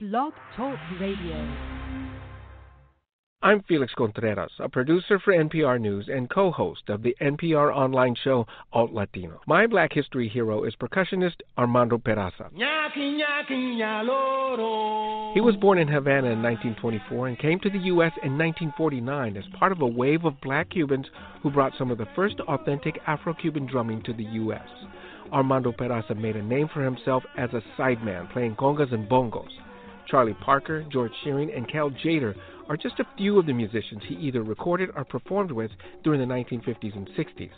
Lott Talk Radio. I'm Felix Contreras, a producer for NPR News and co-host of the NPR online show Alt Latino. My Black History hero is percussionist Armando Peraza. He was born in Havana in 1924 and came to the U.S. in 1949 as part of a wave of black Cubans who brought some of the first authentic Afro-Cuban drumming to the U.S. Armando Peraza made a name for himself as a sideman, playing congas and bongos. Charlie Parker, George Shearing, and Cal Tjader are just a few of the musicians he either recorded or performed with during the 1950s and 60s.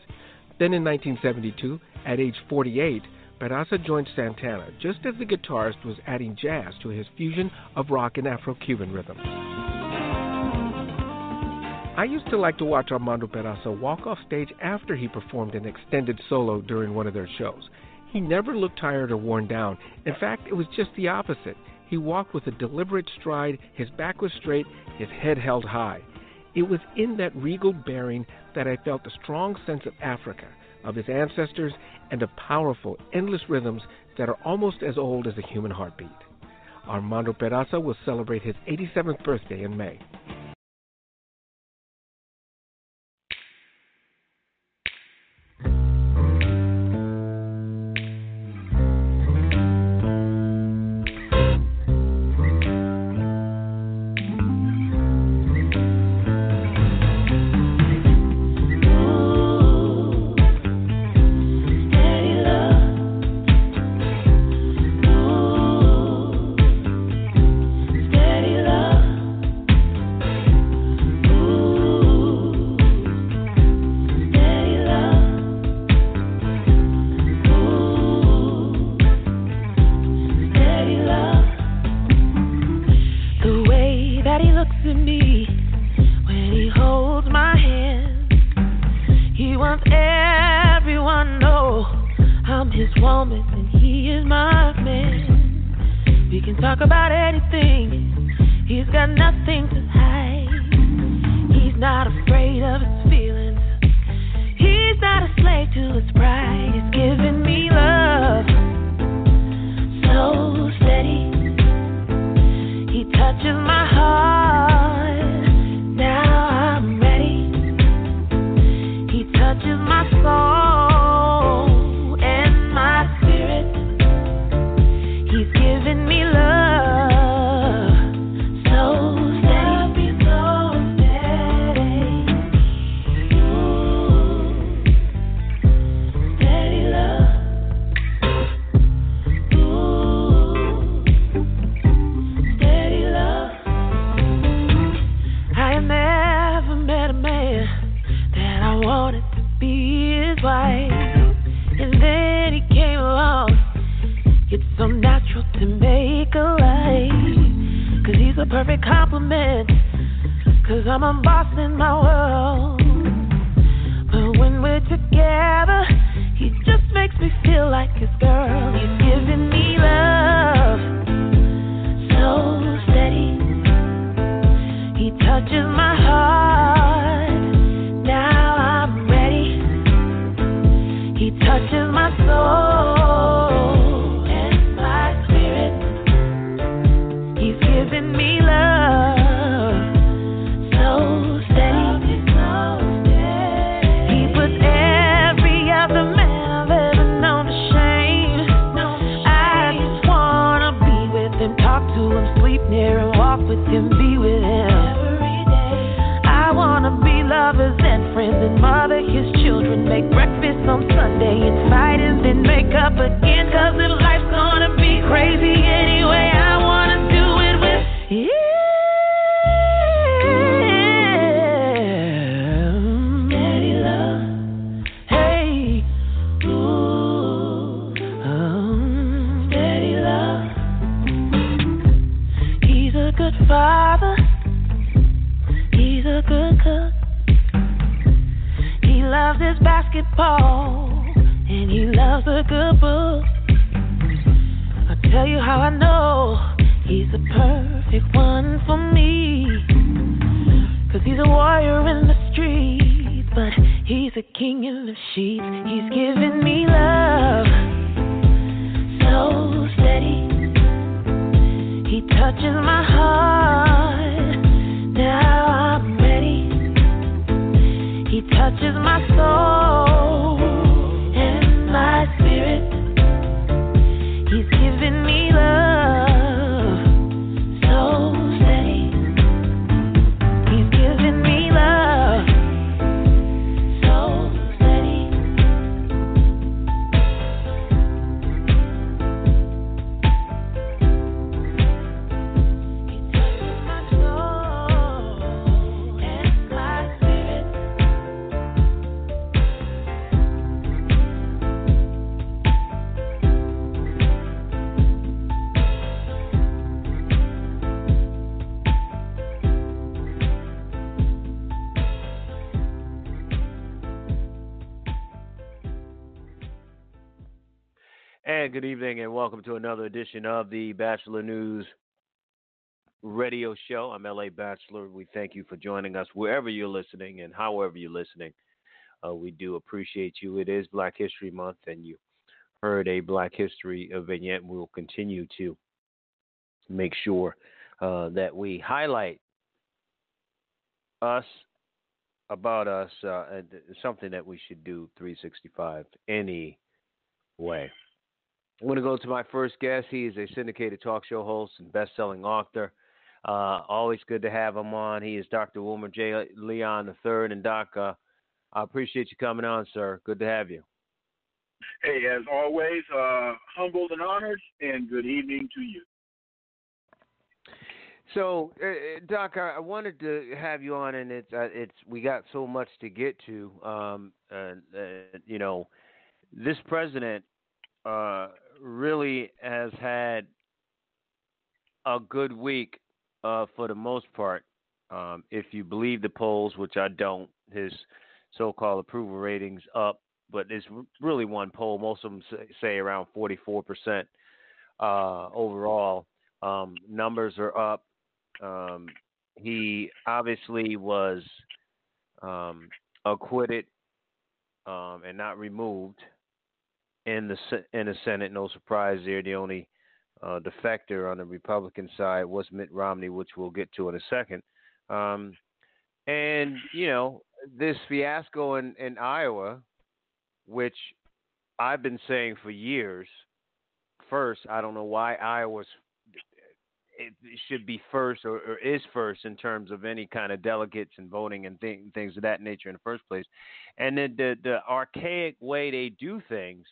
Then in 1972, at age 48, Peraza joined Santana just as the guitarist was adding jazz to his fusion of rock and Afro-Cuban rhythms. I used to like to watch Armando Peraza walk off stage after he performed an extended solo during one of their shows. He never looked tired or worn down. In fact, it was just the opposite. He walked with a deliberate stride, his back was straight, his head held high. It was in that regal bearing that I felt a strong sense of Africa, of his ancestors, and of powerful, endless rhythms that are almost as old as the human heartbeat. Armando Peraza will celebrate his 87th birthday in May. He's a king in the sheets. He's giving me love so steady. He touches my heart. Now I'm ready. He touches my soul and my spirit. He's giving me love so steady. He's giving me love so steady. He touches my soul and my spirit. And good evening, and welcome to another edition of the Batchelor News Radio Show. I'm LA Batchelor. We thank you for joining us wherever you're listening and however you're listening. We do appreciate you. It is Black History Month, and you heard a Black History vignette. We will continue to make sure that we highlight us, about us, and something that we should do 365 anyway. I'm going to go to my first guest. He is a syndicated talk show host and best-selling author. Always good to have him on. He is Dr. Wilmer J. Leon III. And, Doc, I appreciate you coming on, sir. Good to have you. Hey, as always, humbled and honored, and good evening to you. So, Doc, I wanted to have you on, and we got so much to get to. You know, this president really has had a good week for the most part. If you believe the polls, which I don't, his so-called approval ratings up, but it's really one poll. Most of them say around 44% overall. Numbers are up. He obviously was acquitted and not removed in the Senate. No surprise there. The only defector on the Republican side was Mitt Romney, which we'll get to in a second. And, you know, this fiasco in Iowa, which I've been saying for years, first, I don't know why Iowa's it should be first or is first in terms of any kind of delegates and voting and things of that nature in the first place. And then the archaic way they do things,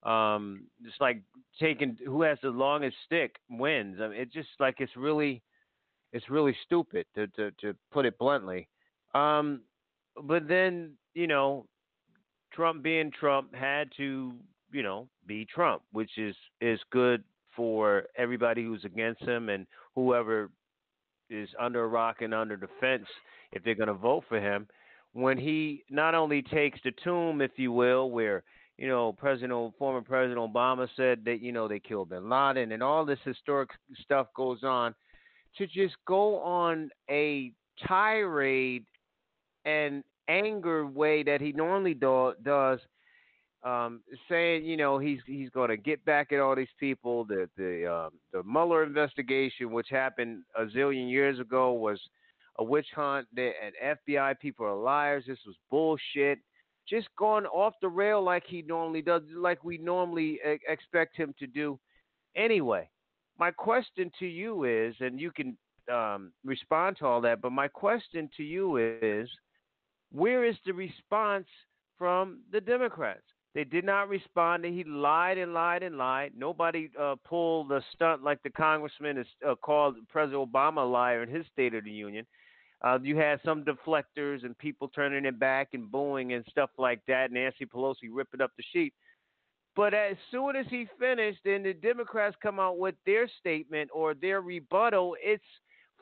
it's like taking who has the longest stick wins. I mean, it's just like it's really stupid to put it bluntly. But then, you know, Trump being Trump had to, you know, be Trump, which is good for everybody who's against him and whoever is under a rock and under the fence if they're going to vote for him. When he not only takes the tomb, if you will, where, you know, former President Obama said that, you know, they killed bin Laden and all this historic stuff goes on, to just go on a tirade and anger way that he normally does, saying, you know, he's going to get back at all these people. The Mueller investigation, which happened a zillion years ago, was a witch hunt. And FBI people are liars. This was bullshit. Just going off the rail like he normally does, like we normally expect him to do. Anyway, my question to you is, and you can respond to all that, but my question to you is, where is the response from the Democrats? They did not respond. He lied and lied and lied. Nobody pulled the stunt like the congressman has called President Obama a liar in his State of the Union. You had some deflectors and people turning it back and booing and stuff like that. Nancy Pelosi ripping up the sheet. But as soon as he finished and the Democrats come out with their statement or their rebuttal, it's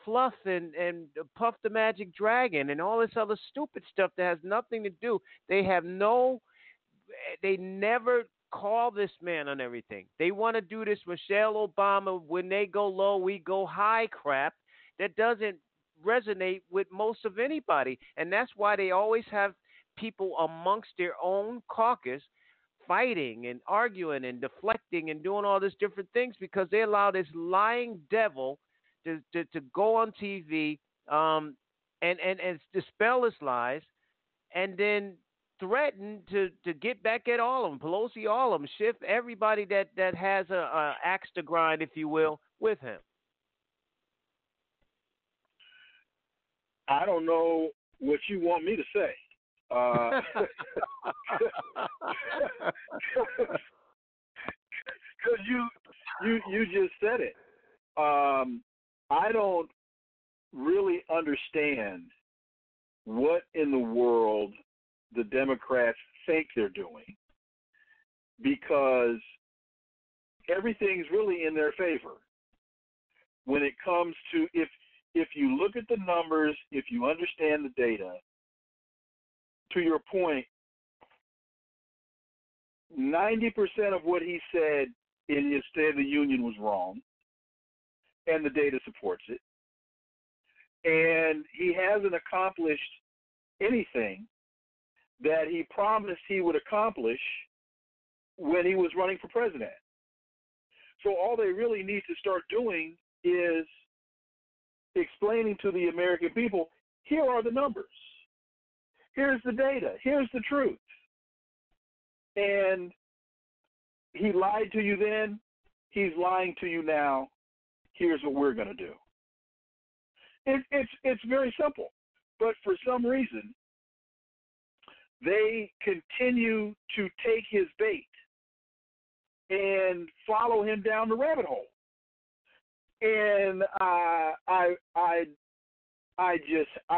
fluff and Puff the Magic Dragon and all this other stupid stuff that has nothing to do. They never call this man on everything. They want to do this Michelle Obama, when they go low, we go high crap that doesn't resonate with most of anybody. And that's why they always have people amongst their own caucus fighting and arguing and deflecting and doing all these different things, because they allow this lying devil to go on TV and dispel his lies, and then threaten to get back at all of them, Pelosi, all of them, Schiff, everybody that has a axe to grind, if you will, with him. I don't know what you want me to say. Because you just said it. I don't really understand what in the world the Democrats think they're doing, because everything's really in their favor when it comes to, if you look at the numbers, if you understand the data, to your point, 90% of what he said in his State of the Union was wrong, and the data supports it. And he hasn't accomplished anything that he promised he would accomplish when he was running for president. So all they really need to start doing is explaining to the American people, here are the numbers. Here's the data. Here's the truth. And he lied to you then. He's lying to you now. Here's what we're going to do. It's very simple. But for some reason, they continue to take his bait and follow him down the rabbit hole. And I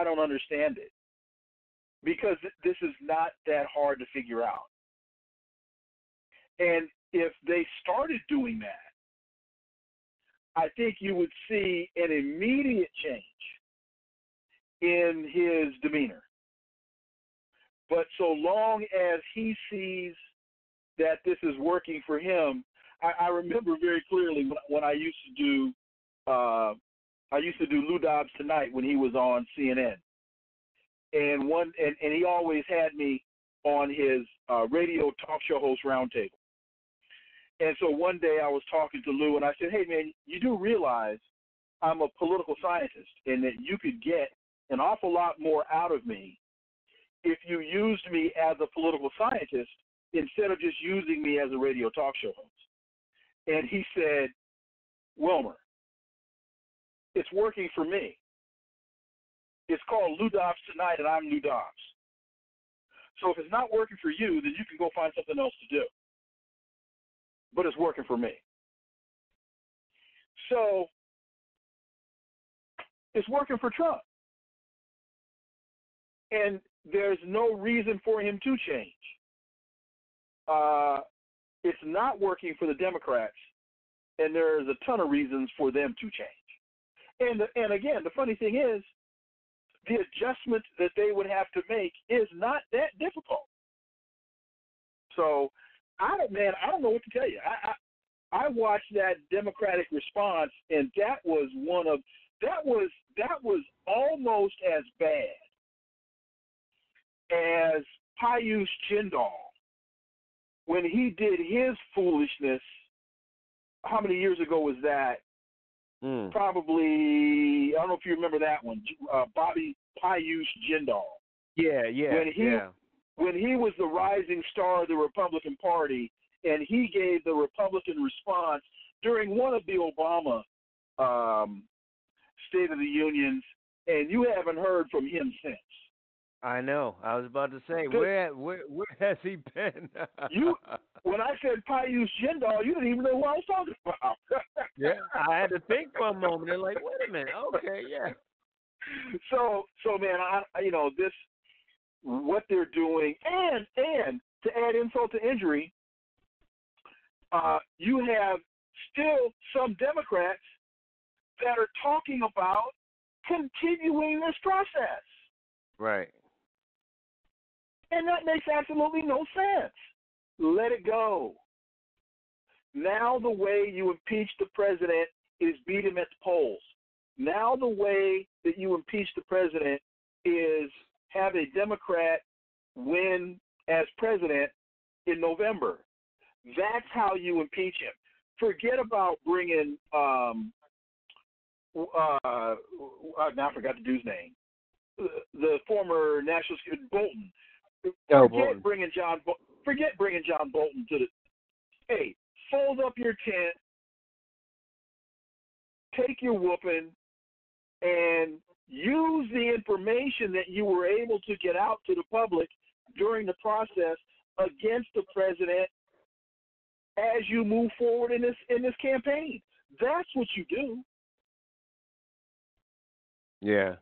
don't understand it, because this is not that hard to figure out. And if they started doing that, I think you would see an immediate change in his demeanor. But so long as he sees that this is working for him, I remember very clearly when I used to do Lou Dobbs Tonight when he was on CNN, and he always had me on his radio talk show host roundtable. And so one day I was talking to Lou, and I said, hey, man, you do realize I'm a political scientist and that you could get an awful lot more out of me if you used me as a political scientist instead of just using me as a radio talk show host. And he said, Wilmer, it's working for me. It's called Lou Dobbs Tonight, and I'm Lou Dobbs. So if it's not working for you, then you can go find something else to do. But it's working for me. So it's working for Trump. And there's no reason for him to change. It's not working for the Democrats, and there's a ton of reasons for them to change. And again, the funny thing is, the adjustment that they would have to make is not that difficult. So, I don't know what to tell you. I watched that Democratic response, and that was almost as bad as Pius Jindal when he did his foolishness. How many years ago was that? Probably, I don't know if you remember that one, Bobby Pius Jindal. Yeah. When he was the rising star of the Republican Party, and he gave the Republican response during one of the Obama State of the Unions, and you haven't heard from him since. I know. I was about to say, where has he been? When I said Pius Jindal, you didn't even know who I was talking about. Yeah, I had to think for a moment. And like, wait a minute. Okay, yeah. So man, this, what they're doing, and to add insult to injury, you have still some Democrats that are talking about continuing this process. Right. And that makes absolutely no sense. Let it go. Now the way you impeach the president is beat him at the polls. Now the way that you impeach the president is have a Democrat win as president in November. That's how you impeach him. Forget about bringing now I forgot the dude's name. The former national security Bolton. Bolton. Forget bringing John Bolton to the. Hey, fold up your tent, take your whooping, and use the information that you were able to get out to the public during the process against the president as you move forward in this campaign. That's what you do. Yeah.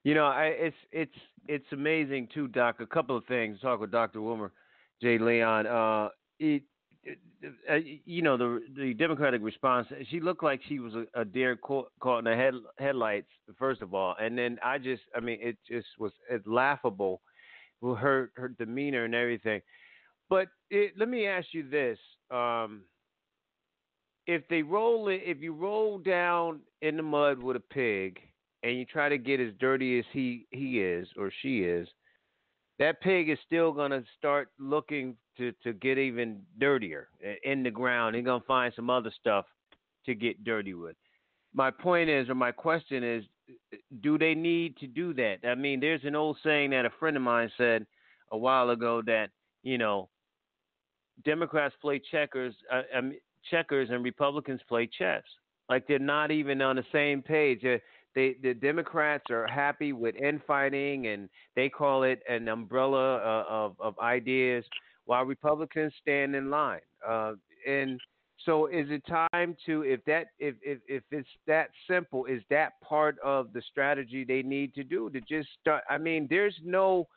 You know, it's amazing too, Doc. A couple of things. Talk with Dr. Wilmer J. Leon. You know, the Democratic response. She looked like she was a deer caught in the headlights. First of all, and then it just was laughable, her demeanor and everything. But let me ask you this: if you roll down in the mud with a pig, and you try to get as dirty as he is or she is, that pig is still going to start looking to get even dirtier in the ground. He's going to find some other stuff to get dirty with. My point is, or my question is, do they need to do that? I mean, there's an old saying that a friend of mine said a while ago that, you know, Democrats play checkers and Republicans play chess. Like they're not even on the same page. The Democrats are happy with infighting, and they call it an umbrella of ideas, while Republicans stand in line. And so, is it time to, if it's that simple, is that part of the strategy they need to do to just start? I mean, there's no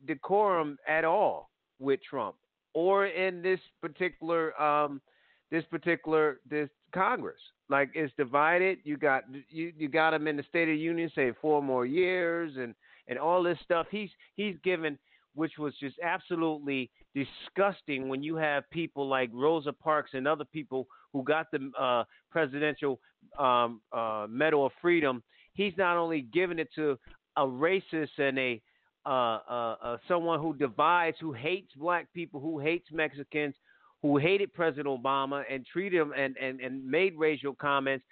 decorum at all with Trump or in this Congress. Like, it's divided. You got him in the State of the Union saying 4 more years and all this stuff he's given, which was just absolutely disgusting when you have people like Rosa Parks and other people who got the Presidential Medal of Freedom. He's not only giving it to a racist and someone who divides, who hates black people, who hates Mexicans, who hated President Obama and treated him and made racial comments,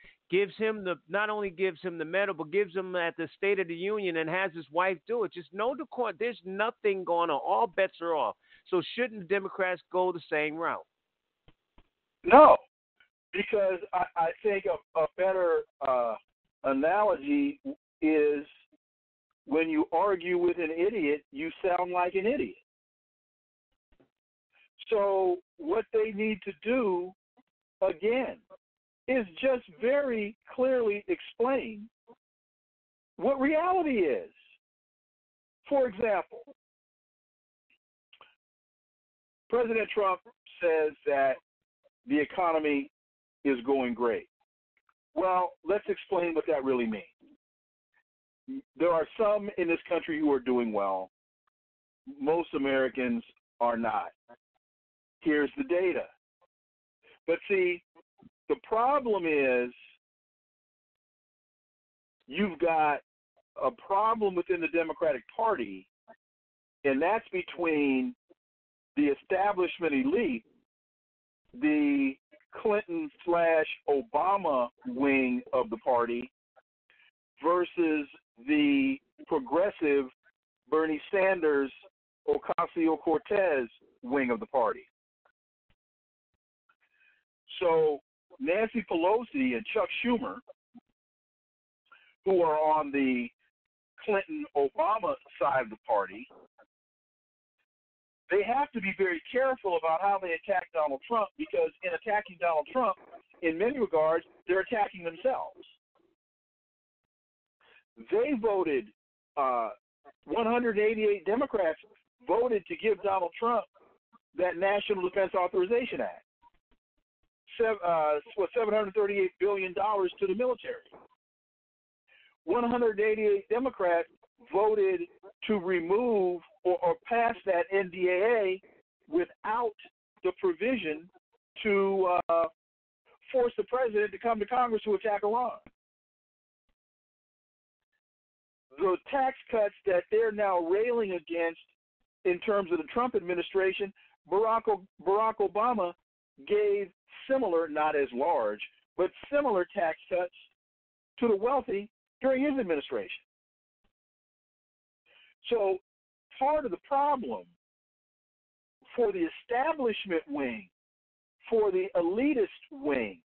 not only gives him the medal, but gives him at the State of the Union and has his wife do it. Just no decorum. There's nothing going on. All bets are off. So shouldn't the Democrats go the same route? No, because I think a better analogy is when you argue with an idiot, you sound like an idiot. So what they need to do, again, is just very clearly explain what reality is. For example, President Trump says that the economy is going great. Well, let's explain what that really means. There are some in this country who are doing well. Most Americans are not. Here's the data. But see, the problem is you've got a problem within the Democratic Party, and that's between the establishment elite, the Clinton/Obama wing of the party, versus the progressive Bernie Sanders, Ocasio-Cortez wing of the party. So Nancy Pelosi and Chuck Schumer, who are on the Clinton-Obama side of the party, they have to be very careful about how they attack Donald Trump, because in attacking Donald Trump, in many regards, they're attacking themselves. They voted, 188 Democrats voted to give Donald Trump that National Defense Authorization Act. $738 billion to the military. 188 Democrats voted to remove or pass that NDAA without the provision to force the president to come to Congress to attack Iran. The tax cuts that they're now railing against in terms of the Trump administration, Barack Obama gave similar, not as large, but similar tax cuts to the wealthy during his administration. So part of the problem for the establishment wing, for the elitist wing,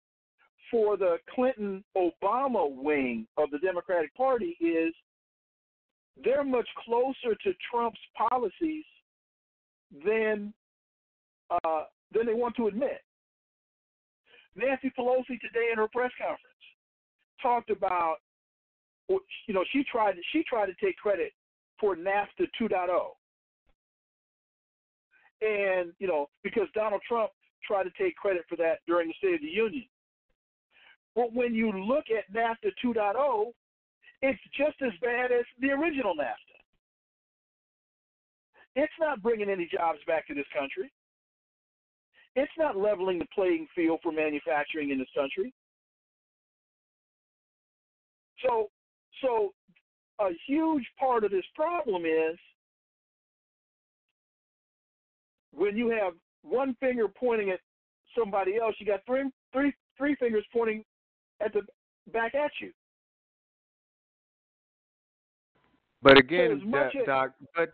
for the Clinton-Obama wing of the Democratic Party is they're much closer to Trump's policies than they want to admit. Nancy Pelosi today in her press conference talked about, she tried to take credit for NAFTA 2.0. And, because Donald Trump tried to take credit for that during the State of the Union. But when you look at NAFTA 2.0, it's just as bad as the original NAFTA. It's not bringing any jobs back to this country. It's not leveling the playing field for manufacturing in this country. So a huge part of this problem is when you have one finger pointing at somebody else, you got three fingers pointing back at you. But again, so Doc, but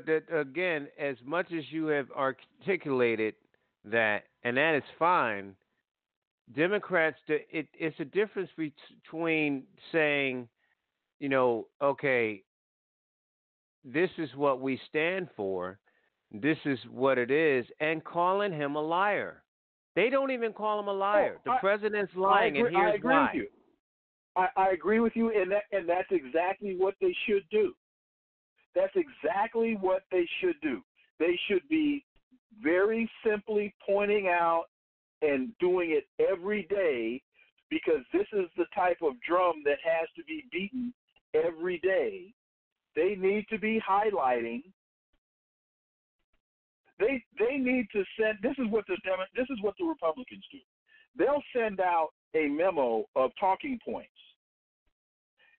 that, again, as much as you have articulated that, and that is fine, Democrats, it's a difference between saying, okay, this is what we stand for, this is what it is, and calling him a liar. They don't even call him a liar. The president's lying, and here's why. With you. I agree with you, and that's exactly what they should do. That's exactly what they should do. They should be very simply pointing out and doing it every day, because this is the type of drum that has to be beaten every day. They need to be highlighting. They need to send. This is what the Republicans do. They'll send out a memo of talking points,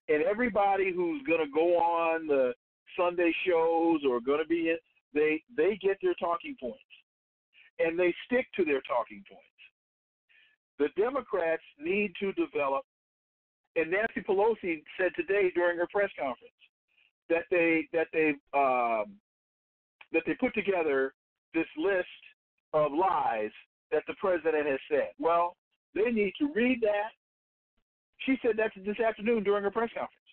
and everybody who's going to go on the Sunday shows or going to be in, they get their talking points, and they stick to their talking points. The Democrats need to develop, and Nancy Pelosi said today during her press conference that they put together this list of lies that the president has said. Well, they need to read that. She said that this afternoon during her press conference.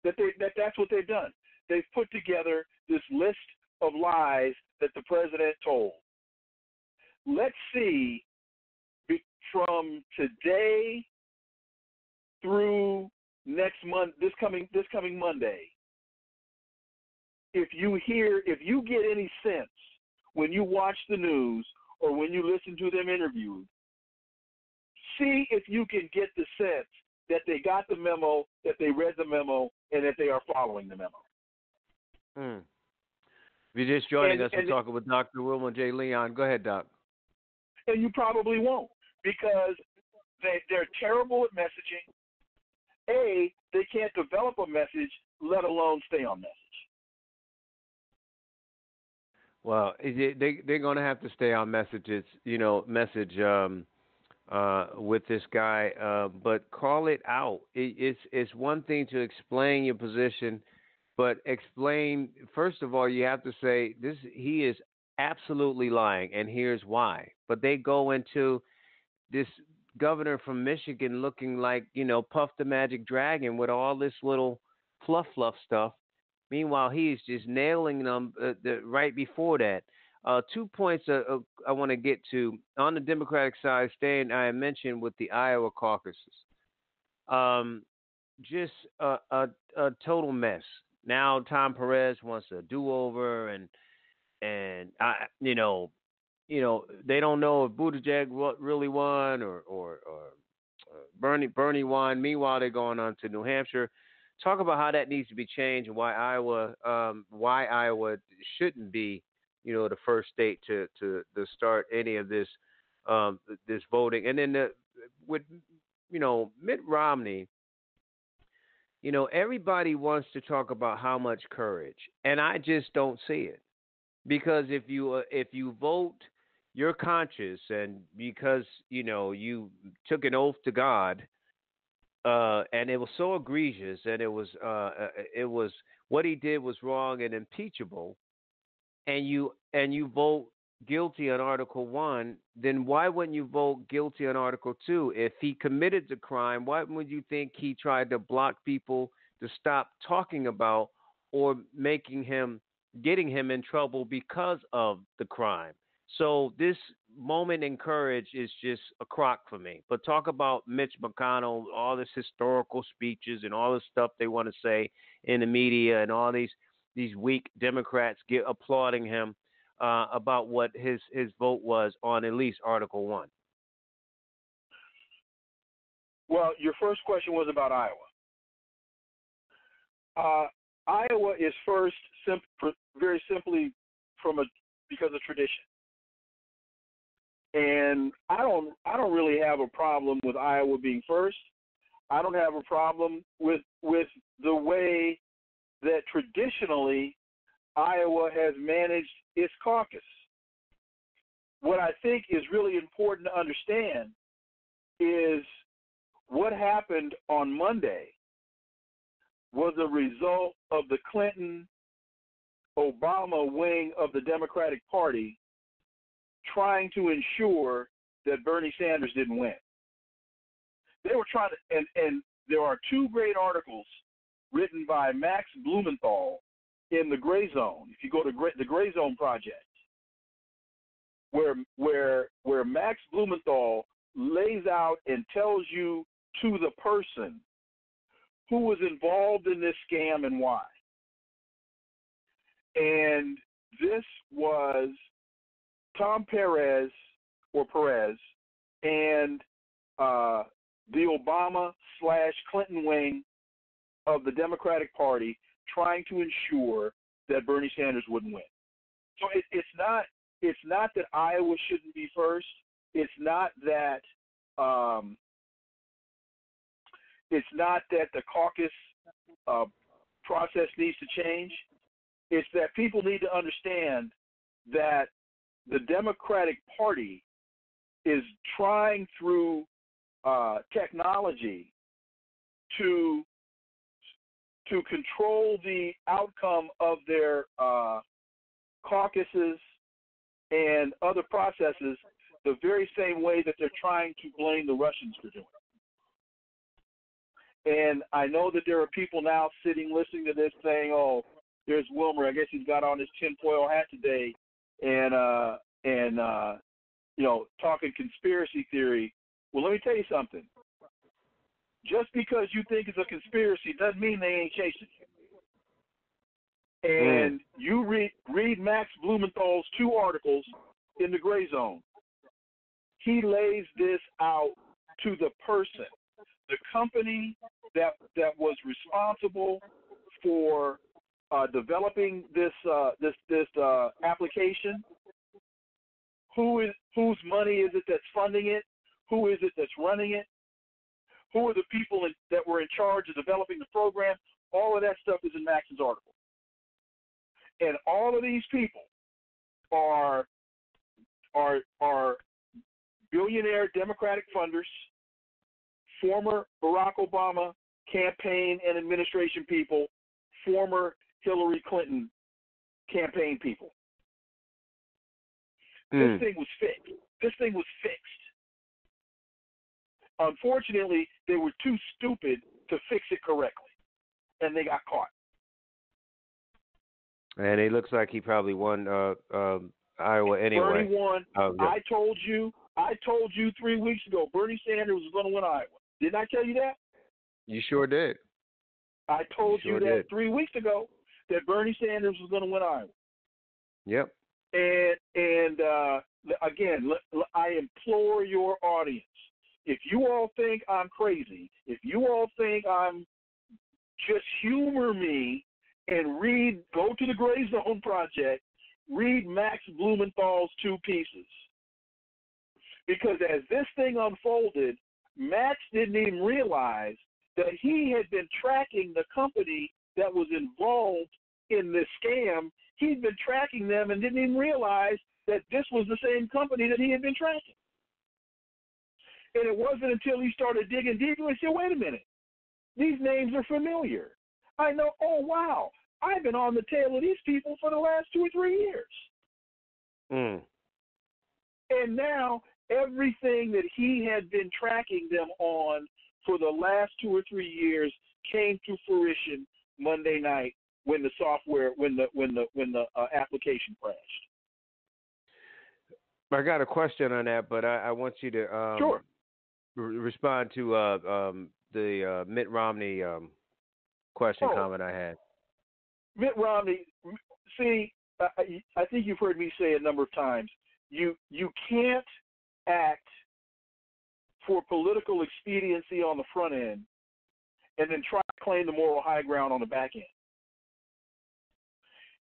That's what they've done. They've put together this list of lies that the president told. Let's see, from today through next month, this coming Monday, if you get any sense when you watch the news or when you listen to them interviewed, see if you can get the sense that they got the memo, that they read the memo, and that they are following the memo. If you're just joining us, we're talking with Dr. Wilmer J. Leon. Go ahead, Doc. And you probably won't, because they're terrible at messaging. They can't develop a message, let alone stay on message. Well, they're going to have to stay on messages, with this guy, but call it out. It's one thing to explain your position, but explain, first of all, you have to say he is absolutely lying, and here's why. But they go into this governor from Michigan looking like, Puff the Magic Dragon with all this little fluff stuff. Meanwhile, he's just nailing them right before that. 2 points I want to get to. On the Democratic side, I mentioned with the Iowa caucuses. Just a total mess. Now Tom Perez wants a do-over, and they don't know if Buttigieg really won or Bernie won. Meanwhile, they're going on to New Hampshire. Talk about how that needs to be changed and why Iowa shouldn't be, the first state to start any of this voting. And then with Mitt Romney, everybody wants to talk about how much courage, and I just don't see it, because if you vote you're conscious, and because you took an oath to God, and it was so egregious, and it was what he did was wrong and impeachable, and you vote guilty on Article 1, then why wouldn't you vote guilty on Article 2? If he committed the crime, why would you think he tried to block people to stop talking about or getting him in trouble because of the crime? So this moment in courage is just a crock for me. But talk about Mitch McConnell, all this historical speeches and all the stuff they want to say in the media, and all these weak Democrats applauding him about what his vote was on at least Article 1. Well, your first question was about Iowa. Iowa is first, very simply, because of tradition. And I don't really have a problem with Iowa being first. I don't have a problem with the way that traditionally Iowa has managed its caucus. What I think is really important to understand is what happened on Monday was a result of the Clinton-Obama wing of the Democratic Party trying to ensure that Bernie Sanders didn't win. They were trying to, and there are two great articles written by Max Blumenthal in the Gray Zone. If you go to the Gray Zone Project, where Max Blumenthal lays out and tells you to the person who was involved in this scam and why. And this was Tom Perez and the Obama/Clinton wing of the Democratic Party trying to ensure that Bernie Sanders wouldn't win. So it's not that Iowa shouldn't be first. It's not that the caucus process needs to change. It's that people need to understand that the Democratic Party is trying through technology to control the outcome of their caucuses and other processes the very same way that they're trying to blame the Russians for doing it. And I know that there are people now sitting listening to this saying, oh, there's Wilmer. I guess he's got on his tinfoil hat today and talking conspiracy theory. Well, let me tell you something. Just because you think it's a conspiracy doesn't mean they ain't chasing you. And you read Max Blumenthal's two articles in the Gray Zone. He lays this out to the person, the company that was responsible for developing this application. Whose money is it that's funding it? Who is it that's running it? Who are the people that were in charge of developing the program? All of that stuff is in Max's article. And all of these people are billionaire Democratic funders, former Barack Obama campaign and administration people, former Hillary Clinton campaign people. This thing was fixed. This thing was fixed. Unfortunately, they were too stupid to fix it correctly, and they got caught. And it looks like he probably won Iowa anyway. Bernie won. Oh, yeah. I told you 3 weeks ago Bernie Sanders was going to win Iowa. Didn't I tell you that? You sure did. I told you that did. 3 weeks ago that Bernie Sanders was going to win Iowa. Yep. And again, I implore your audience, if you all think I'm crazy, if you all think I'm just humor me and go to the Gray Zone Project, read Max Blumenthal's two pieces. Because as this thing unfolded, Max didn't even realize that he had been tracking the company that was involved in this scam. He'd been tracking them and didn't even realize that this was the same company that he had been tracking. And it wasn't until he started digging deeper and said, wait a minute, these names are familiar. I know, oh, wow, I've been on the tail of these people for the last 2 or 3 years. Mm. And now everything that he had been tracking them on for the last 2 or 3 years came to fruition Monday night when the software, when the application crashed. I got a question on that, but I want you to Sure. Respond to the Mitt Romney comment I had. Mitt Romney, see, I think you've heard me say a number of times, you can't act for political expediency on the front end and then try to claim the moral high ground on the back end.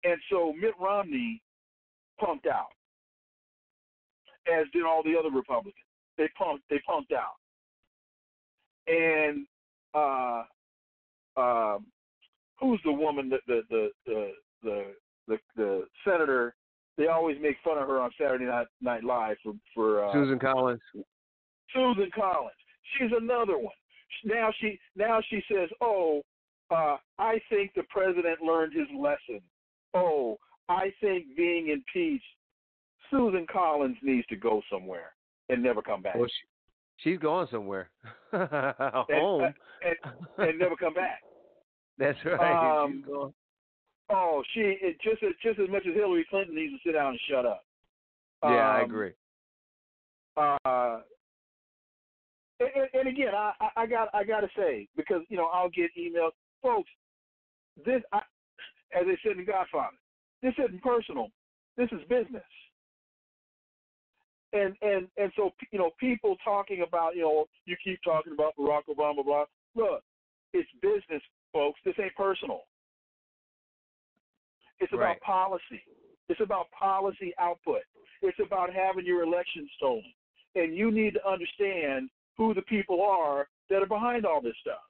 And so Mitt Romney punked out, as did all the other Republicans. They punked out. And who's the woman that the senator? They always make fun of her on Saturday Night Live for Susan Collins. Susan Collins. She's another one. Now she says, "Oh, I think the president learned his lesson. Oh, I think being impeached." Susan Collins needs to go somewhere and never come back. Well, she's going somewhere. Home. And never come back. That's right. She's going. Oh, just as much as Hillary Clinton needs to sit down and shut up. Yeah, I agree. And again, I got to say, because I'll get emails, folks. This, as they said in The Godfather, this isn't personal. This is business. And so people talking about you keep talking about Barack Obama, blah. Look, it's business, folks. This ain't personal. It's about policy. It's about policy output. It's about having your election stolen. And you need to understand who the people are that are behind all this stuff.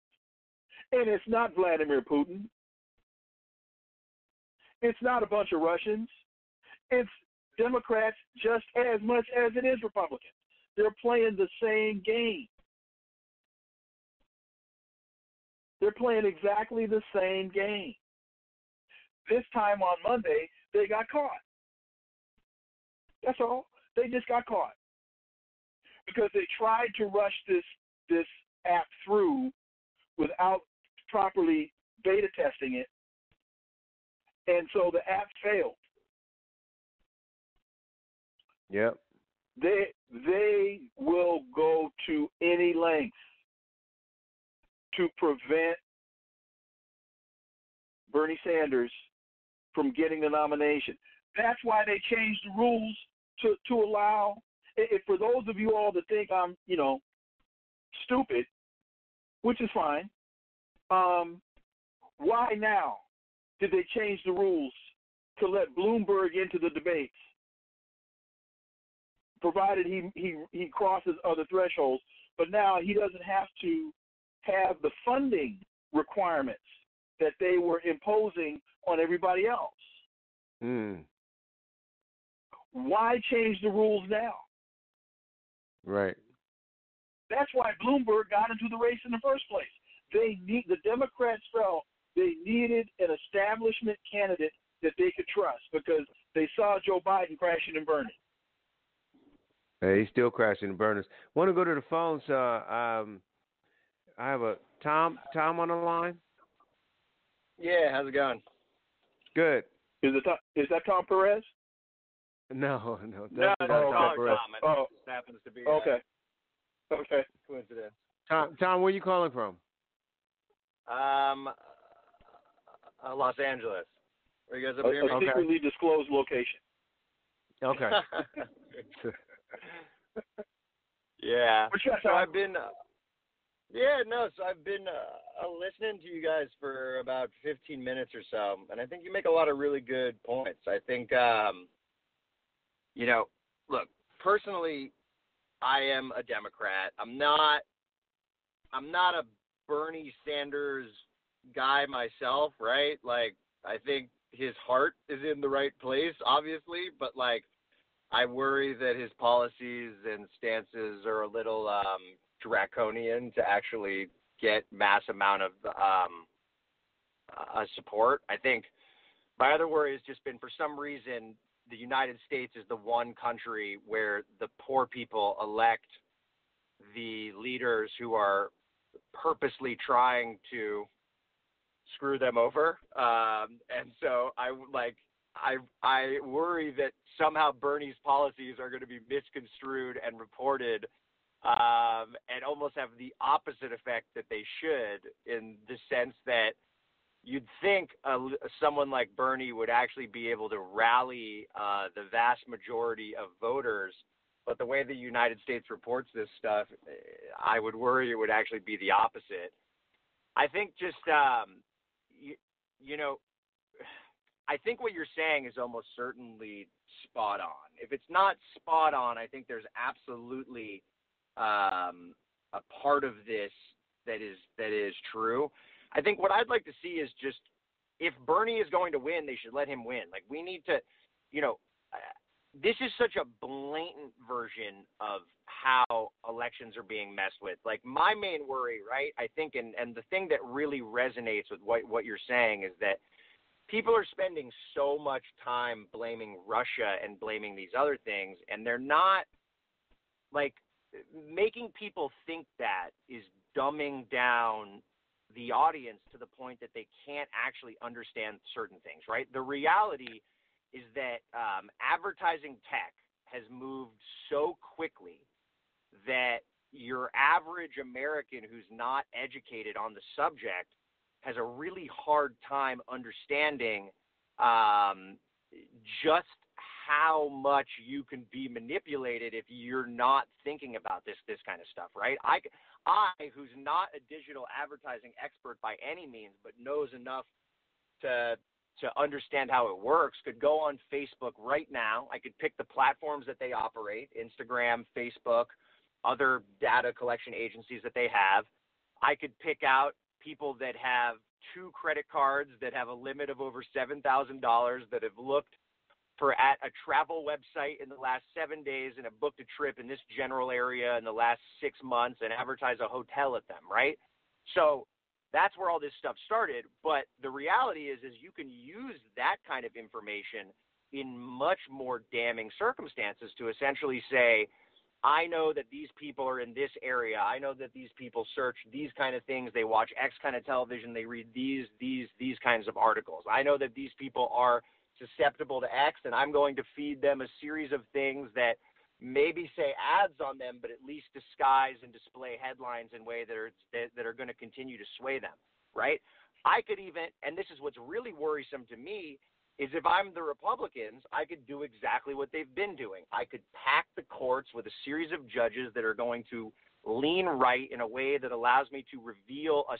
And it's not Vladimir Putin. It's not a bunch of Russians. It's Democrats just as much as it is Republicans. They're playing the same game. They're playing exactly the same game. This time on Monday, they got caught. That's all. They just got caught. Because they tried to rush this app through without properly beta testing it. And so the app failed. Yep. They will go to any length to prevent Bernie Sanders from getting the nomination. That's why they changed the rules to allow. If for those of you all that think I'm, stupid, which is fine, why now did they change the rules to let Bloomberg into the debates, provided he crosses other thresholds? But now he doesn't have to have the funding requirements that they were imposing on everybody else. Why change the rules now? Right. That's why Bloomberg got into the race in the first place. The Democrats felt they needed an establishment candidate that they could trust because they saw Joe Biden crashing and burning. Hey, he's still crashing and burning. Want to go to the phones? I have a Tom on the line. Yeah, how's it going? Good. Is that Tom Perez? No. No, That's Tom Tom Perez. Perez. It just happens to be Okay. coincidence. Tom, where you calling from? Los Angeles. Are you guys up A here? secretly disclosed location. Okay. Yeah. What you got, So Tom? I've been listening to you guys for about 15 minutes or so, and I think you make a lot of really good points. I think, look, personally, I am a Democrat. I'm not a Bernie Sanders guy myself, right? Like, I think his heart is in the right place, obviously, but like, I worry that his policies and stances are a little draconian to actually get mass amount of support. I think my other worry has just been, for some reason, the United States is the one country where the poor people elect the leaders who are purposely trying to screw them over. And so I worry that somehow Bernie's policies are going to be misconstrued and reported and almost have the opposite effect that they should, in the sense that you'd think someone like Bernie would actually be able to rally the vast majority of voters, but the way the United States reports this stuff, I would worry it would actually be the opposite. I think just, I think what you're saying is almost certainly spot on. If it's not spot on, I think there's absolutely a part of this that is true. I think what I'd like to see is just, if Bernie is going to win, they should let him win. Like, we need to, this is such a blatant version of how elections are being messed with. Like, my main worry, right, I think, and the thing that really resonates with what you're saying is that people are spending so much time blaming Russia and blaming these other things, and they're not, like, making people think that is dumbing down the audience to the point that they can't actually understand certain things, right? The reality is that advertising tech has moved so quickly that your average American who's not educated on the subject has a really hard time understanding just how much you can be manipulated if you're not thinking about this kind of stuff, right? I, who's not a digital advertising expert by any means, but knows enough to understand how it works, could go on Facebook right now. I could pick the platforms that they operate, Instagram, Facebook, other data collection agencies that they have. I could pick out people that have 2 credit cards that have a limit of over $7,000 that have looked at a travel website in the last 7 days and have booked a trip in this general area in the last 6 months and advertise a hotel at them, right? So that's where all this stuff started. But the reality is you can use that kind of information in much more damning circumstances to essentially say, I know that these people are in this area. I know that these people search these kind of things. They watch X kind of television. They read these kinds of articles. I know that these people are susceptible to X, and I'm going to feed them a series of things that maybe say ads on them, but at least disguise and display headlines in a way that are going to continue to sway them, right? I could even, and this is what's really worrisome to me, is if I'm the Republicans, I could do exactly what they've been doing. I could pack the courts with a series of judges that are going to lean right in a way that allows me to repeal a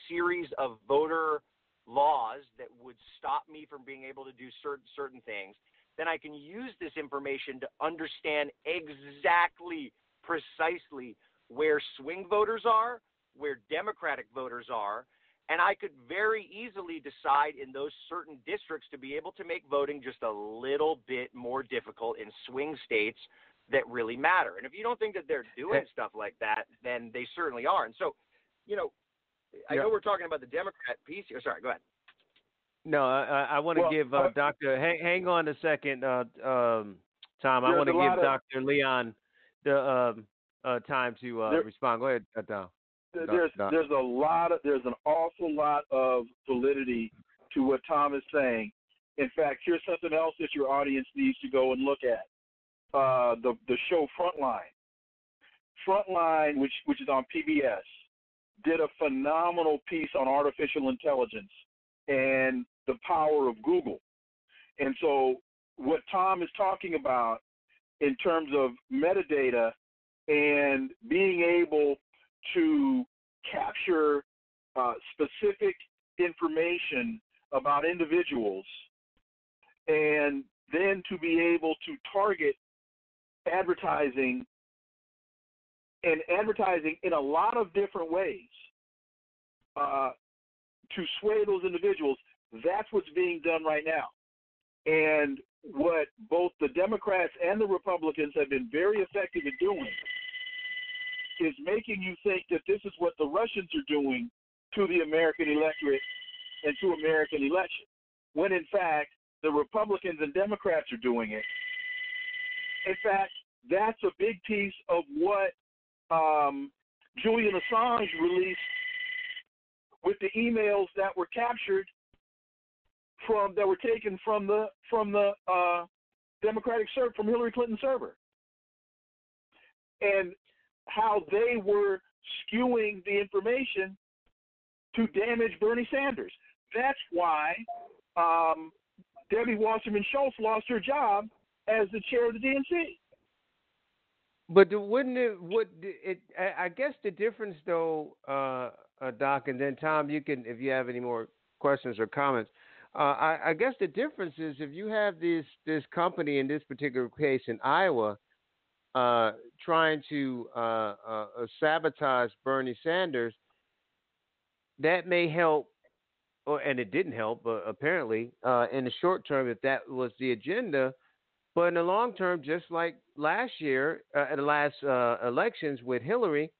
series of voter laws that would stop me from being able to do certain things. Then I can use this information to understand exactly, precisely where swing voters are, where Democratic voters are, and I could very easily decide in those certain districts to be able to make voting just a little bit more difficult in swing states that really matter. And if you don't think that they're doing stuff like that, then they certainly are. And so, I know we're talking about the Democrat piece here. Sorry, go ahead. No, I want to give Dr. Hang on a second, Tom. I want to give Dr. Leon the time to respond. Go ahead, Tom. There's an awful lot of validity to what Tom is saying. In fact, here's something else that your audience needs to go and look at. The show Frontline, which is on PBS, did a phenomenal piece on artificial intelligence and the power of Google. And so what Tom is talking about in terms of metadata and being able to capture specific information about individuals and then to be able to target advertising in a lot of different ways to sway those individuals. That's what's being done right now. And what both the Democrats and the Republicans have been very effective at doing is making you think that this is what the Russians are doing to the American electorate and to American elections, when in fact the Republicans and Democrats are doing it. In fact, that's a big piece of what Julian Assange released with the emails that were captured that were taken from the Democratic server, from Hillary Clinton's server, and how they were skewing the information to damage Bernie Sanders. That's why Debbie Wasserman Schultz lost her job as the chair of the DNC. But I guess the difference, though, Doc, and then Tom, you can, if you have any more questions or comments. I guess the difference is if you have this company in this particular case in Iowa trying to sabotage Bernie Sanders, that may help, and it didn't help, apparently, in the short term if that was the agenda. But in the long term, just like last year, the last elections with Hillary,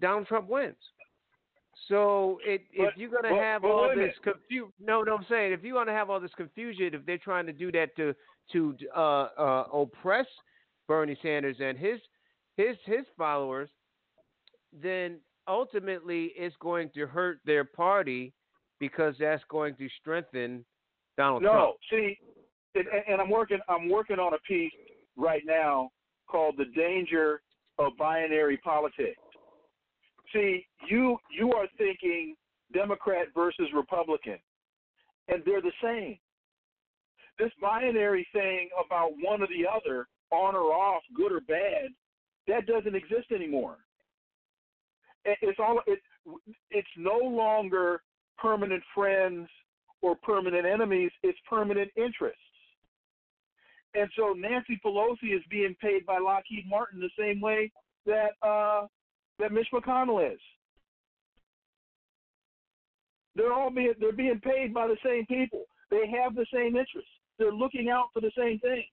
Donald Trump wins. So if you're going to have all this confusion, I'm saying if you're going to have all this confusion, if they're trying to do that to oppress Bernie Sanders and his followers, then ultimately it's going to hurt their party because that's going to strengthen Donald Trump. No, see, and I'm working on a piece right now called "The Danger of Binary Politics." See, you are thinking Democrat versus Republican, and they're the same. This binary thing about one or the other, on or off, good or bad, that doesn't exist anymore. It's no longer permanent friends or permanent enemies. It's permanent interests. And so Nancy Pelosi is being paid by Lockheed Martin the same way that Mitch McConnell is. They're being paid by the same people. They have the same interests. They're looking out for the same things.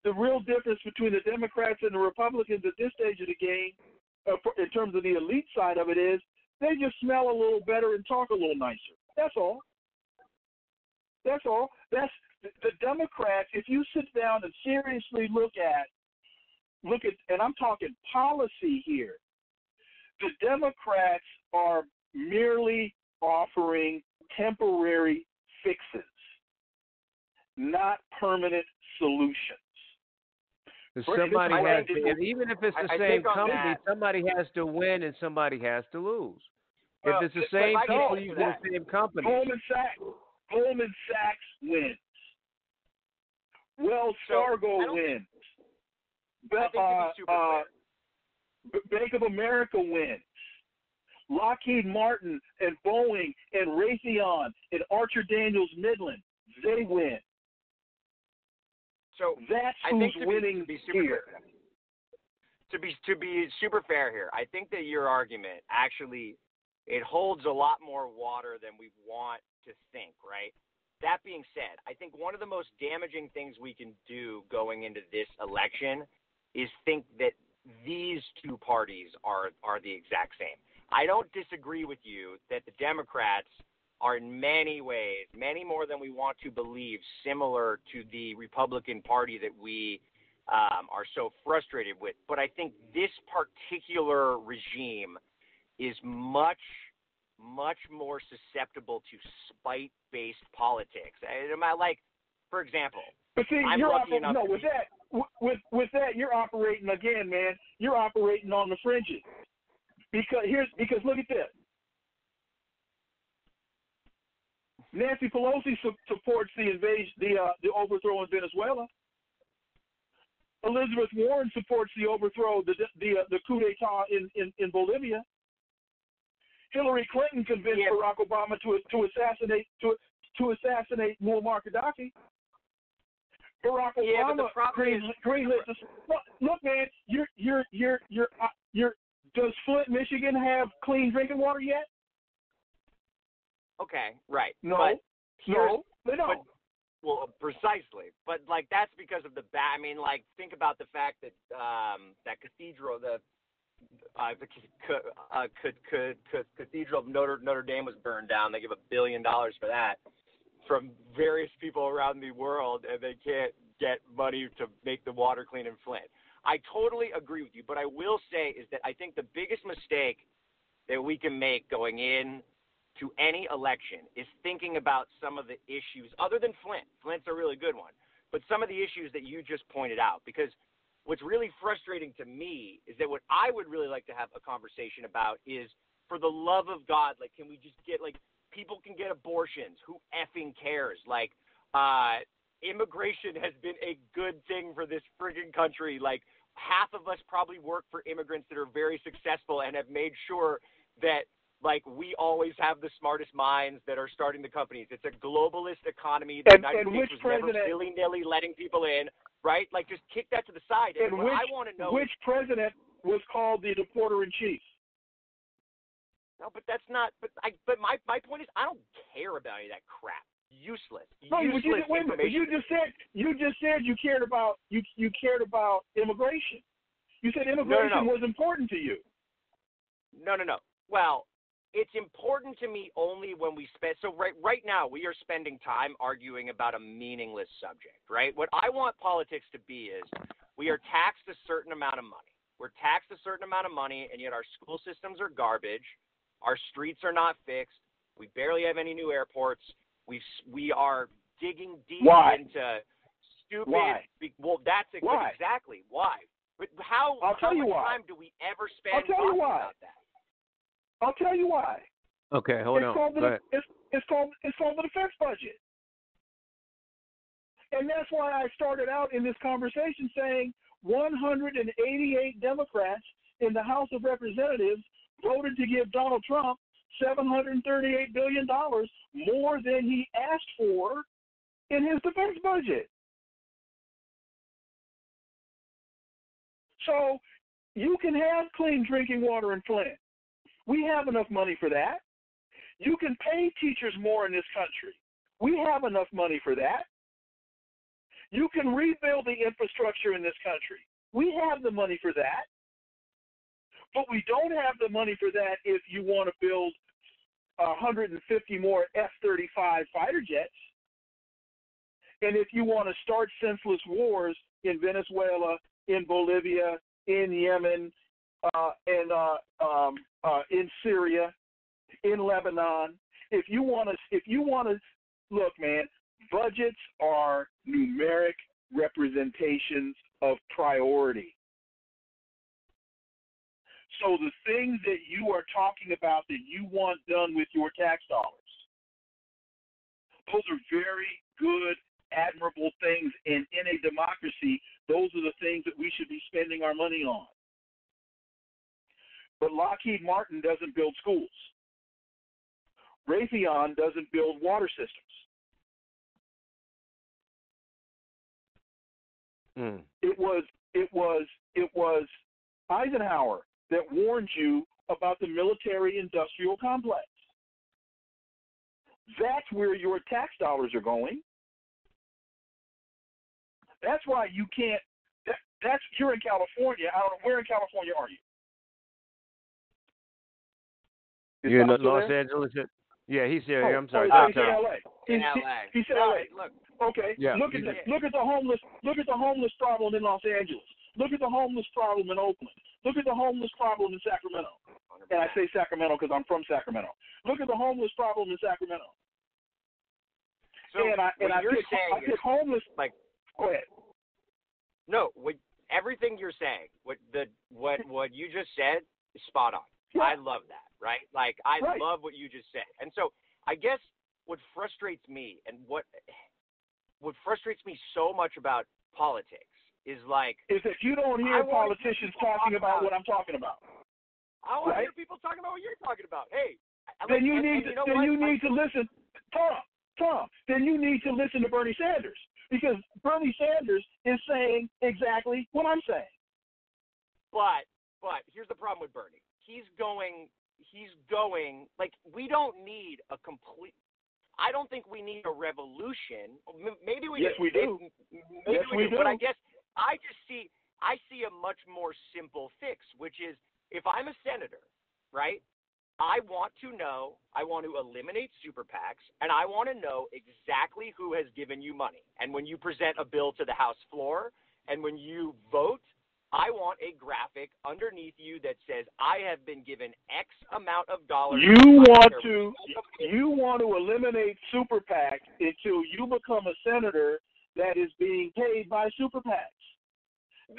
The real difference between the Democrats and the Republicans at this stage of the game, in terms of the elite side of it, is they just smell a little better and talk a little nicer. That's all. That's all. That's the Democrats. If you sit down and seriously look at, and I'm talking policy here, the Democrats are merely offering temporary fixes, not permanent solutions. Somebody has to, even if it's the same company, somebody has to win and somebody has to lose. If it's the same people using the same company. Goldman Sachs wins. Wells Fargo wins. Bank of America wins. Lockheed Martin and Boeing and Raytheon and Archer Daniels Midland, they win. So that's who's winning here. To be super fair here, I think that your argument actually it holds a lot more water than we want to think, right? That being said, I think one of the most damaging things we can do going into this election is think that these two parties are the exact same. I don't disagree with you that the Democrats are in many ways, many more than we want to believe, similar to the Republican Party that we are so frustrated with. But I think this particular regime is much more susceptible to spite-based politics. Like, for example, but see, I'm lucky enough to with that, you're operating again, man. You're operating on the fringes. Because look at this. Nancy Pelosi supports the invasion, the overthrow in Venezuela. Elizabeth Warren supports the overthrow, the coup d'état in Bolivia. Hillary Clinton convinced Barack Obama to assassinate Muammar Gaddafi. Barack Obama greenlit this. Look, man, does Flint, Michigan have clean drinking water yet? Okay, right. No, they don't. Well, precisely, but like that's because of the I mean, like think about the fact that that cathedral, the Cathedral of Notre Dame was burned down. They give $1 billion for that from various people around the world, and they can't get money to make the water clean in Flint. I totally agree with you, but I will say is that I think the biggest mistake that we can make going in to any election is thinking about some of the issues other than Flint. Flint's a really good one, but some of the issues that you just pointed out, because what's really frustrating to me is that what I would really like to have a conversation about is, for the love of God, like, can we just get, like, people can get abortions. Who effing cares? Like, immigration has been a good thing for this friggin' country. Like, half of us probably work for immigrants that are very successful and have made sure that, like, we always have the smartest minds that are starting the companies. It's a globalist economy. The United States was never willy-nilly letting people in, right? Like, just kick that to the side. And what I want to know which president was called the deporter-in-chief? No, but that's not. But my point is, I don't care about any of that crap. Useless. No, Useless you just said you cared about immigration. You said immigration was important to you. No. Well, it's important to me only when we spend. So right now we are spending time arguing about a meaningless subject, right? What I want politics to be is we are taxed a certain amount of money. We're taxed a certain amount of money, and yet our school systems are garbage. Our streets are not fixed. We barely have any new airports. We are digging deep into stupid. Why? Well, that's why? Exactly why. But how much time do we ever spend talking about that? I'll tell you why. Okay, hold on. It's called the defense budget. And that's why I started out in this conversation saying 188 Democrats in the House of Representatives voted to give Donald Trump $738 billion more than he asked for in his defense budget. So you can have clean drinking water in Flint. We have enough money for that. You can pay teachers more in this country. We have enough money for that. You can rebuild the infrastructure in this country. We have the money for that. But we don't have the money for that if you want to build 150 more F-35 fighter jets. And if you want to start senseless wars in Venezuela, in Bolivia, in Yemen, in Syria, in Lebanon, if you want to look, man, budgets are numeric representations of priority. So the things that you are talking about that you want done with your tax dollars, those are very good, admirable things. And in a democracy, those are the things that we should be spending our money on. But Lockheed Martin doesn't build schools. Raytheon doesn't build water systems. It was Eisenhower that warned you about the military-industrial complex. That's where your tax dollars are going. That's why you can't. You're in California. I don't know, where in California are you? You're in Los Angeles? Yeah, he's here. I'm sorry. He said LA. He said LA. Look. Okay. Yeah, look at the homeless problem in Los Angeles. Look at the homeless problem in Oakland. Look at the homeless problem in Sacramento. 100%. And I say Sacramento because I'm from Sacramento. Look at the homeless problem in Sacramento. So I pick homeless. Like, go ahead. No, everything you're saying, what you just said is spot on. Yeah. I love that, right? Like, I love what you just said. And so I guess what frustrates me and what frustrates me so much about politics is that you don't hear politicians talking about what I'm talking about. I want to hear people talking about what you're talking about. Hey, then you need to listen, Tom. Then you need to listen to Bernie Sanders, because Bernie Sanders is saying exactly what I'm saying. But here's the problem with Bernie. He's going like, we don't need a complete. I don't think we need a revolution. Maybe we Yes, do. we do. Maybe Yes, we do. But I guess I see a much more simple fix, which is if I'm a senator, right? I want to eliminate super PACs, and I want to know exactly who has given you money. And when you present a bill to the House floor, and when you vote, I want a graphic underneath you that says I have been given X amount of dollars. You want to eliminate super PACs until you become a senator that is being paid by super PACs.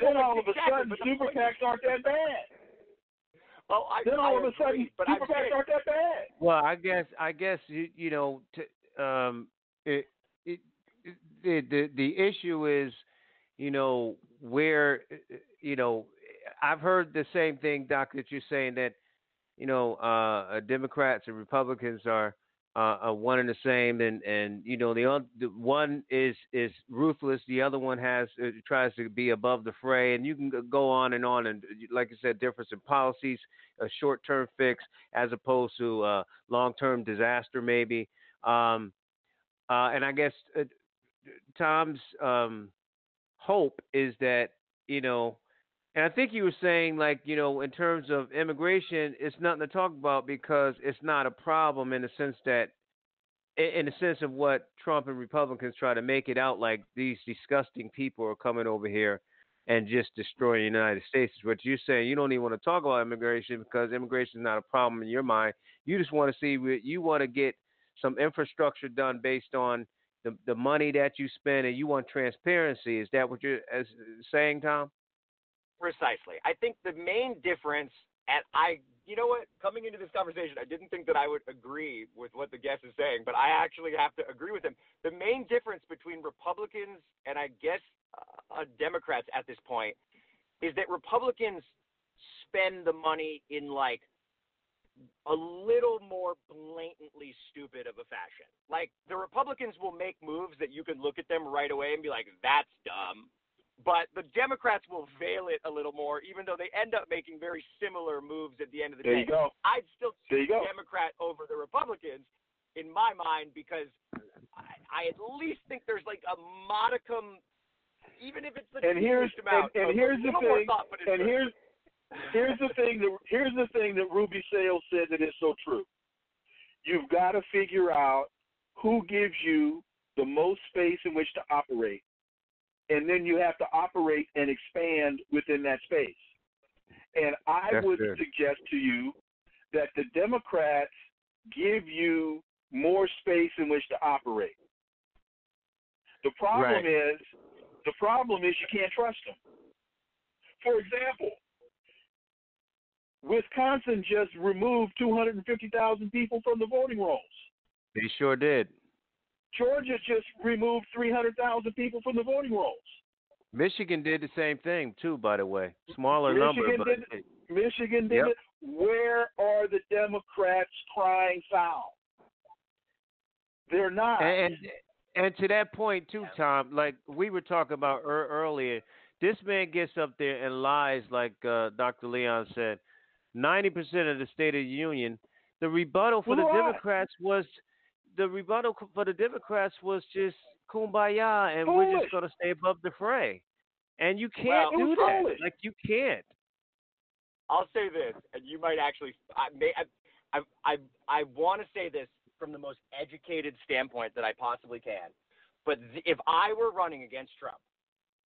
Then all of a sudden, super PACs aren't that bad. Well, then all of a sudden, agree, but super PACs aren't that bad. Well, I guess the issue is, where, I've heard the same thing, Doc, that you're saying that, Democrats and Republicans are one and the same, and the one is ruthless, the other one tries to be above the fray, and you can go on, and like I said, difference in policies, a short-term fix as opposed to a long-term disaster, maybe, and I guess Tom's hope is that and I think you were saying, like, in terms of immigration, it's nothing to talk about because it's not a problem in the sense of what Trump and Republicans try to make it out like these disgusting people are coming over here and just destroying the United States. But you're saying you don't even want to talk about immigration because immigration is not a problem in your mind. You just want to see you want to get some infrastructure done based on the money that you spend, and you want transparency. Is that what you're saying, Tom? Precisely. I think the main difference, and coming into this conversation, I didn't think that I would agree with what the guest is saying, but I actually have to agree with him. The main difference between Republicans and I guess Democrats at this point is that Republicans spend the money in like a little more blatantly stupid of a fashion. Like the Republicans will make moves that you can look at them right away and be like, that's dumb. But the Democrats will veil it a little more, even though they end up making very similar moves at the end of the There day. You go. I'd still choose the Democrat over the Republicans in my mind because I at least think there's like a modicum, even if it's the here's amount, here's the thing. And here's the thing that Ruby Sales said that is so true. You've got to figure out who gives you the most space in which to operate. And then you have to operate and expand within that space. And I would suggest to you that the Democrats give you more space in which to operate. The problem is you can't trust them. For example, Wisconsin just removed 250,000 people from the voting rolls. They sure did. Georgia just removed 300,000 people from the voting rolls. Michigan did the same thing, too, by the way. Smaller number. Michigan did it. Where are the Democrats crying foul? They're not. And to that point, too, Tom, like we were talking about earlier, this man gets up there and lies like Dr. Leon said. 90% of the State of the Union, the rebuttal for the Democrats was just kumbaya, and we're just going to stay above the fray. And you can't do that. Like, you can't. I'll say this, and you might actually I want to say this from the most educated standpoint that I possibly can. But if I were running against Trump,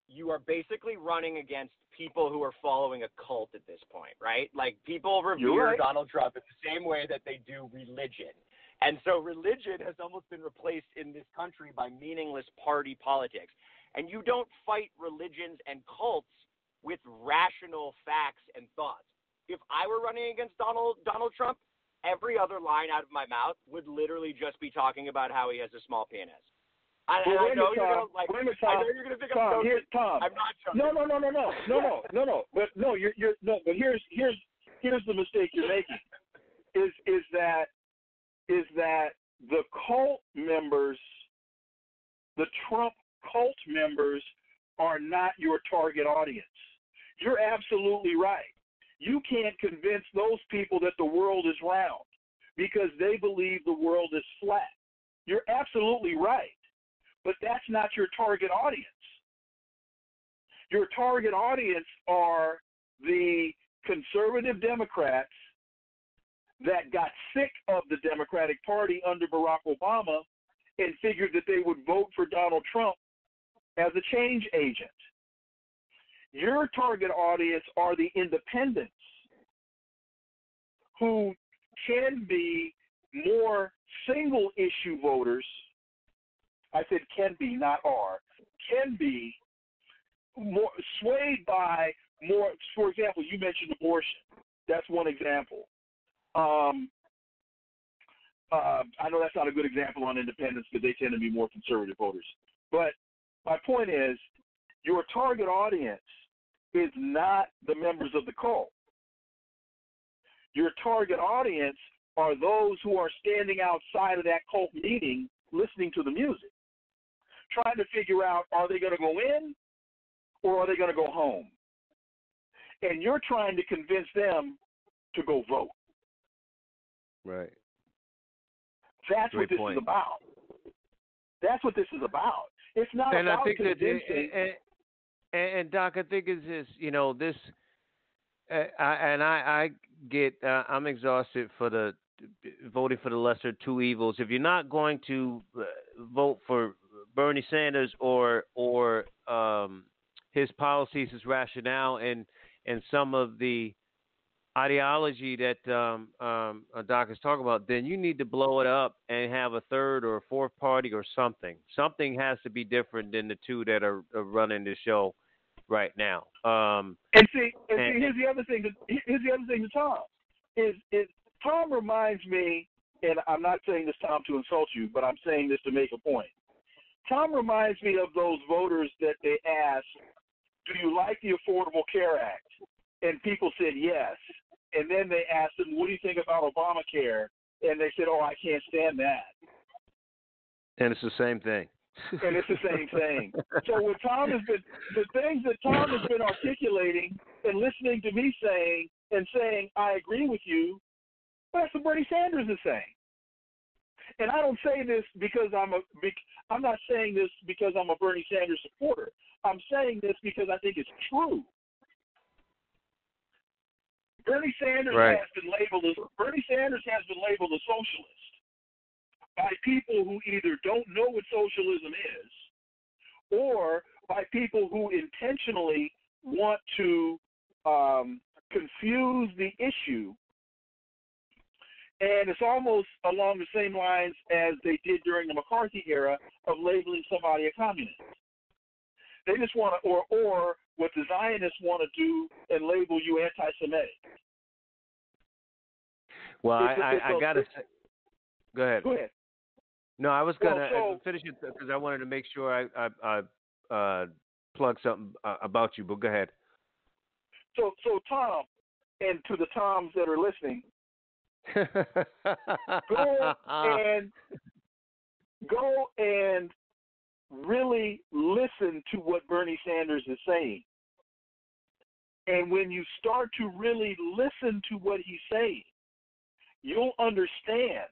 you are basically running against people who are following a cult at this point, right? Like, people revere Donald Trump in the same way that they do religion. And so religion has almost been replaced in this country by meaningless party politics. And you don't fight religions and cults with rational facts and thoughts. If I were running against Donald Trump, every other line out of my mouth would literally just be talking about how he has a small penis. I know you're going to think I'm joking. Tom. I'm not joking. No. But no, you're no. But here's the mistake you're making. Is that the cult members, the Trump cult members, are not your target audience. You're absolutely right. You can't convince those people that the world is round because they believe the world is flat. You're absolutely right. But that's not your target audience. Your target audience are the conservative Democrats that got sick of the Democratic Party under Barack Obama and figured that they would vote for Donald Trump as a change agent. Your target audience are the independents who can be more single-issue voters. I said can be, not are. Can be more swayed by more. For example, you mentioned abortion. That's one example. I know that's not a good example on independents because they tend to be more conservative voters. But my point is, your target audience is not the members of the cult. Your target audience are those who are standing outside of that cult meeting listening to the music, trying to figure out, are they going to go in or are they going to go home? And you're trying to convince them to go vote. Right. That's Great what this point. is about. That's what this is about. It's not And about I think convincing. and Doc, I think it's this. You know, this. I get. I'm exhausted for the voting for the lesser two evils. If you're not going to vote for Bernie Sanders or his policies, his rationale, and some of the ideology that Doc is talking about, then you need to blow it up and have a third or a fourth party or something. Something has to be different than the two that are running the show right now. And here's the other thing. Here's the other thing to Tom. Is Tom reminds me, and I'm not saying this, Tom, to insult you, but I'm saying this to make a point. Tom reminds me of those voters that they asked, do you like the Affordable Care Act? And people said yes. And then they asked them, what do you think about Obamacare? And they said, oh, I can't stand that. And it's the same thing. And it's the same thing. So what Tom has been, the things that Tom has been articulating and listening to me saying and saying, I agree with you, that's what Bernie Sanders is saying. And I don't say this because I'm not saying this because I'm a Bernie Sanders supporter. I'm saying this because I think it's true. Bernie Sanders has been labeled a socialist by people who either don't know what socialism is or by people who intentionally want to confuse the issue. And it's almost along the same lines as they did during the McCarthy era of labeling somebody a communist. They just want to, or what the Zionists want to do and label you anti-Semitic. Well, I got to say, go ahead. Go ahead. No, I was going to finish it because I wanted to make sure I plug something about you, but go ahead. So Tom, and to the Toms that are listening, go and really listen to what Bernie Sanders is saying. And when you start to really listen to what he's saying, you'll understand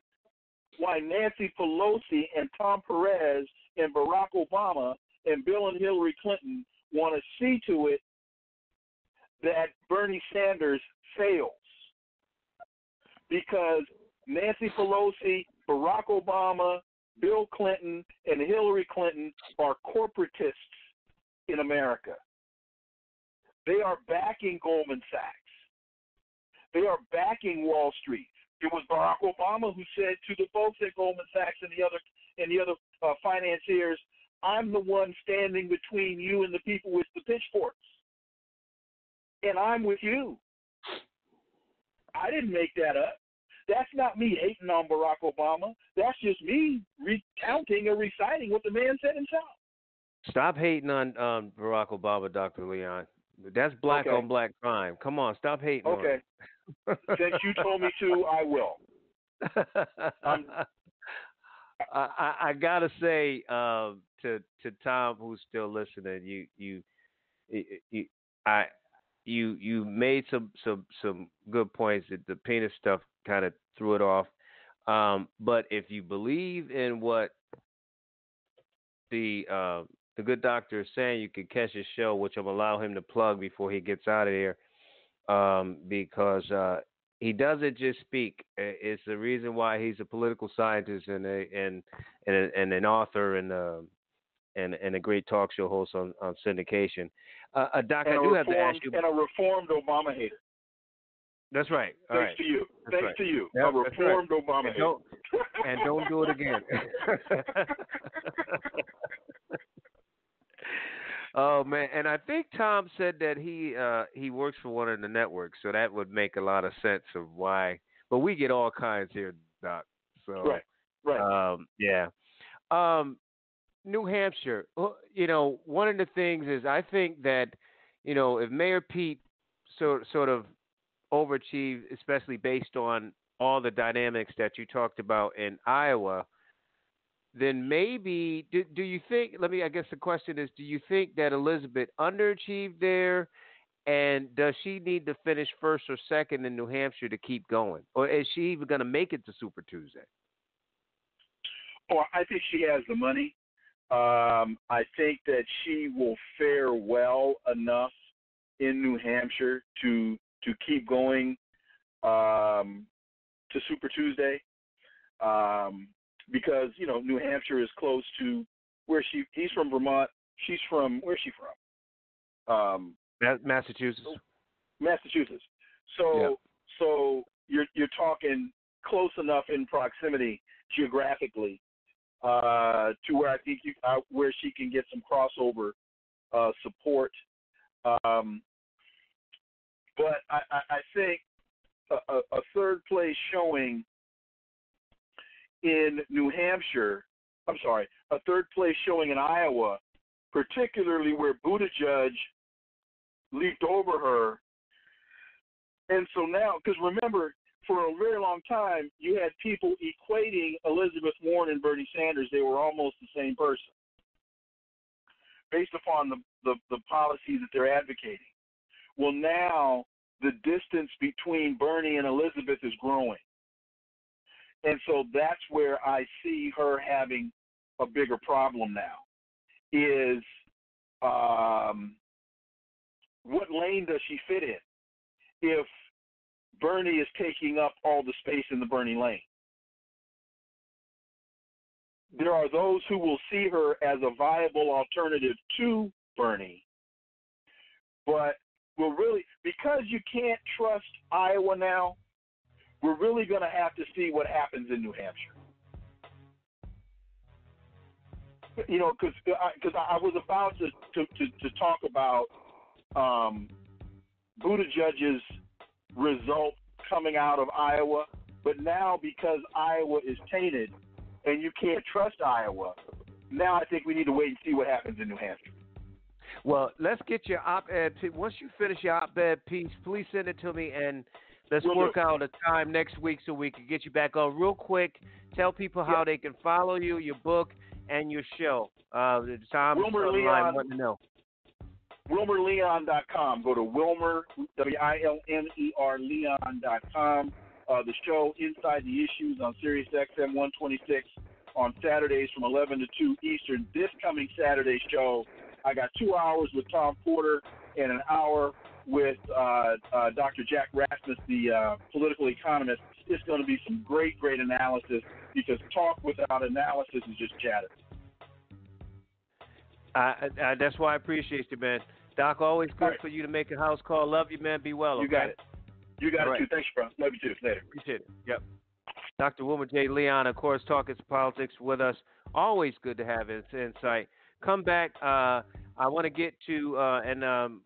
why Nancy Pelosi and Tom Perez and Barack Obama and Bill and Hillary Clinton want to see to it that Bernie Sanders fails. Because Nancy Pelosi, Barack Obama, Bill Clinton, and Hillary Clinton are corporatists in America. They are backing Goldman Sachs. They are backing Wall Street. It was Barack Obama who said to the folks at Goldman Sachs and the other financiers, I'm the one standing between you and the people with the pitchforks. And I'm with you. I didn't make that up. That's not me hating on Barack Obama. That's just me recounting or reciting what the man said himself. Stop hating on Barack Obama, Dr. Leon. That's black on black crime. Come on, stop hating on him. Since you told me to, I will. I gotta say to Tom, who's still listening, you made some good points. That the penis stuff kind of threw it off. But if you believe in what the good doctor is saying, you can catch his show, which I'm allow him to plug before he gets out of here, because he doesn't just speak. It's the reason why he's a political scientist and an author and a great talk show host on syndication. Doc, I do have to ask you. And a reformed Obama hater. That's right. Thanks to you. That's Thanks right. to you. Yep, A reformed right. Obama hater. And don't do it again. Oh man, and I think Tom said that he works for one of the networks, so that would make a lot of sense of why. But we get all kinds here, Doc. So right. Yeah. New Hampshire. One of the things is I think that if Mayor Pete sort of overachieved, especially based on all the dynamics that you talked about in Iowa, then maybe do you think? I guess the question is, do you think that Elizabeth underachieved there, and does she need to finish first or second in New Hampshire to keep going, or is she even going to make it to Super Tuesday? Oh, I think she has the money. I think that she will fare well enough in New Hampshire to keep going to Super Tuesday. Because New Hampshire is close to where he's from Vermont. Where's she from? Massachusetts. Massachusetts. So you're talking close enough in proximity geographically to where I think where she can get some crossover support. But I think a third place showing in New Hampshire, a third place showing in Iowa, particularly where Buttigieg leaped over her. And so now, because remember, for a very long time, you had people equating Elizabeth Warren and Bernie Sanders. They were almost the same person based upon the policies that they're advocating. Well, now the distance between Bernie and Elizabeth is growing. And so that's where I see her having a bigger problem now, is what lane does she fit in if Bernie is taking up all the space in the Bernie lane? There are those who will see her as a viable alternative to Bernie, but will really, because you can't trust Iowa now, we're really going to have to see what happens in New Hampshire. Because I was about to talk about Buttigieg's result coming out of Iowa, but now because Iowa is tainted and you can't trust Iowa, now I think we need to wait and see what happens in New Hampshire. Well, let's get your op-ed. Once you finish your op-ed piece, please send it to me, and let's work out a time next week so we can get you back on real quick. Tell people how they can follow you, your book, and your show. The time Wilmer Leon, want to know. WilmerLeon.com. Go to Wilmer, WILMER, Leon.com. The show Inside the Issues on Sirius XM 126 on Saturdays from 11 to 2 Eastern. This coming Saturday show, I got 2 hours with Tom Porter and an hour with Dr. Jack Rasmus, the political economist. It's going to be some great analysis, because talk without analysis is just chatter. That's why I appreciate you, man. Doc, always good for you to make a house call. Love you, man. Be well, You got it. You got it, too. Thanks, bro. Love you, too. Later. Appreciate it. Yep. Dr. Wilmer J. Leon, of course, talking politics with us. Always good to have his insight. Come back. I want to get to, I know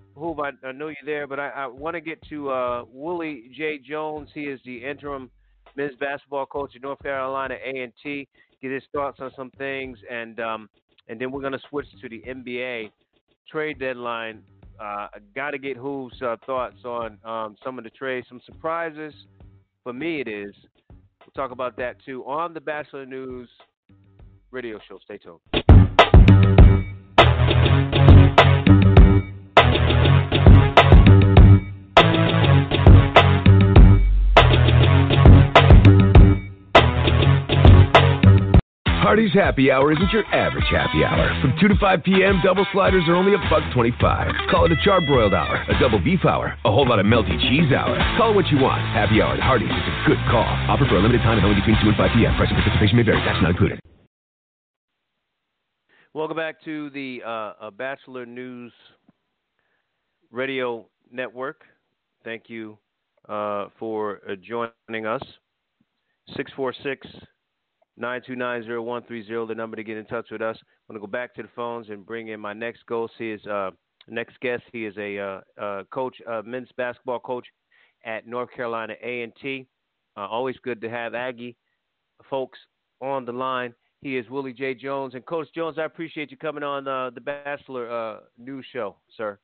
you're there, but I want to get to Willie J. Jones. He is the interim men's basketball coach at North Carolina A&T. Get his thoughts on some things, and then we're going to switch to the NBA trade deadline. I got to get who's thoughts on some of the trades, some surprises. For me, it is. We'll talk about that, too, on the Batchelor News radio show. Stay tuned. Hardee's Happy Hour isn't your average happy hour. From 2 to 5 p.m., double sliders are only $1.25. Call it a charbroiled hour, a double beef hour, a whole lot of melty cheese hour. Call it what you want. Happy Hour at Hardee's is a good call. Offer for a limited time and only between 2 and 5 p.m. Price and participation may vary. Tax not included. Welcome back to the Batchelor News Radio Network. Thank you for joining us. 646-929-0130, the number to get in touch with us. I'm going to go back to the phones and bring in my next guest. He is a coach, men's basketball coach at North Carolina A&T. Always good to have Aggie folks on the line. He is Willie J Jones. And Coach Jones, I appreciate you coming on the Batchelor News Show, sir.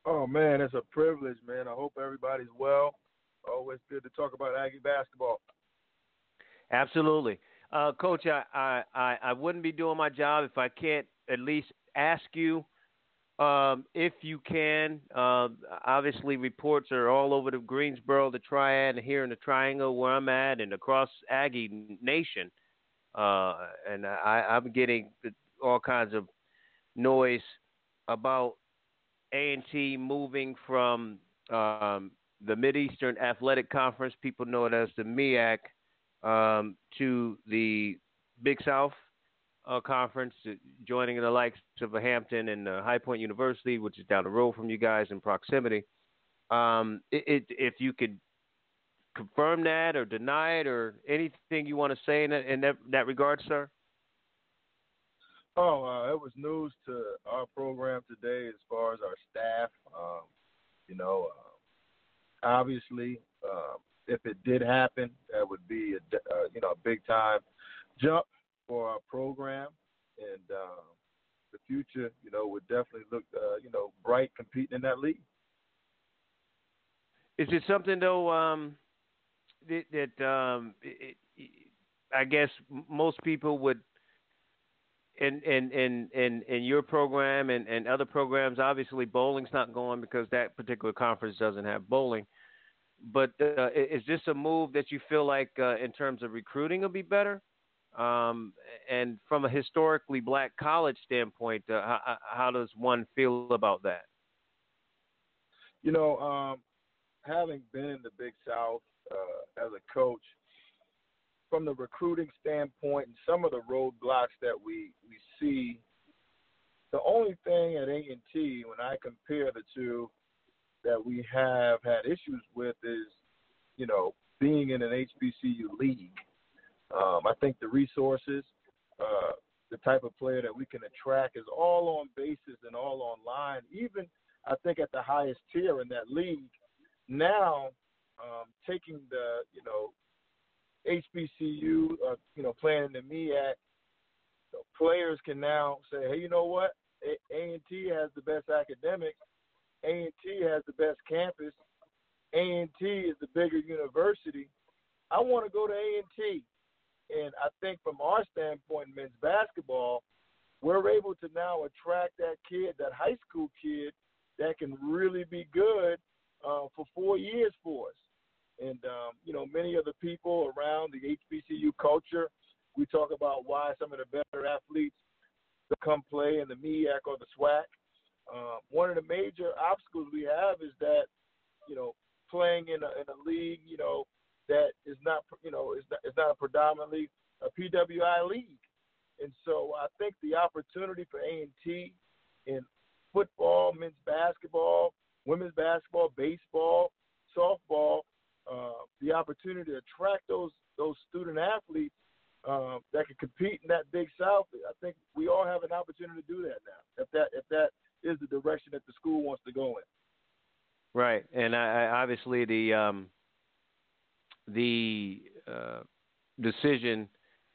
Oh, man, it's a privilege, man. I hope everybody's well. Always good to talk about Aggie basketball. Absolutely. Coach, I wouldn't be doing my job if I can't at least ask you, if you can. Obviously, reports are all over the Greensboro, the Triad, and here in the Triangle where I'm at, and across Aggie Nation. And I'm getting all kinds of noise about A&T moving from the Mideastern Athletic Conference, people know it as the MEAC, to the Big South Conference, joining the likes of Hampton and High Point University, which is down the road from you guys in proximity. If you could confirm that or deny it or anything you want to say in that regard, sir? It was news to our program today as far as our staff. Obviously, if it did happen, that would be a big time jump for our program, and the future, would definitely look, bright competing in that league. Is it something though that I guess most people would in your program and other programs? Obviously, bowling's not going because that particular conference doesn't have bowling. But is this a move that you feel like in terms of recruiting will be better? And from a historically black college standpoint, how does one feel about that? Having been in the Big South as a coach, from the recruiting standpoint and some of the roadblocks that we see, the only thing at A&T, when I compare the two, that we have had issues with is, being in an HBCU league. I think the resources, the type of player that we can attract is all on basis and all online, even I think at the highest tier in that league. Now, taking the, HBCU, playing in the MEAC, players can now say, hey, you know what? A&T has the best academics. A&T has the best campus. A&T is the bigger university. I want to go to A&T. And I think from our standpoint in men's basketball, we're able to now attract that kid, that high school kid, that can really be good for 4 years for us. And, many of the people around the HBCU culture, we talk about why some of the better athletes come play in the MEAC or the SWAC. One of the major obstacles we have is that, playing in a league, that is not, is not a predominantly a PWI league. And so I think the opportunity for A&T in football, men's basketball, women's basketball, baseball, softball, the opportunity to attract those student athletes that can compete in that Big South, I think we all have an opportunity to do that now, if that is the direction that the school wants to go in. Right, and obviously the decision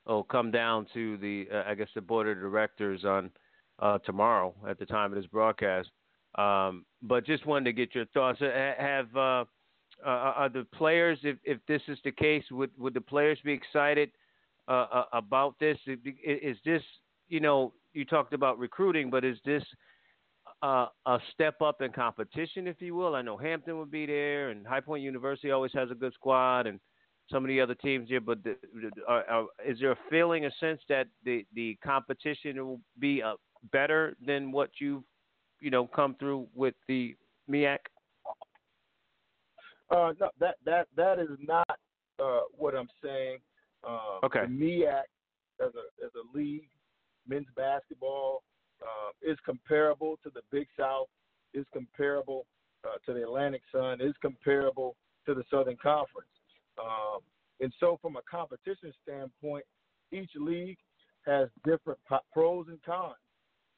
will come down to the the board of directors on tomorrow at the time of this broadcast. But just wanted to get your thoughts. Are the players, if this is the case, would the players be excited about this? Is this, you talked about recruiting, but is this a step up in competition, if you will? I know Hampton would be there, and High Point University always has a good squad, and some of the other teams here, but is there a feeling, a sense that the competition will be better than what you've come through with the MEAC? No, that is not what I'm saying. Okay. The MEAC as a league, men's basketball is comparable to the Big South, is comparable to the Atlantic Sun, is comparable to the Southern Conference. And so from a competition standpoint, each league has different pros and cons.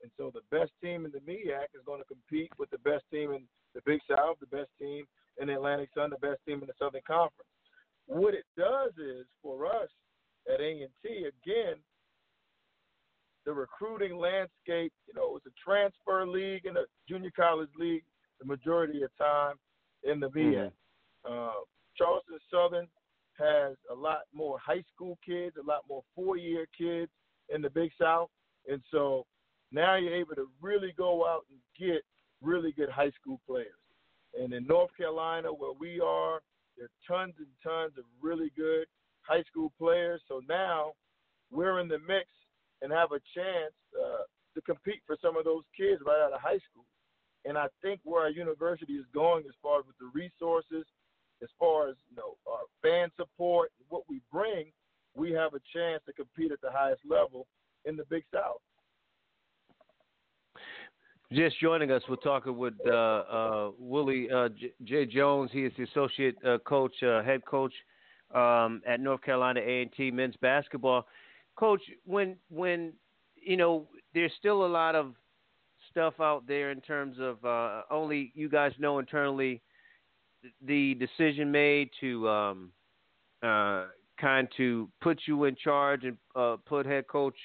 And so the best team in the MEAC is going to compete with the best team in the Big South, the best team in the Atlantic Sun, the best team in the Southern Conference. What it does is, for us at A&T, again, the recruiting landscape, it's a transfer league and a junior college league the majority of time in the MEAC. Charleston Southern has a lot more high school kids, a lot more four-year kids in the Big South. And so now you're able to really go out and get really good high school players. And in North Carolina, where we are, there are tons and tons of really good high school players. So now we're in the mix and have a chance to compete for some of those kids right out of high school. And I think where our university is going as far as with the resources, as far as our fan support, what we bring, we have a chance to compete at the highest level in the Big South. Just joining us, we're talking with Willie J Jones. He is the associate coach, head coach at North Carolina A&T men's basketball. Coach, when there's still a lot of stuff out there in terms of only you guys know internally the decision made to kind to put you in charge and put head coach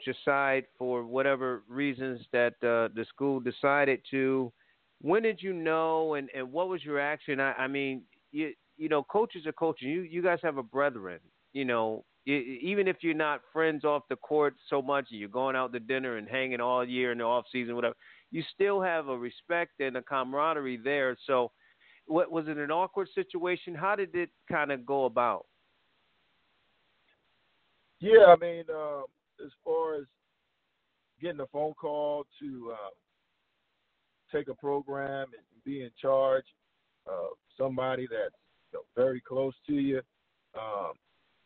aside for whatever reasons that the school decided to. When did you know, and what was your action? I mean, coaches are coaching. You guys have a brethren. Even if you're not friends off the court so much, and you're going out to dinner and hanging all year in the off season, whatever, you still have a respect and a camaraderie there. So, what was it, an awkward situation? How did it kind of go about? Yeah, I mean, as far as getting a phone call to take a program and be in charge of somebody that's very close to you,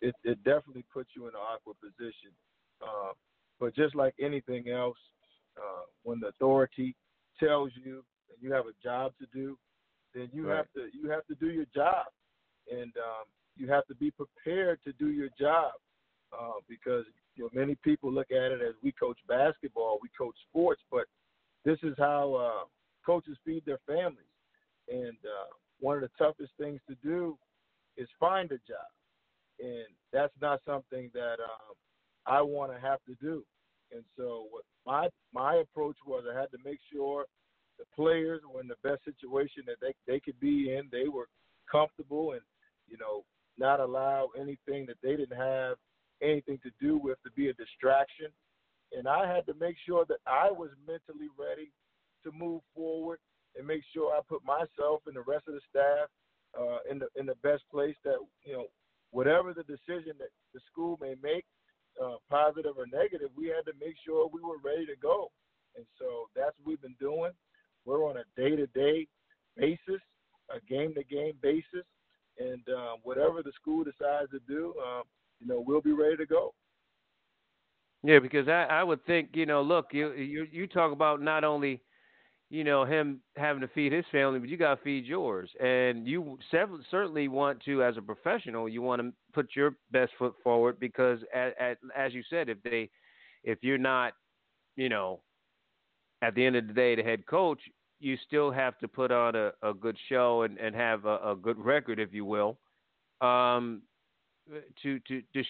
it definitely puts you in an awkward position. But just like anything else, when the authority tells you that you have a job to do, then you have to do your job, and you have to be prepared to do your job because many people look at it as we coach basketball, we coach sports, but this is how coaches feed their families. And one of the toughest things to do is find a job. And that's not something that I want to have to do. And so what my approach was, I had to make sure the players were in the best situation that they could be in. They were comfortable and, not allow anything that they didn't have anything to do with to be a distraction. And I had to make sure that I was mentally ready to move forward and make sure I put myself and the rest of the staff in the best place that, whatever the decision that the school may make, positive or negative, we had to make sure we were ready to go. And so that's what we've been doing. We're on a day-to-day basis, a game-to-game basis, and whatever the school decides to do, we'll be ready to go. Yeah, because I would think, look, you talk about not only, him having to feed his family, but you got to feed yours. And you certainly want to, as a professional, you want to put your best foot forward because, as you said, if you're not, at the end of the day, the head coach, you still have to put on a good show and have a good record, if you will, to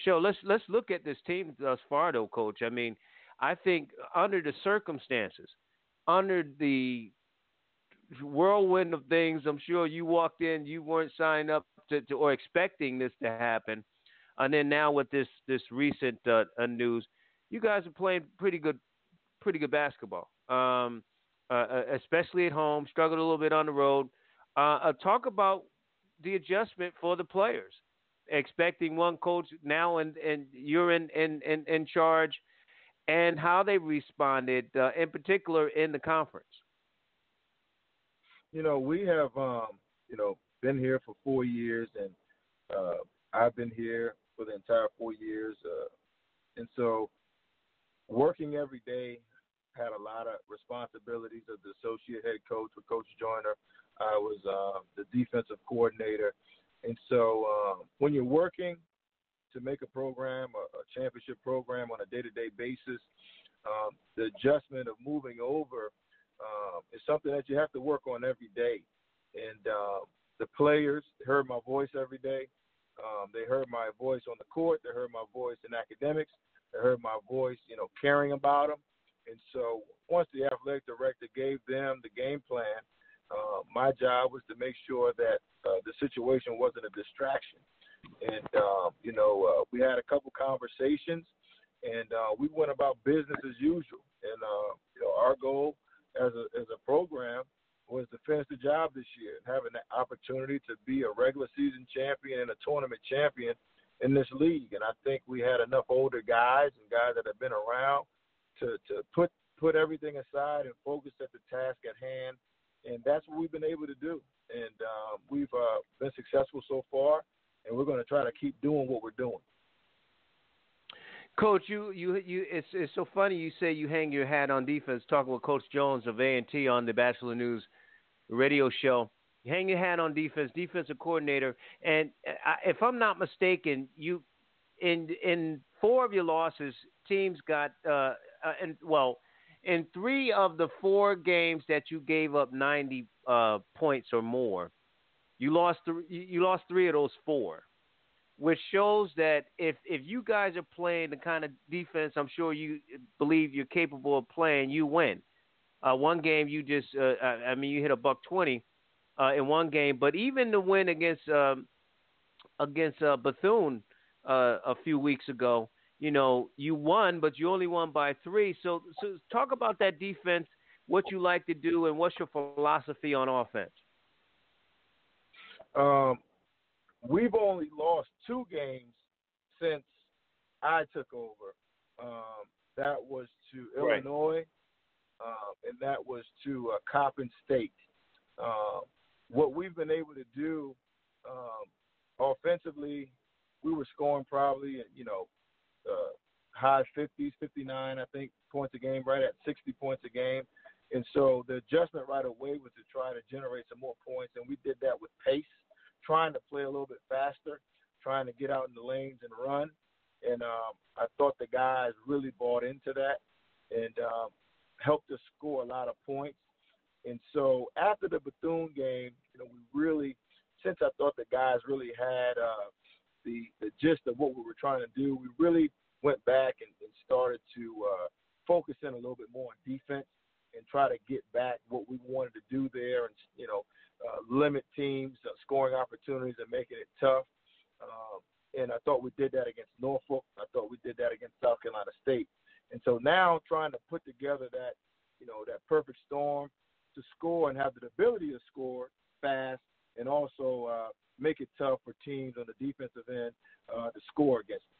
show. Let's look at this team thus far, though, Coach. I mean, I think under the circumstances, under the whirlwind of things, I'm sure you walked in, you weren't signed up to or expecting this to happen, and then now with this recent news, you guys are playing pretty good basketball, especially at home. Struggled a little bit on the road. Talk about the adjustment for the players. expecting one coach now, and you're in charge, and how they responded, in particular in the conference. We have, been here for 4 years, and I've been here for the entire 4 years. And so working every day, had a lot of responsibilities as the associate head coach with Coach Joyner. I was the defensive coordinator. And so when you're working to make a program, a championship program on a day-to-day basis, the adjustment of moving over is something that you have to work on every day. And the players heard my voice every day. They heard my voice on the court. They heard my voice in academics. They heard my voice, caring about them. And so once the athletic director gave them the game plan, my job was to make sure that the situation wasn't a distraction. And, we had a couple conversations, and we went about business as usual. And, our goal as a program was to finish the job this year and having the opportunity to be a regular season champion and a tournament champion in this league. And I think we had enough older guys and guys that have been around to put everything aside and focus at the task at hand. And that's what we've been able to do. And we've been successful so far, and we're going to try to keep doing what we're doing. Coach, it's so funny you say you hang your hat on defense, talking with Coach Jones of A&T on the Batchelor News radio show. You hang your hat on defense, defensive coordinator. And if I'm not mistaken, you in 4 of your losses, teams got in 3 of the 4 games that you gave up 90 points or more, you lost 3 of those 4, which shows that if you guys are playing the kind of defense I'm sure you believe you're capable of playing, you win. One game you just, you hit $120 in one game, but even the win against Bethune a few weeks ago, you won, but you only won by 3. So talk about that defense, what you like to do, and what's your philosophy on offense. We've only lost 2 games since I took over. That was to Illinois, and that was to Coppin State. What we've been able to do offensively, we were scoring probably, high 50s, 59, I think, points a game, right at 60 points a game. And so the adjustment right away was to try to generate some more points, and we did that with pace, trying to play a little bit faster, trying to get out in the lanes and run. And I thought the guys really bought into that and helped us score a lot of points. And so after the Bethune game, we really, since I thought the guys really had the gist of what we were trying to do, we really went back and started to focus in a little bit more on defense and try to get back what we wanted to do there and, limit teams' scoring opportunities and making it tough. And I thought we did that against Norfolk. I thought we did that against South Carolina State. And so now trying to put together that, that perfect storm to score and have the ability to score fast and also make it tough for teams on the defensive end to score against them.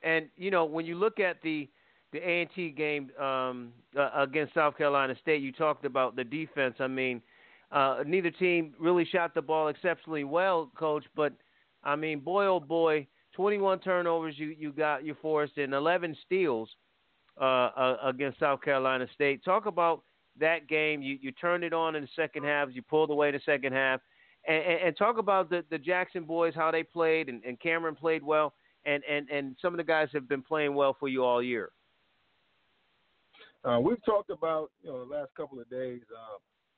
And when you look at the A&T game against South Carolina State, you talked about the defense. Neither team really shot the ball exceptionally well, Coach. But boy oh boy, 21 turnovers you forced and 11 steals against South Carolina State. Talk about that game. You turned it on in the second half. You pulled away in the second half, and talk about the Jackson boys, how they played, and Cameron played well. And some of the guys have been playing well for you all year. We've talked about, the last couple of days,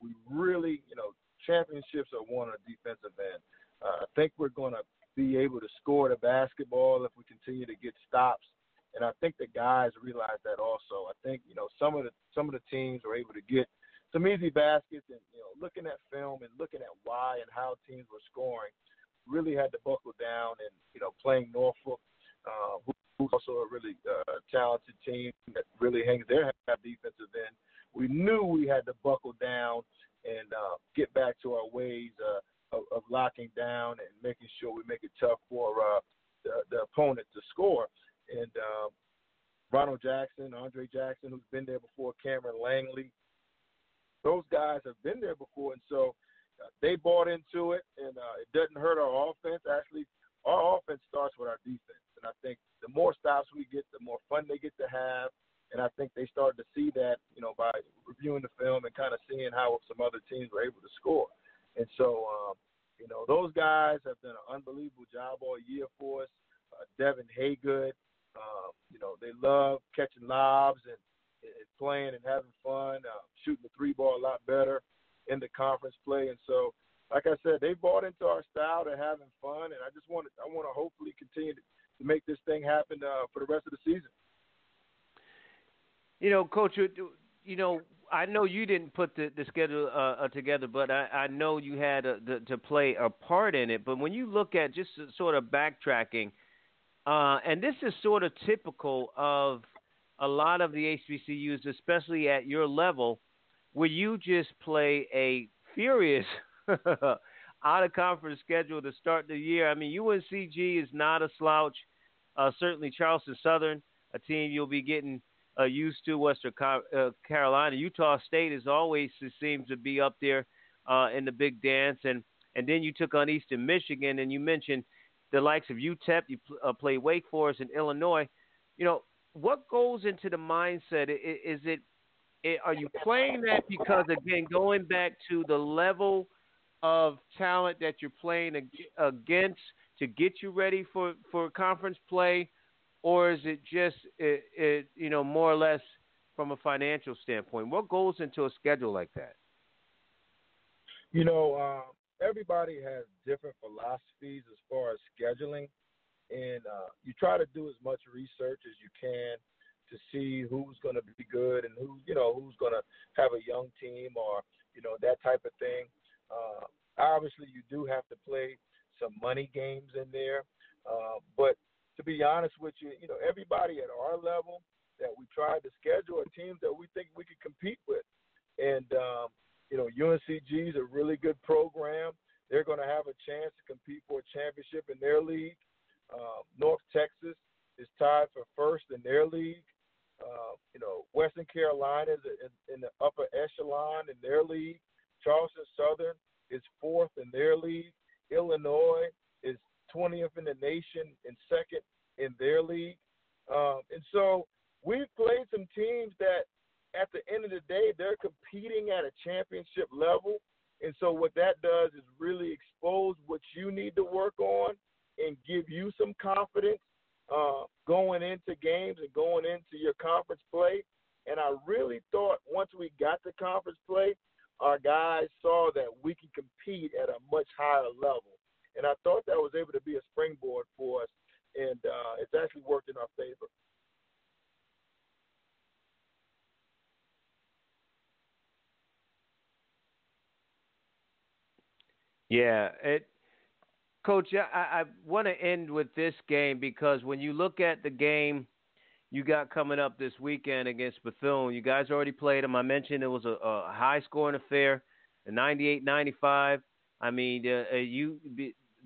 we really, championships are won on the defensive end. I think we're going to be able to score the basketball if we continue to get stops. And I think the guys realize that also. I think, some of the teams were able to get some easy baskets and, looking at film and looking at why and how teams were scoring, really had to buckle down and, playing Norfolk, who's also a really talented team that really hangs their defensive end. We knew we had to buckle down and get back to our ways of locking down and making sure we make it tough for the opponent to score. And Ronald Jackson, Andre Jackson, who's been there before, Cameron Langley, those guys have been there before, and so they bought into it, and it doesn't hurt our offense. Actually, our offense starts with our defense, and I think the more stops we get, the more fun they get to have, and I think they started to see that, by reviewing the film and kind of seeing how some other teams were able to score. And so, those guys have done an unbelievable job all year for us. Devin Haygood, they love catching lobs and playing and having fun, shooting the three ball a lot better in the conference play. And so, like I said, they bought into our style. They're having fun, and I want to hopefully continue to make this thing happen for the rest of the season. Coach, I know you didn't put the schedule together, but I know you had to play a part in it. But when you look at just sort of backtracking, and this is sort of typical of a lot of the HBCUs, especially at your level, where you just play a furious out-of-conference schedule to start the year. I mean, UNCG is not a slouch. Certainly Charleston Southern, a team you'll be getting used to. Western Carolina. Utah State is always seems to be up there in the big dance. And then you took on Eastern Michigan, and you mentioned the likes of UTEP. You play Wake Forest and Illinois. What goes into the mindset? Are you playing that because, again, going back to the level of talent that you're playing against to get you ready for conference play, or is it just more or less from a financial standpoint? What goes into a schedule like that? Everybody has different philosophies as far as scheduling, and you try to do as much research as you can to see who's going to be good and who's going to have a young team or, that type of thing. Obviously, you do have to play some money games in there. But to be honest with you, everybody at our level that we tried to schedule are teams that we think we could compete with. And, UNCG is a really good program. They're going to have a chance to compete for a championship in their league. North Texas is tied for first in their league. Western Carolina is in the upper echelon in their league. Charleston Southern is fourth in their league. Illinois is 20th in the nation and second in their league. And so we've played some teams that at the end of the day, they're competing at a championship level. And so what that does is really expose what you need to work on and give you some confidence going into games and going into your conference play. And I really thought once we got to conference play, our guys saw that we can compete at a much higher level. And I thought that was able to be a springboard for us, and it's actually worked in our favor. Yeah, Coach, I want to end with this game because when you look at the game you got coming up this weekend against Bethune, you guys already played them. I mentioned it was a high-scoring affair, a 98-95. I mean,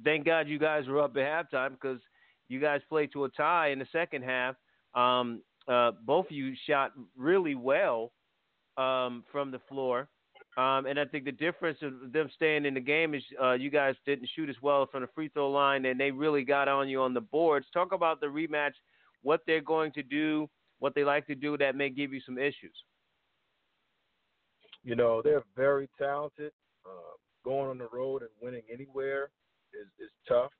thank God you guys were up at halftime because you guys played to a tie in the second half. Both of you shot really well from the floor. And I think the difference of them staying in the game is you guys didn't shoot as well from the free throw line, and they really got on you on the boards. Talk about the rematch, what they're going to do, what they like to do that may give you some issues. They're very talented. Going on the road and winning anywhere is tough.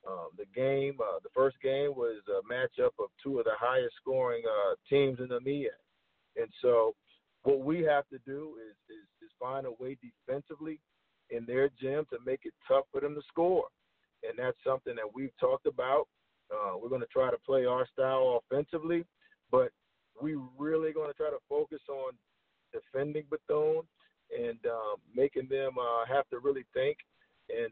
The first game was a matchup of two of the highest scoring teams in the MEAC. And so what we have to do is find a way defensively in their gym to make it tough for them to score. And that's something that we've talked about. We're going to try to play our style offensively, but we really going to try to focus on defending Bethune and making them have to really think and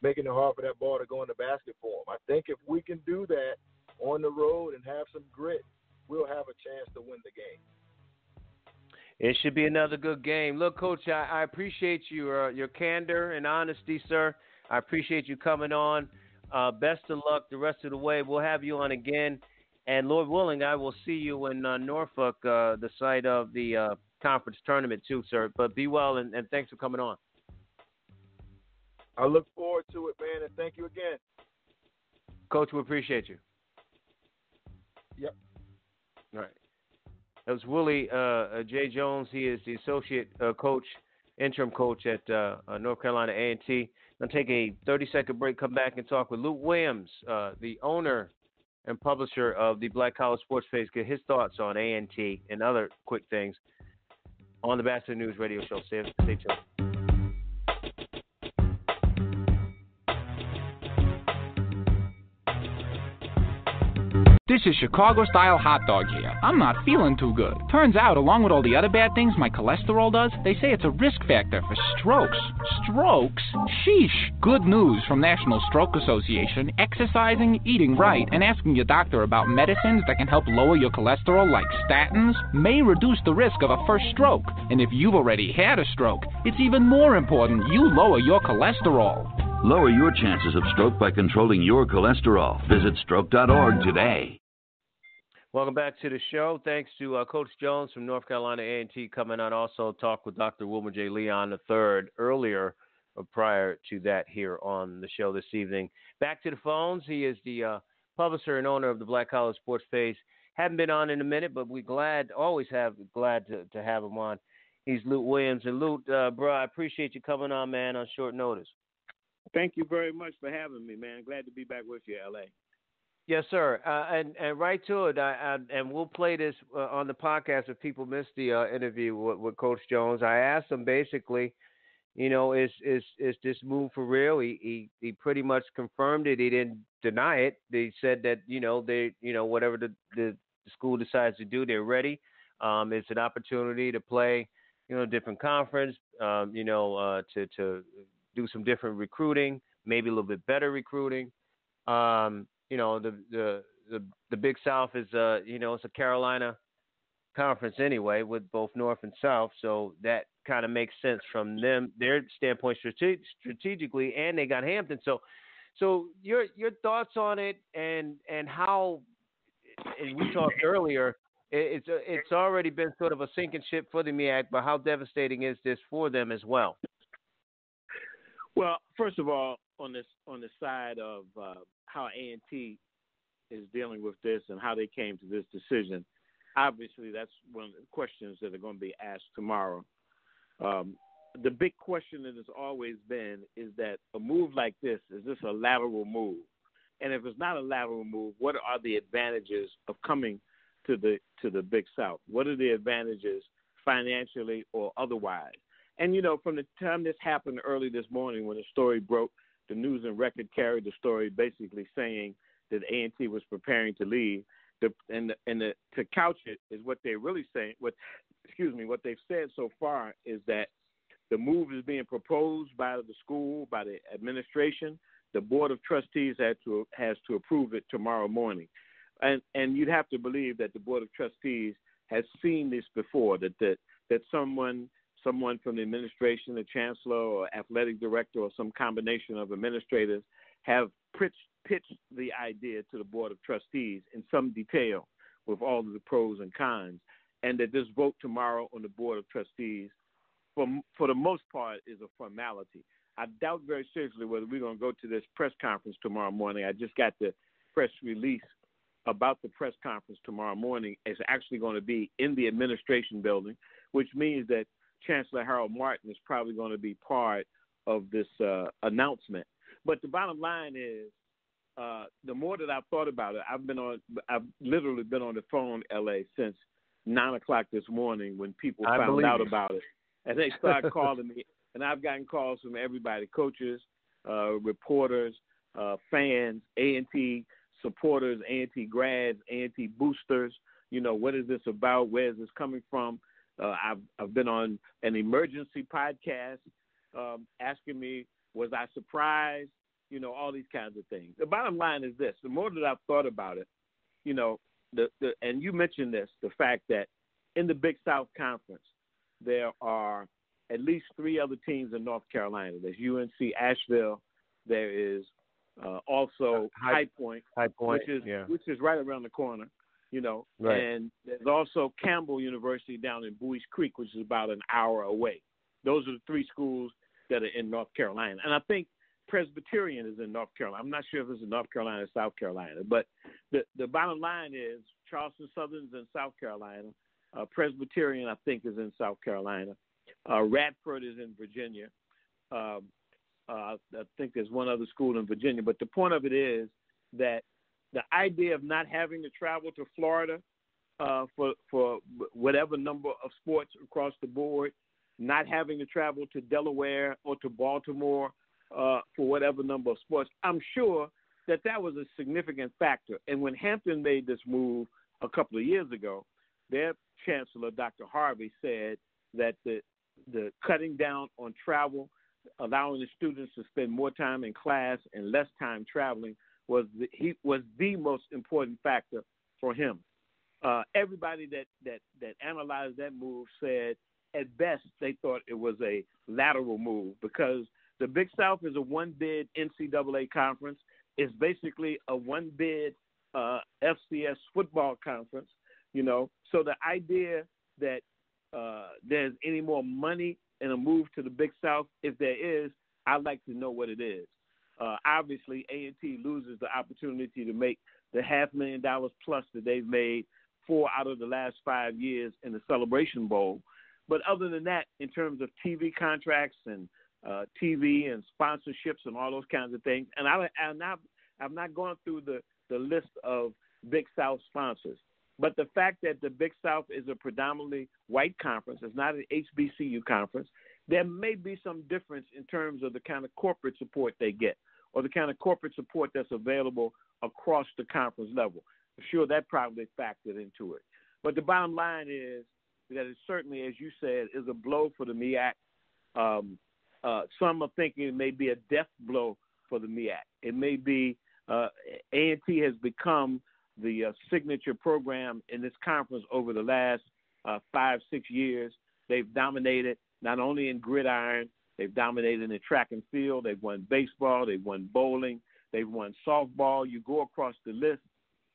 making it hard for that ball to go in the basket for them. I think if we can do that on the road and have some grit, we'll have a chance to win the game. It should be another good game. Look, Coach, I appreciate your candor and honesty, sir. I appreciate you coming on. Best of luck the rest of the way. We'll have you on again. And Lord willing, I will see you in Norfolk, the site of the conference tournament too, sir. But be well, and thanks for coming on. I look forward to it, man, and thank you again. Coach, we appreciate you. Yep. All right. That was Willie J Jones. He is the associate coach, interim coach at North Carolina A&T. I'll take a 30-second break, come back and talk with Luke Williams, the owner and publisher of the Black College Sports Page, get his thoughts on A&T and other quick things on the Batchelor News Radio Show. Stay tuned. This is Chicago-style hot dog here. I'm not feeling too good. Turns out, along with all the other bad things my cholesterol does, they say it's a risk factor for strokes. Strokes? Sheesh. Good news from National Stroke Association. Exercising, eating right, and asking your doctor about medicines that can help lower your cholesterol like statins may reduce the risk of a first stroke. And if you've already had a stroke, it's even more important you lower your cholesterol. Lower your chances of stroke by controlling your cholesterol. Visit stroke.org today. Welcome back to the show. Thanks to Coach Jones from North Carolina A&T coming on. Also talk with Dr. Wilmer J. Leon III earlier or prior to that here on the show this evening. Back to the phones. He is the publisher and owner of the Black College Sports Page. Haven't been on in a minute, but we're glad to have him on. He's Luke Williams. And Luke, bro, I appreciate you coming on, man, on short notice. Thank you very much for having me, man. Glad to be back with you, L.A. Yes, sir. And right to it. And we'll play this on the podcast if people missed the interview with Coach Jones. I asked him basically, is this move for real? He pretty much confirmed it. He didn't deny it. They said that whatever the school decides to do, they're ready. It's an opportunity to play, different conference. To do some different recruiting, maybe a little bit better recruiting. The Big South is it's a Carolina conference anyway with both North and South, so that kind of makes sense from their standpoint strategically, and they got Hampton. So your thoughts on it and how, and we talked earlier, it's already been sort of a sinking ship for the MEAC, but how devastating is this for them as well? Well, first of all, on the side of how A&T is dealing with this and how they came to this decision, obviously that's one of the questions that are going to be asked tomorrow. The big question that has always been is that a move like this, is this a lateral move? And if it's not a lateral move, what are the advantages of coming to the Big South? What are the advantages financially or otherwise? And, from the time this happened early this morning when the story broke, the News and Record carried the story basically saying that A&T was preparing to leave. To couch it is what they're really saying. What they've said so far is that the move is being proposed by the school, by the administration. The Board of Trustees has to approve it tomorrow morning. And you'd have to believe that the Board of Trustees has seen this before, that someone from the administration, the chancellor or athletic director or some combination of administrators have pitched the idea to the Board of Trustees in some detail with all of the pros and cons, and that this vote tomorrow on the Board of Trustees, for the most part, is a formality. I doubt very seriously whether we're going to go to this press conference tomorrow morning. I just got the press release about the press conference tomorrow morning. It's actually going to be in the administration building, which means that Chancellor Harold Martin is probably going to be part of this announcement. But the bottom line is, the more that I've thought about it, I've literally been on the phone, LA, since 9 o'clock this morning when people I found believe out you. about it. And they started calling me. And I've gotten calls from everybody, coaches, reporters, fans, A&T supporters, A&T grads, A&T boosters. You know, what is this about? Where is this coming from? I've been on an emergency podcast asking me, was I surprised? You know, all these kinds of things. The bottom line is this. The more that I've thought about it, you know, and you mentioned this, the fact that in the Big South Conference, there are at least 3 other teams in North Carolina. There's UNC Asheville. There is also High Point, which is right around the corner, you know. Right. And there's also Campbell University down in Bowie Creek, which is about an hour away. Those are the 3 schools that are in North Carolina. And I think Presbyterian is in North Carolina. I'm not sure if it's in North Carolina or South Carolina. But the bottom line is Charleston Southern's in South Carolina. Presbyterian, I think, is in South Carolina. Radford is in Virginia. I think there's one other school in Virginia. But the point of it is that the idea of not having to travel to Florida for whatever number of sports across the board, not having to travel to Delaware or to Baltimore for whatever number of sports, I'm sure that was a significant factor. And when Hampton made this move a couple of years ago, their chancellor, Dr. Harvey, said that the cutting down on travel, allowing the students to spend more time in class and less time traveling was the most important factor for him. Everybody that analyzed that move said at best they thought it was a lateral move because the Big South is a one-bid NCAA conference. It's basically a one-bid FCS football conference, you know. So the idea that there's any more money in a move to the Big South, if there is, I'd like to know what it is. Obviously, A&T loses the opportunity to make the $500,000 plus that they've made 4 out of the last 5 years in the Celebration Bowl. But other than that, in terms of TV contracts and TV and sponsorships and all those kinds of things, and I'm not going through the list of Big South sponsors. But the fact that the Big South is a predominantly white conference, it's not an HBCU conference, there may be some difference in terms of the kind of corporate support they get or the kind of corporate support that's available across the conference level. I'm sure that probably factored into it. But the bottom line is that it certainly, as you said, is a blow for the MEAC. Some are thinking it may be a death blow for the MEAC. It may be A&T has become the signature program in this conference over the last 5-6 years. They've dominated not only in gridiron, they've dominated in track and field. They've won baseball. They've won bowling. They've won softball. You go across the list,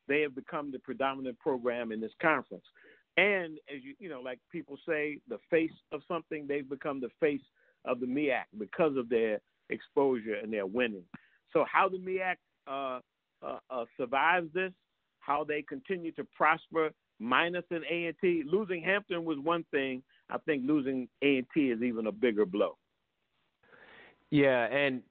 they have become the predominant program in this conference. And as you know, like people say, the face of something, they've become the face of the MEAC because of their exposure and their winning. So how the MEAC survives this, how they continue to prosper, minus an A&T. Losing Hampton was one thing. I think losing A&T is even a bigger blow. Yeah, and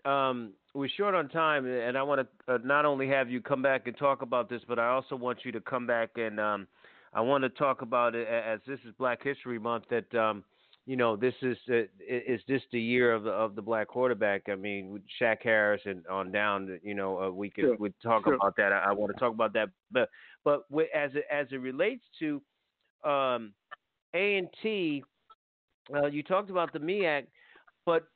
we're short on time, and I want to not only have you come back and talk about this, but I also want you to come back and I want to talk about it as this is Black History Month. That you know, this is this the year of the black quarterback? I mean, with Shaq Harris and on down. You know, we talk about that. I want to talk about that, but as it relates to A&T, you talked about the MEAC, but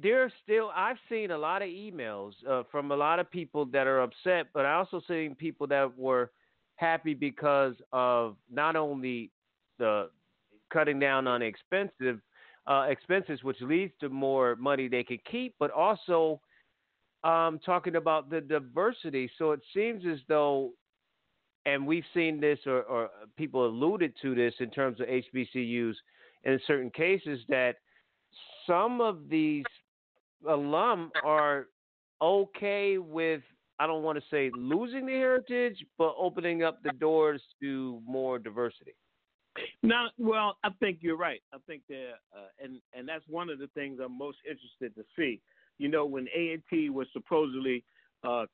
there's still, I've seen a lot of emails from a lot of people that are upset, but I also seen people that were happy because of not only the cutting down on expenses, which leads to more money they can keep, but also talking about the diversity. So it seems as though, and we've seen this or people alluded to this in terms of HBCUs in certain cases, that some of these alum are okay with, I don't want to say losing the heritage, but opening up the doors to more diversity. No, well, I think you're right. I think that, and that's one of the things I'm most interested to see. You know, when A&T was supposedly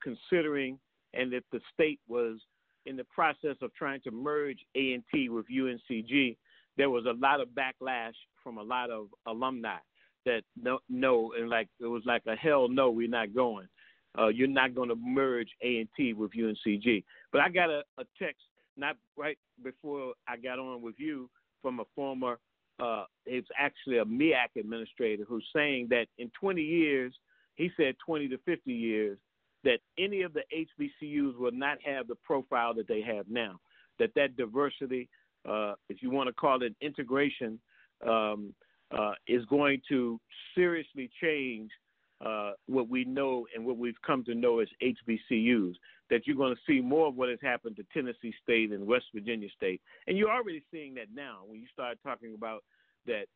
considering, and if the state was in the process of trying to merge A&T with UNCG, there was a lot of backlash from a lot of alumni that no, and like it was like a hell no, we're not going. You're not going to merge A&T with UNCG. But I got a text not right before I got on with you from a former, it's actually a MEAC administrator who's saying that in 20 years, he said 20 to 50 years, that any of the HBCUs will not have the profile that they have now, that diversity, if you want to call it integration, is going to seriously change what we know and what we've come to know as HBCUs, that you're going to see more of what has happened to Tennessee State and West Virginia State. And you're already seeing that now when you start talking about that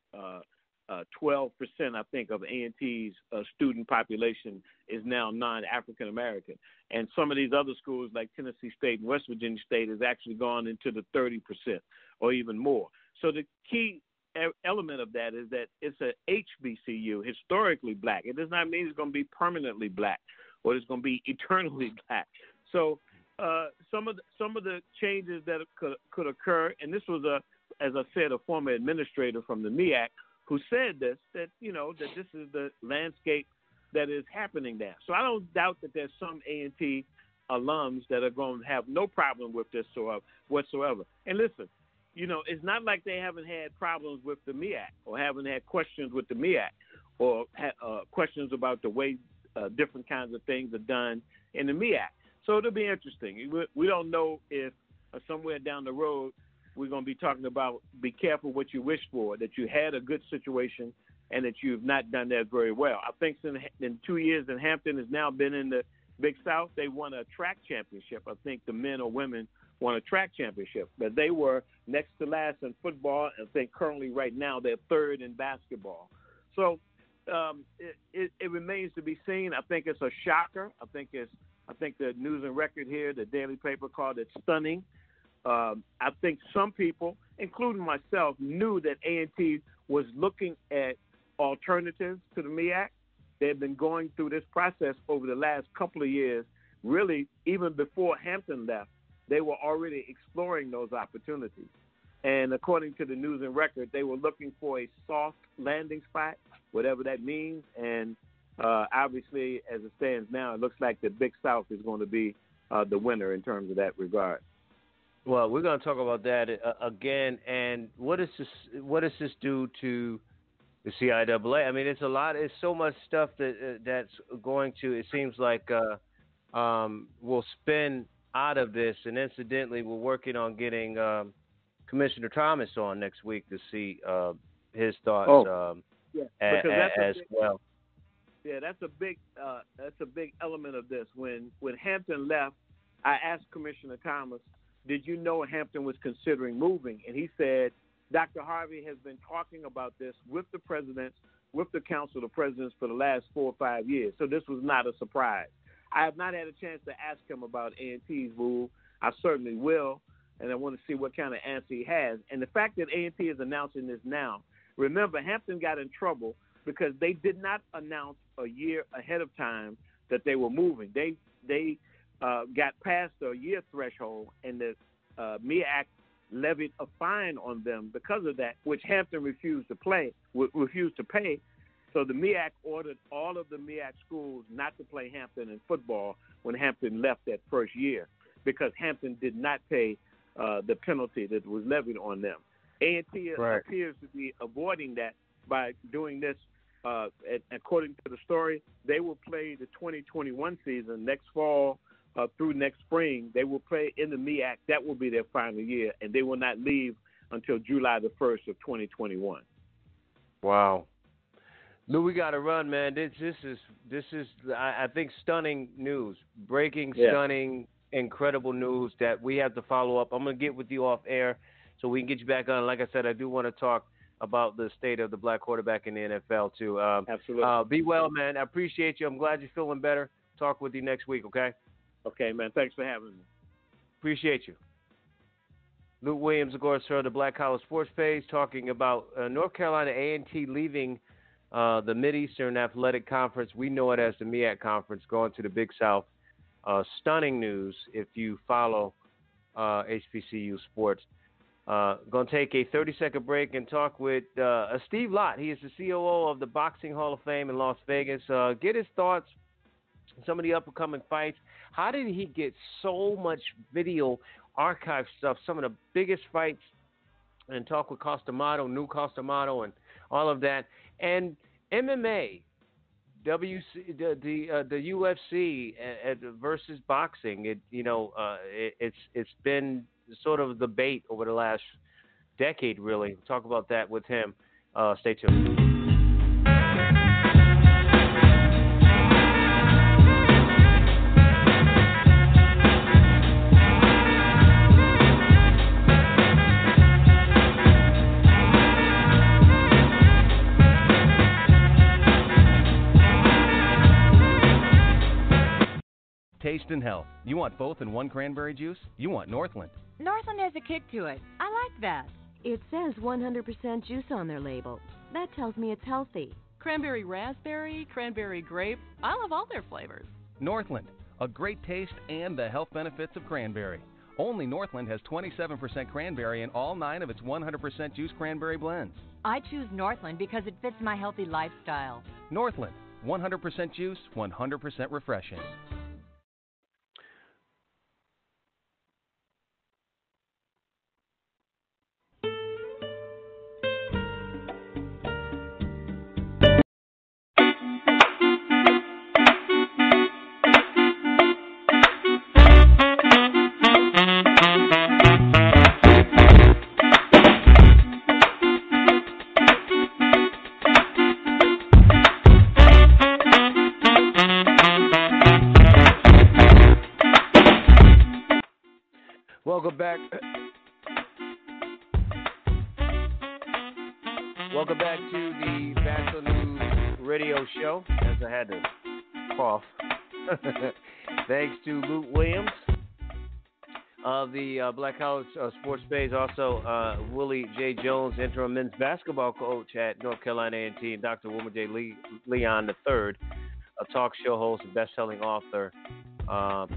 12%, I think, of A&T's student population is now non-African American. And some of these other schools like Tennessee State and West Virginia State has actually gone into the 30% or even more. So the key element of that is that it's a HBCU, historically black. It does not mean it's going to be permanently black or it's going to be eternally black. So some of the changes that could occur, and this was as I said, a former administrator from the MEAC who said this, that that this is the landscape that is happening there. So I don't doubt that there's some A&T alums that are going to have no problem with this whatsoever. And listen, it's not like they haven't had problems with the MEAC or haven't had questions with the MEAC or questions about the way different kinds of things are done in the MEAC. So it'll be interesting. We don't know if somewhere down the road we're going to be talking about be careful what you wish for, that you had a good situation and that you've not done that very well. I think in 2 years in Hampton has now been in the Big South. They won a track championship. I think the men or women won a track championship, but they were next to last in football. I think currently right now they're third in basketball. So it remains to be seen. I think it's a shocker. I think the News and Record here, the daily paper, called it stunning. I think some people, including myself, knew that A&T was looking at alternatives to the MEAC. They've been going through this process over the last couple of years. Really, even before Hampton left, they were already exploring those opportunities. And according to the News and Record, they were looking for a soft landing spot, whatever that means. And obviously, as it stands now, it looks like the Big South is going to be the winner in terms of that regard. Well, we're going to talk about that again. And what does this do to the CIAA? I mean, it's a lot. It's so much stuff that's going to. It seems like we'll spin out of this. And incidentally, we're working on getting Commissioner Thomas on next week to see his thoughts as well. Yeah, that's a big element of this. When Hampton left, I asked Commissioner Thomas, did you know Hampton was considering moving? And he said, Dr. Harvey has been talking about this with the presidents, with the Council of Presidents for the last 4 or 5 years. So this was not a surprise. I have not had a chance to ask him about A&T's move. I certainly will, and I want to see what kind of answer he has. And the fact that A&T is announcing this now, remember, Hampton got in trouble because they did not announce a year ahead of time that they were moving. They got past the year threshold, and the MEAC levied a fine on them because of that, which Hampton refused to pay. So the MEAC ordered all of the MEAC schools not to play Hampton in football when Hampton left that first year because Hampton did not pay the penalty that was levied on them. A&T appears to be avoiding that by doing this. According to the story, they will play the 2021 season next fall through next spring. They will play in the MEAC. That will be their final year, and they will not leave until July the 1st of 2021. Wow. Lou, we got to run, man. This is I think stunning news, stunning, incredible news that we have to follow up. I'm going to get with you off air so we can get you back on. Like I said, I do want to talk about the state of the black quarterback in the NFL too. Absolutely. Be well, man. I appreciate you. I'm glad you're feeling better. Talk with you next week, okay? Okay, man. Thanks for having me. Appreciate you. Luke Williams, of course, for the Black College Sports Page, talking about North Carolina A&T leaving the Mideastern Athletic Conference. We know it as the MEAC Conference, going to the Big South. Stunning news if you follow HBCU sports. Going to take a 30-second break and talk with Steve Lott. He is the COO of the Boxing Hall of Fame in Las Vegas. Get his thoughts on some of the up-and-coming fights. How did he get so much video archive stuff, some of the biggest fights, and talk with New Costamato, and all of that. And MMA, the UFC versus boxing. It's been sort of the debate over the last decade, really. Talk about that with him. Stay tuned. Taste and health. You want both in one cranberry juice? You want Northland. Northland has a kick to it. I like that. It says 100% juice on their label. That tells me it's healthy. Cranberry raspberry, cranberry grape. I love all their flavors. Northland, a great taste and the health benefits of cranberry. Only Northland has 27% cranberry in all 9 of its 100% juice cranberry blends. I choose Northland because it fits my healthy lifestyle. Northland, 100% juice, 100% refreshing. Welcome back to the Batchelor News Radio Show, as I had to cough. Thanks to Luke Williams of the Black College Sports Page, also Willie J Jones, interim men's basketball coach at North Carolina A&T, and Dr. Wilmer J. Leon III, a talk show host and best-selling author,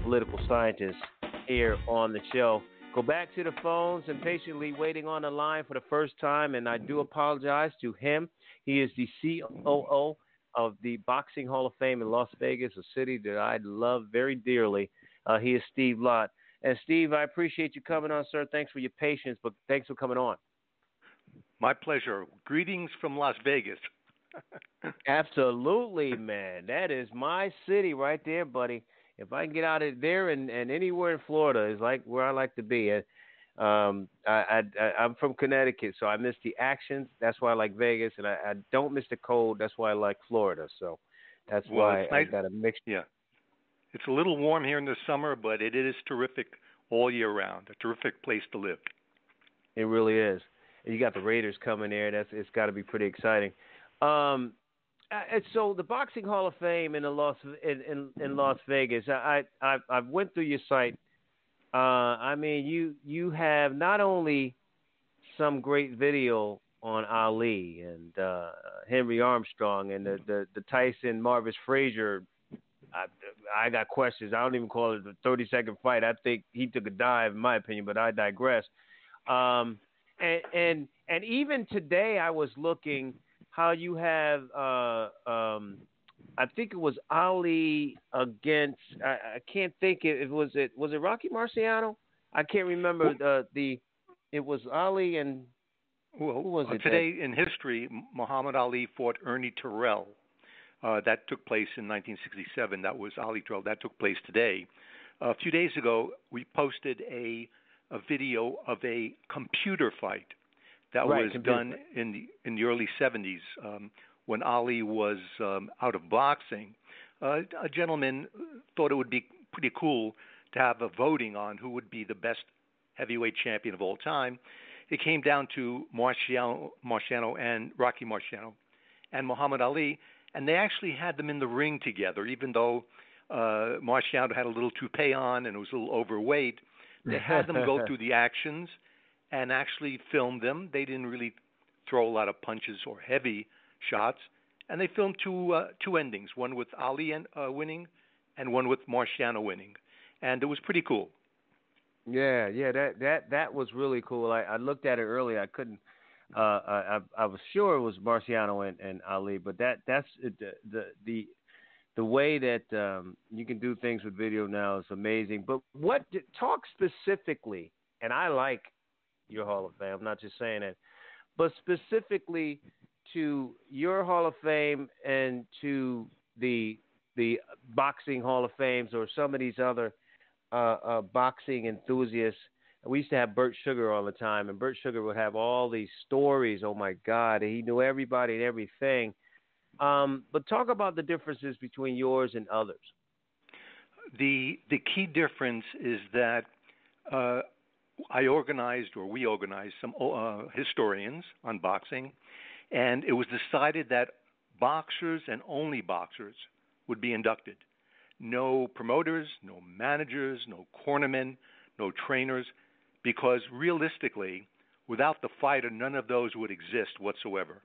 political scientist here on the show. Go back to the phones and patiently waiting on the line for the first time, and I do apologize to him. He is the COO of the Boxing Hall of Fame in Las Vegas, a city that I love very dearly. He is Steve Lott. And, Steve, I appreciate you coming on, sir. Thanks for your patience, but thanks for coming on. My pleasure. Greetings from Las Vegas. Absolutely, man. That is my city right there, buddy. If I can get out of there and anywhere in Florida is like where I like to be. I'm from Connecticut, so I miss the action. That's why I like Vegas, and I don't miss the cold. That's why I like Florida. So that's why I got a mixture. Yeah, it's a little warm here in the summer, but it is terrific all year round. A terrific place to live. It really is. And you got the Raiders coming there. It's got to be pretty exciting. So the Boxing Hall of Fame in Las Vegas. I went through your site. I mean, you have not only some great video on Ali and Henry Armstrong and the Tyson Marvis Frazier. I got questions. I don't even call it a 30-second fight. I think he took a dive, in my opinion, but I digress. And even today, I was looking. How you have, I think it was Ali against. I can't think was it Rocky Marciano? I can't remember It was Ali and who was it today in history? Muhammad Ali fought Ernie Terrell. That took place in 1967. That was Ali Terrell. That took place today. A few days ago, we posted a video of a computer fight. That was done in the early 70s when Ali was out of boxing. A gentleman thought it would be pretty cool to have a voting on who would be the best heavyweight champion of all time. It came down to Marciano and Rocky Marciano and Muhammad Ali, and they actually had them in the ring together, even though Marciano had a little toupee on and was a little overweight. They had them go through the actions and actually filmed them. They didn't really throw a lot of punches or heavy shots, and they filmed two endings, one with Ali winning and one with Marciano winning, and it was pretty cool. Yeah, that was really cool. I looked at it earlier. I couldn't. I was sure it was Marciano and Ali, but that's the way that you can do things with video now is amazing. But talk specifically, and I like your Hall of Fame. I'm not just saying it, but specifically to your Hall of Fame and to the boxing Hall of Fames or some of these other boxing enthusiasts. We used to have Bert Sugar all the time, and Bert Sugar would have all these stories. Oh my God, he knew everybody and everything. But talk about the differences between yours and others. The key difference is that we organized some historians on boxing, and it was decided that boxers and only boxers would be inducted. No promoters, no managers, no cornermen, no trainers, because realistically, without the fighter, none of those would exist whatsoever.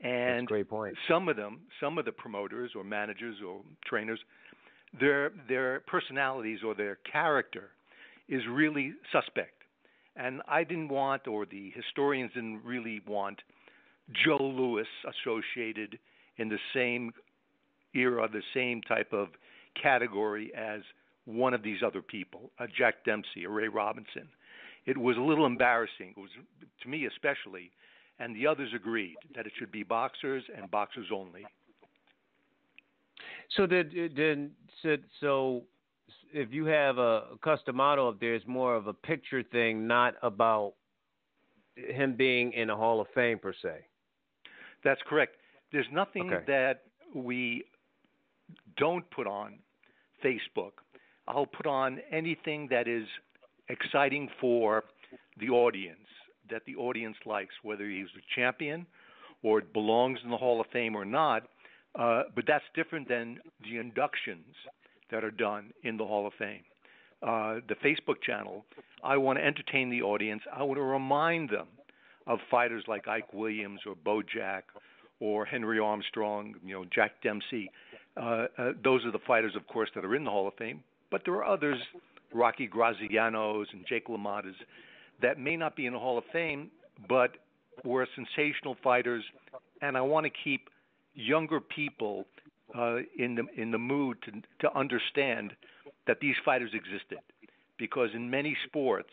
And that's a great point. Some of the promoters or managers or trainers, their personalities or their character is really suspect. And I didn't want, or the historians didn't really want, Joe Louis associated in the same era, the same type of category as one of these other people, a Jack Dempsey, a Ray Robinson. It was a little embarrassing. It was, to me especially, and the others agreed that it should be boxers and boxers only. So so if you have a custom model up there, it's more of a picture thing, not about him being in a Hall of Fame per se. That's correct. There's nothing that we don't put on Facebook. I'll put on anything that is exciting for the audience, that the audience likes, whether he's a champion or it belongs in the Hall of Fame or not. But that's different than the inductions that are done in the Hall of Fame. The Facebook channel, I want to entertain the audience. I want to remind them of fighters like Ike Williams or Bo Jack or Henry Armstrong, Jack Dempsey. Those are the fighters, of course, that are in the Hall of Fame. But there are others, Rocky Grazianos and Jake LaMotta's, that may not be in the Hall of Fame, but were sensational fighters. And I want to keep younger people in the mood to understand that these fighters existed. Because in many sports,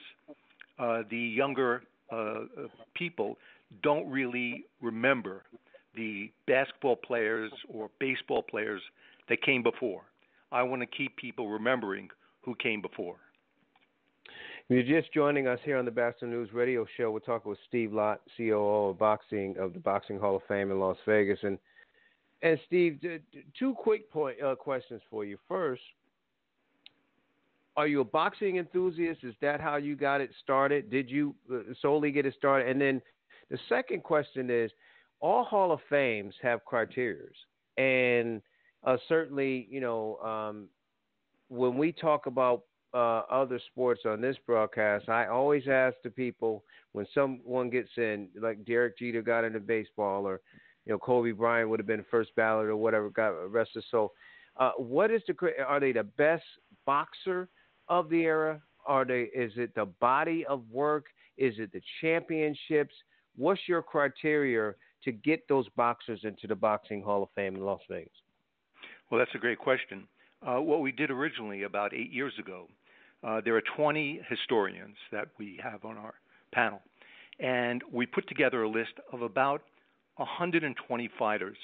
the younger people don't really remember the basketball players or baseball players that came before. I want to keep people remembering who came before. If you're just joining us here on the Batchelor News Radio Show, we're talking with Steve Lott, COO of the Boxing Hall of Fame in Las Vegas. And Steve, two quick questions for you. First, are you a boxing enthusiast? Is that how you got it started? Did you solely get it started? And then the second question is, all Hall of Fames have criteria. And certainly, when we talk about other sports on this broadcast, I always ask the people when someone gets in, like Derek Jeter got into baseball, or Kobe Bryant would have been first ballot or whatever, got arrested. So, are they the best boxer of the era? Is it the body of work? Is it the championships? What's your criteria to get those boxers into the Boxing Hall of Fame in Las Vegas? Well, that's a great question. What we did originally about 8 years ago, there are 20 historians that we have on our panel, and we put together a list of about 120 fighters.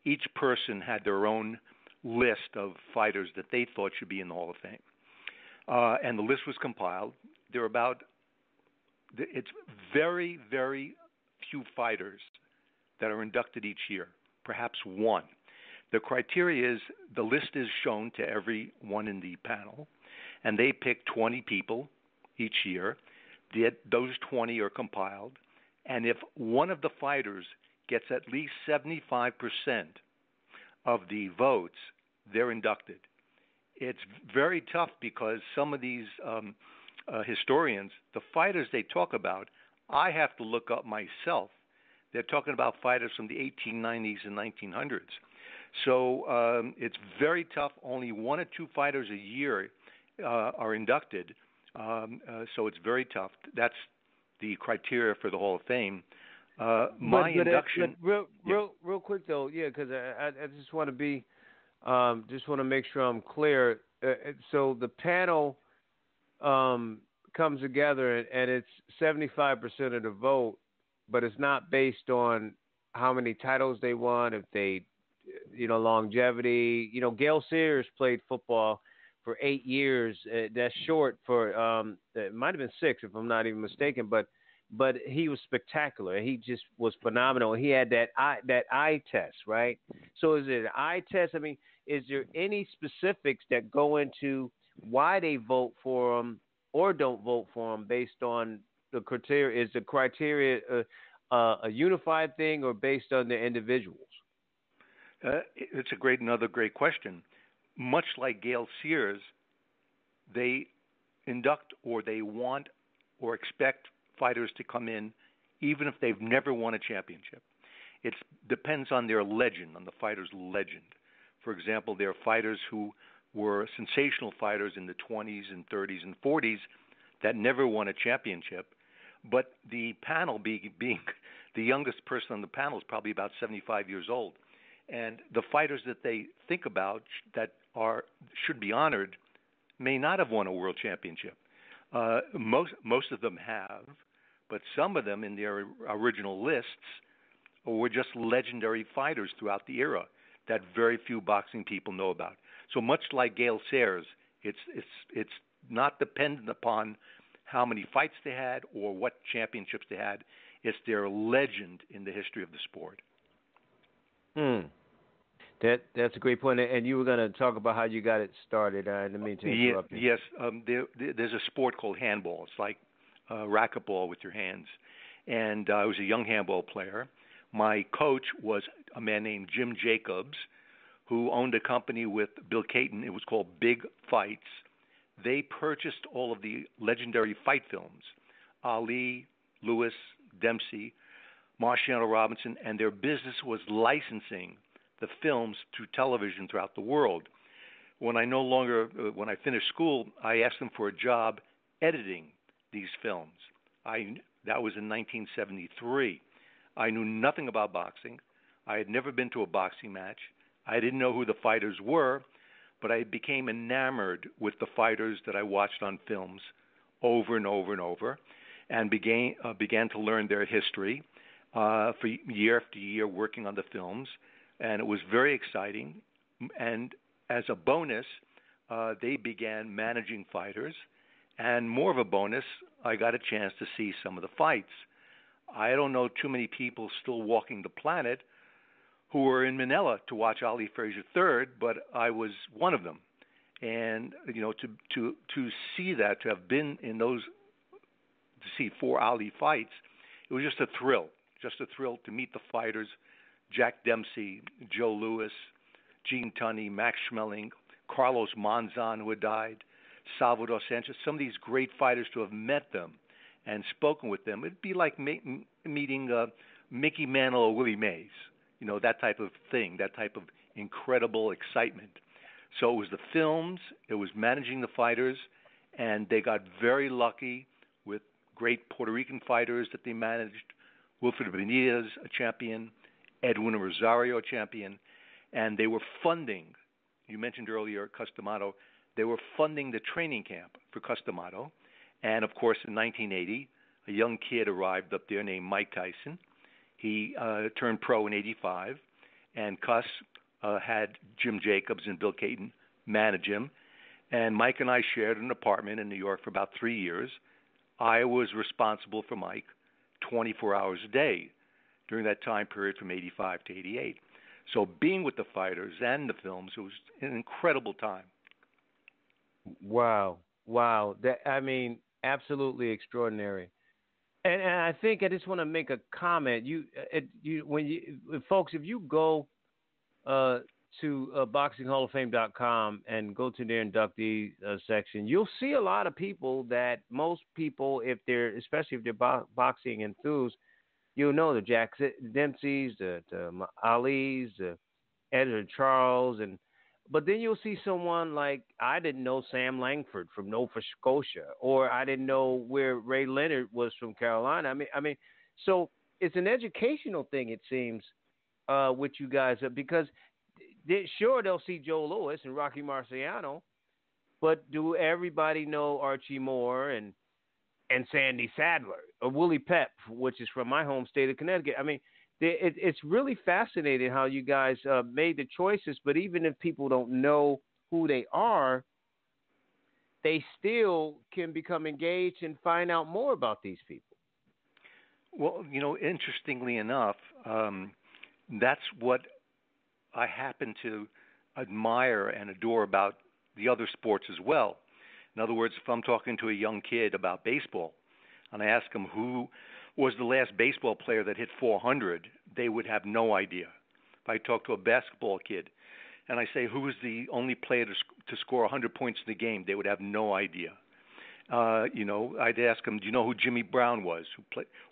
Each person had their own list of fighters that they thought should be in the Hall of Fame. And the list was compiled. It's very, very few fighters that are inducted each year, perhaps one. The criteria is the list is shown to everyone in the panel, and they pick 20 people each year. Those 20 are compiled, and if one of the fighters gets at least 75% of the votes, they're inducted. It's very tough because some of these historians, the fighters they talk about, I have to look up myself. They're talking about fighters from the 1890s and 1900s. So it's very tough. Only one or two fighters a year are inducted. So it's very tough. That's the criteria for the Hall of Fame. My induction. Real quick though, because I just want to be, just want to make sure I'm clear. So the panel comes together and it's 75% of the vote, but it's not based on how many titles they won, if they, longevity. Gale Sears played football for 8 years. That's short for it might have been 6 if I'm not even mistaken, but he was spectacular. He just was phenomenal. He had that eye test, right? So is it an eye test? I mean, is there any specifics that go into why they vote for him or don't vote for him based on the criteria? Is the criteria a unified thing or based on the individuals? It's another great question. Much like Gale Sears, they induct or they want or expect fighters to come in even if they've never won a championship. It depends on their legend, on the fighter's legend. For example, there are fighters who were sensational fighters in the 20s and 30s and 40s that never won a championship, but the panel, being the youngest person on the panel, is probably about 75 years old. And the fighters that they think about that should be honored may not have won a world championship. Most of them have, but some of them in their original lists were just legendary fighters throughout the era that very few boxing people know about. So much like Gale Sears, it's not dependent upon how many fights they had or what championships they had. It's their legend in the history of the sport. That's a great point. And you were going to talk about how you got it started. I didn't mean to interrupt you. Yes, there's a sport called handball. It's like racquetball with your hands. And I was a young handball player. My coach was a man named Jim Jacobs, who owned a company with Bill Caton. It was called Big Fights. They purchased all of the legendary fight films, Ali, Lewis, Dempsey, Marciano Robinson, and their business was licensing the films to television throughout the world. When I finished school, I asked them for a job editing these films. That was in 1973. I knew nothing about boxing. I had never been to a boxing match. I didn't know who the fighters were, but I became enamored with the fighters that I watched on films over and over and over, and began to learn their history for year after year working on the films, and it was very exciting. And as a bonus, they began managing fighters, and more of a bonus, I got a chance to see some of the fights. I don't know too many people still walking the planet who were in Manila to watch Ali Frazier III, but I was one of them. And to see that, to have been in those, to see 4 Ali fights, it was just a thrill to meet the fighters: Jack Dempsey, Joe Louis, Gene Tunney, Max Schmeling, Carlos Monzon, who had died, Salvador Sanchez. Some of these great fighters, to have met them and spoken with them, it'd be like meeting Mickey Mantle or Willie Mays. That type of thing, that type of incredible excitement. So it was the films, it was managing the fighters, and they got very lucky with great Puerto Rican fighters that they managed: Wilfred Benitez, a champion; Edwin Rosario, a champion. And they were funding, you mentioned earlier Customato, they were funding the training camp for Customato. And of course, in 1980, a young kid arrived up there named Mike Tyson. He turned pro in 85, and Cuss had Jim Jacobs and Bill Caton manage him. And Mike and I shared an apartment in New York for about 3 years. I was responsible for Mike 24 hours a day during that time period from 85 to 88. So being with the fighters and the films, it was an incredible time. Wow. Absolutely extraordinary. And I think I just want to make a comment. Folks, if you go to BoxingHallOfFame.com and go to their inductee section, you'll see a lot of people that most people, especially if they're boxing enthused, you'll know the Jack Dempseys, the Ali's, the Edward Charles, But then you'll see someone like, I didn't know Sam Langford from Nova Scotia, or I didn't know where Ray Leonard was from Carolina. So it's an educational thing, it seems, with you guys, because sure, they'll see Joe Louis and Rocky Marciano, but do everybody know Archie Moore and Sandy Sadler or Willie Pep, which is from my home state of Connecticut? I mean, it's really fascinating how you guys made the choices, but even if people don't know who they are, they still can become engaged and find out more about these people. Well, interestingly enough, that's what I happen to admire and adore about the other sports as well. In other words, if I'm talking to a young kid about baseball and I ask them who was the last baseball player that hit 400, they would have no idea. If I talk to a basketball kid and I say, who was the only player to score 100 points in the game, they would have no idea. I'd ask them, do you know who Jimmy Brown was?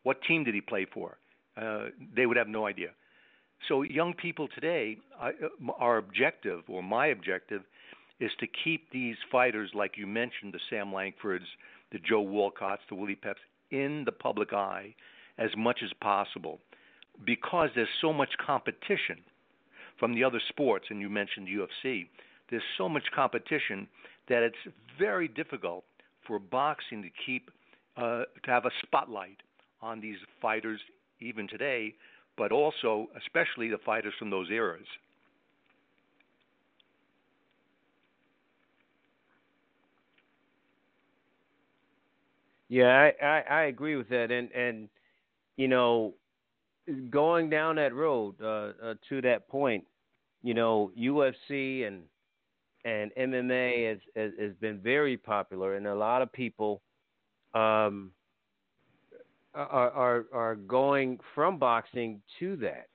What team did he play for? They would have no idea. So young people today, our objective, or my objective, is to keep these fighters, like you mentioned, the Sam Langfords, the Joe Walcotts, the Willie Peps, in the public eye as much as possible, because there's so much competition from the other sports, and you mentioned UFC. There's so much competition that it's very difficult for boxing to keep to have a spotlight on these fighters even today, but also especially the fighters from those eras. Yeah, I agree with that, and going down that road to that point, UFC and MMA has been very popular, and a lot of people are going from boxing to that.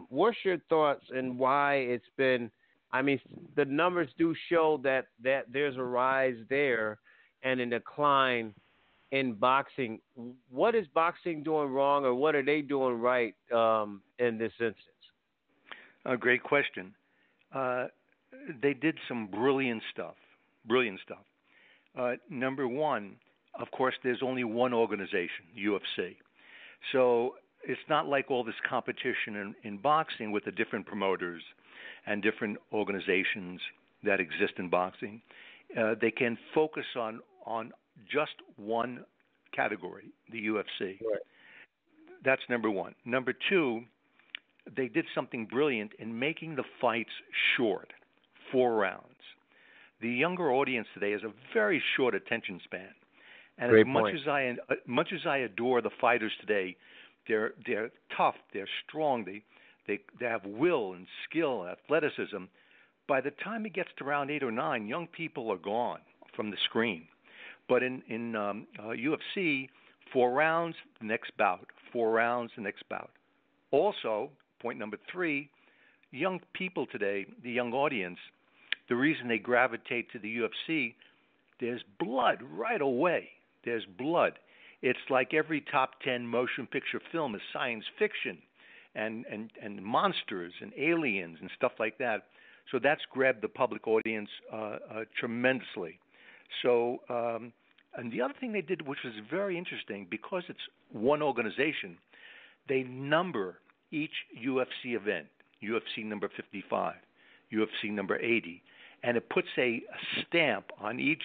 What's your thoughts and why it's been? I mean, the numbers do show that there's a rise there and a decline in boxing. What is boxing doing wrong, or what are they doing right in this instance? A great question. They did some brilliant stuff. Number one, of course, there's only one organization, UFC. So it's not like all this competition in boxing with the different promoters and different organizations that exist in boxing. They can focus on just one category, the UFC. Right. That's number one. Number two, they did something brilliant in making the fights short, 4 rounds. The younger audience today has a very short attention span. And Great as point. much as I adore the fighters today, they're tough, they're strong, they have will and skill and athleticism. By the time it gets to round 8 or 9, young people are gone from the screen. But in UFC, 4 rounds, the next bout. 4 rounds, the next bout. Also, point number 3, young people today, the young audience, the reason they gravitate to the UFC, there's blood right away. There's blood. It's like every top 10 motion picture film is science fiction and monsters and aliens and stuff like that. So that's grabbed the public audience tremendously. So, and the other thing they did, which was very interesting, because it's one organization, they number each UFC event, UFC number 55, UFC number 80, and it puts a stamp on each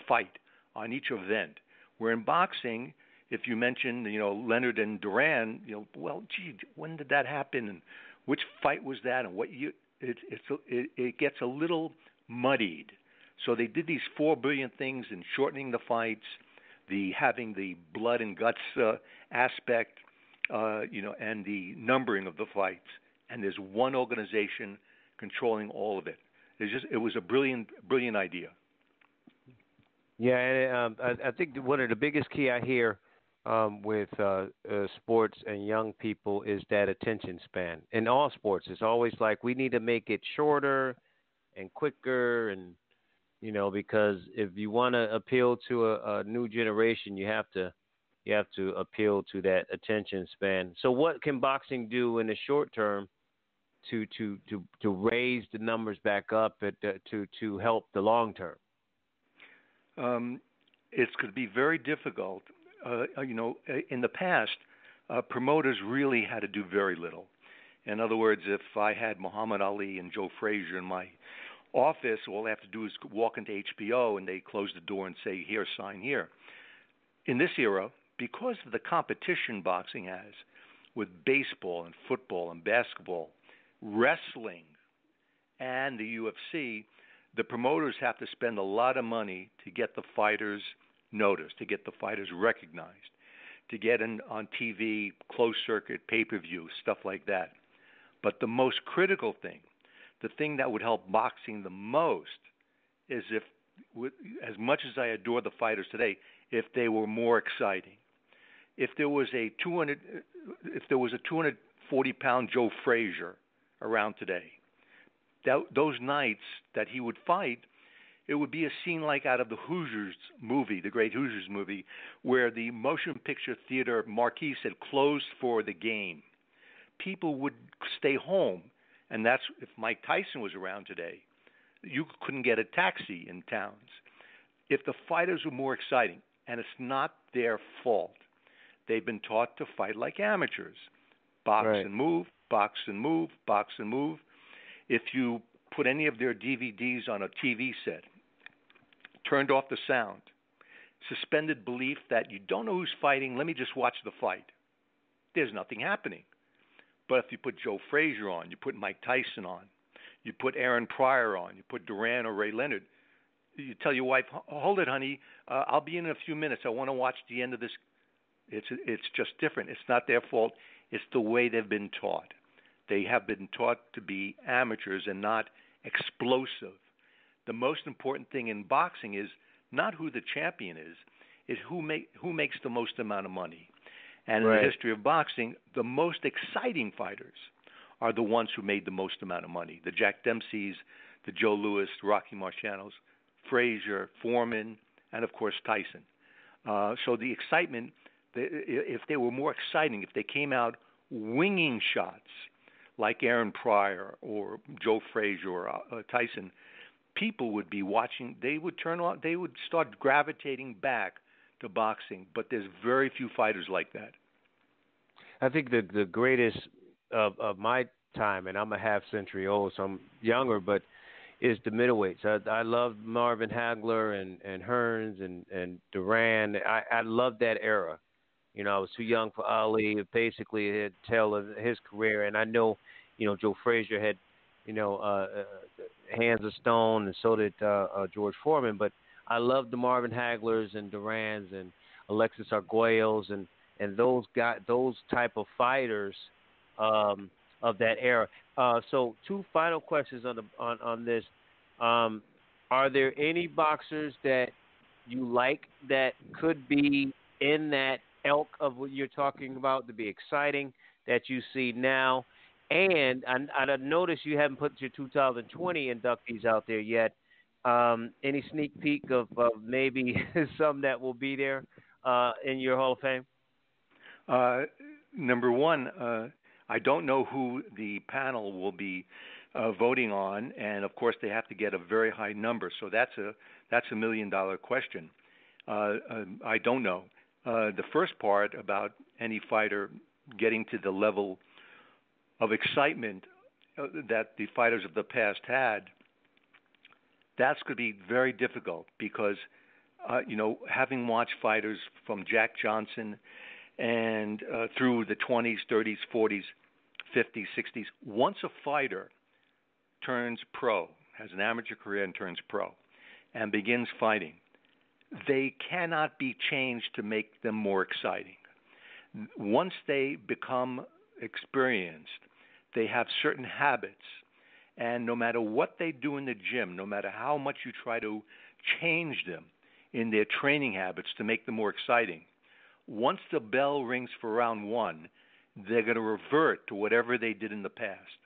fight, on each event. Where in boxing, if you mention, Leonard and Duran, well, gee, when did that happen, and which fight was that, and what year? It gets a little muddied. So they did these 4 brilliant things in shortening the fights, having the blood and guts aspect, and the numbering of the fights. And there's one organization controlling all of it. It was a brilliant idea. Yeah, and I think one of the biggest key I hear with sports and young people is that attention span. In all sports, it's always like we need to make it shorter and quicker, and because if you want to appeal to a new generation, you have to appeal to that attention span. So what can boxing do in the short term to raise the numbers back up to help the long term? It's going to be very difficult. In the past, promoters really had to do very little. In other words, if I had Muhammad Ali and Joe Frazier in my office, all they have to do is walk into HBO and they close the door and say, here, sign here. In this era, because of the competition boxing has with baseball and football and basketball, wrestling, and the UFC, the promoters have to spend a lot of money to get the fighters noticed, to get the fighters recognized, to get on TV, closed circuit, pay-per-view, stuff like that. But the most critical thing, the thing that would help boxing the most, is if, as much as I adore the fighters today, if they were more exciting. If there was a 240-pound Joe Frazier around today, those nights that he would fight, it would be a scene like out of the Hoosiers movie, the great Hoosiers movie, where the motion picture theater marquee said closed for the game. People would stay home, and that's if Mike Tyson was around today. You couldn't get a taxi in towns. If the fighters were more exciting, and it's not their fault, they've been taught to fight like amateurs. Box and move, box and move, box and move. If you put any of their DVDs on a TV set, turned off the sound, suspended belief that you don't know who's fighting, let me just watch the fight, there's nothing happening. But if you put Joe Frazier on, you put Mike Tyson on, you put Aaron Pryor on, you put Duran or Ray Leonard, you tell your wife, hold it, honey, I'll be in a few minutes. I want to watch the end of this. It's just different. It's not their fault. It's the way they've been taught. They have been taught to be amateurs and not explosive. The most important thing in boxing is not who the champion is who makes the most amount of money. And in the history of boxing, the most exciting fighters are the ones who made the most amount of money. The Jack Dempseys, the Joe Louis, Rocky Marcianos, Frazier, Foreman, and of course Tyson. So the excitement, if they were more exciting, if they came out winging shots like Aaron Pryor or Joe Frazier or Tyson, people would be watching. They would turn on. They would start gravitating back to boxing. But there's very few fighters like that. I think the greatest of my time, and I'm a half century old, so I'm younger, but is the middleweights. I love Marvin Hagler and Hearns and Duran. I love that era. You know, I was too young for Ali. Basically, it tell of his career, and I know, Joe Frazier had, hands of stone, and so did George Foreman. But I love the Marvin Haglers and Durans and Alexis Arguellos and those type of fighters of that era. So two final questions on this. Are there any boxers that you like that could be in that elk of what you're talking about to be exciting that you see now? And I noticed you haven't put your 2020 inductees out there yet. Any sneak peek of maybe some that will be there in your Hall of Fame? Number one, I don't know who the panel will be voting on, and of course they have to get a very high number. So that's a $1 million question. I don't know. The first part about any fighter getting to the level of excitement that the fighters of the past had, that's going to be very difficult because, having watched fighters from Jack Johnson and through the 20s, 30s, 40s, 50s, 60s, once a fighter turns pro, has an amateur career and turns pro, and begins fighting, they cannot be changed to make them more exciting. Once they become experienced, they have certain habits, and no matter what they do in the gym, no matter how much you try to change them in their training habits to make them more exciting, once the bell rings for round one, they're going to revert to whatever they did in the past.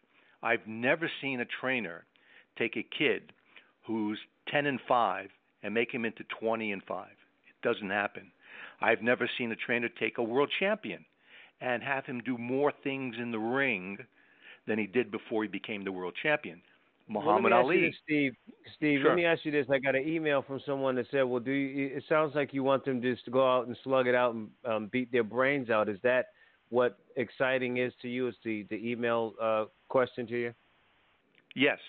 I've never seen a trainer take a kid who's 10-5 and make him into 20-5. It doesn't happen. I've never seen a trainer take a world champion and have him do more things in the ring than he did before he became the world champion. Well, Muhammad let me Ali. ask you this, Steve. Steve, Sure. let me ask you this. I got an email from someone that said, well, it sounds like you want them just to go out and slug it out and beat their brains out. Is that what exciting is to you? Is the email question to you? Yes.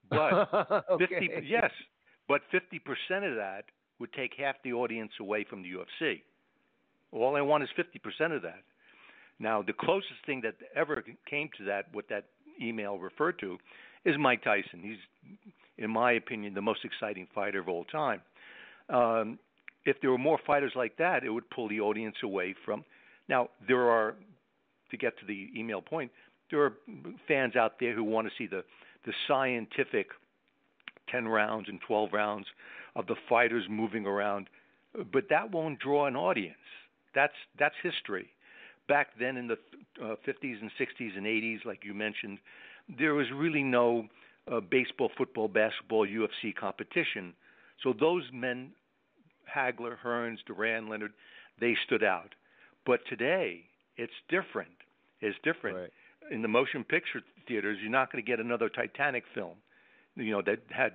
But Okay. 50% of that would take half the audience away from the UFC. All I want is 50% of that. Now, the closest thing that ever came to that, what that email referred to, is Mike Tyson. He's, in my opinion, the most exciting fighter of all time. If there were more fighters like that, it would pull the audience away from. Now, there are, to get to the email point, there are fans out there who want to see the scientific 10 rounds and 12 rounds of the fighters moving around, but that won't draw an audience. That's history. Back then in the 50s and 60s and 80s, like you mentioned, there was really no baseball, football, basketball, UFC competition. So those men, Hagler, Hearns, Duran, Leonard, they stood out. But today, it's different. It's different. Right. In the motion picture theaters, you're not going to get another Titanic film, that had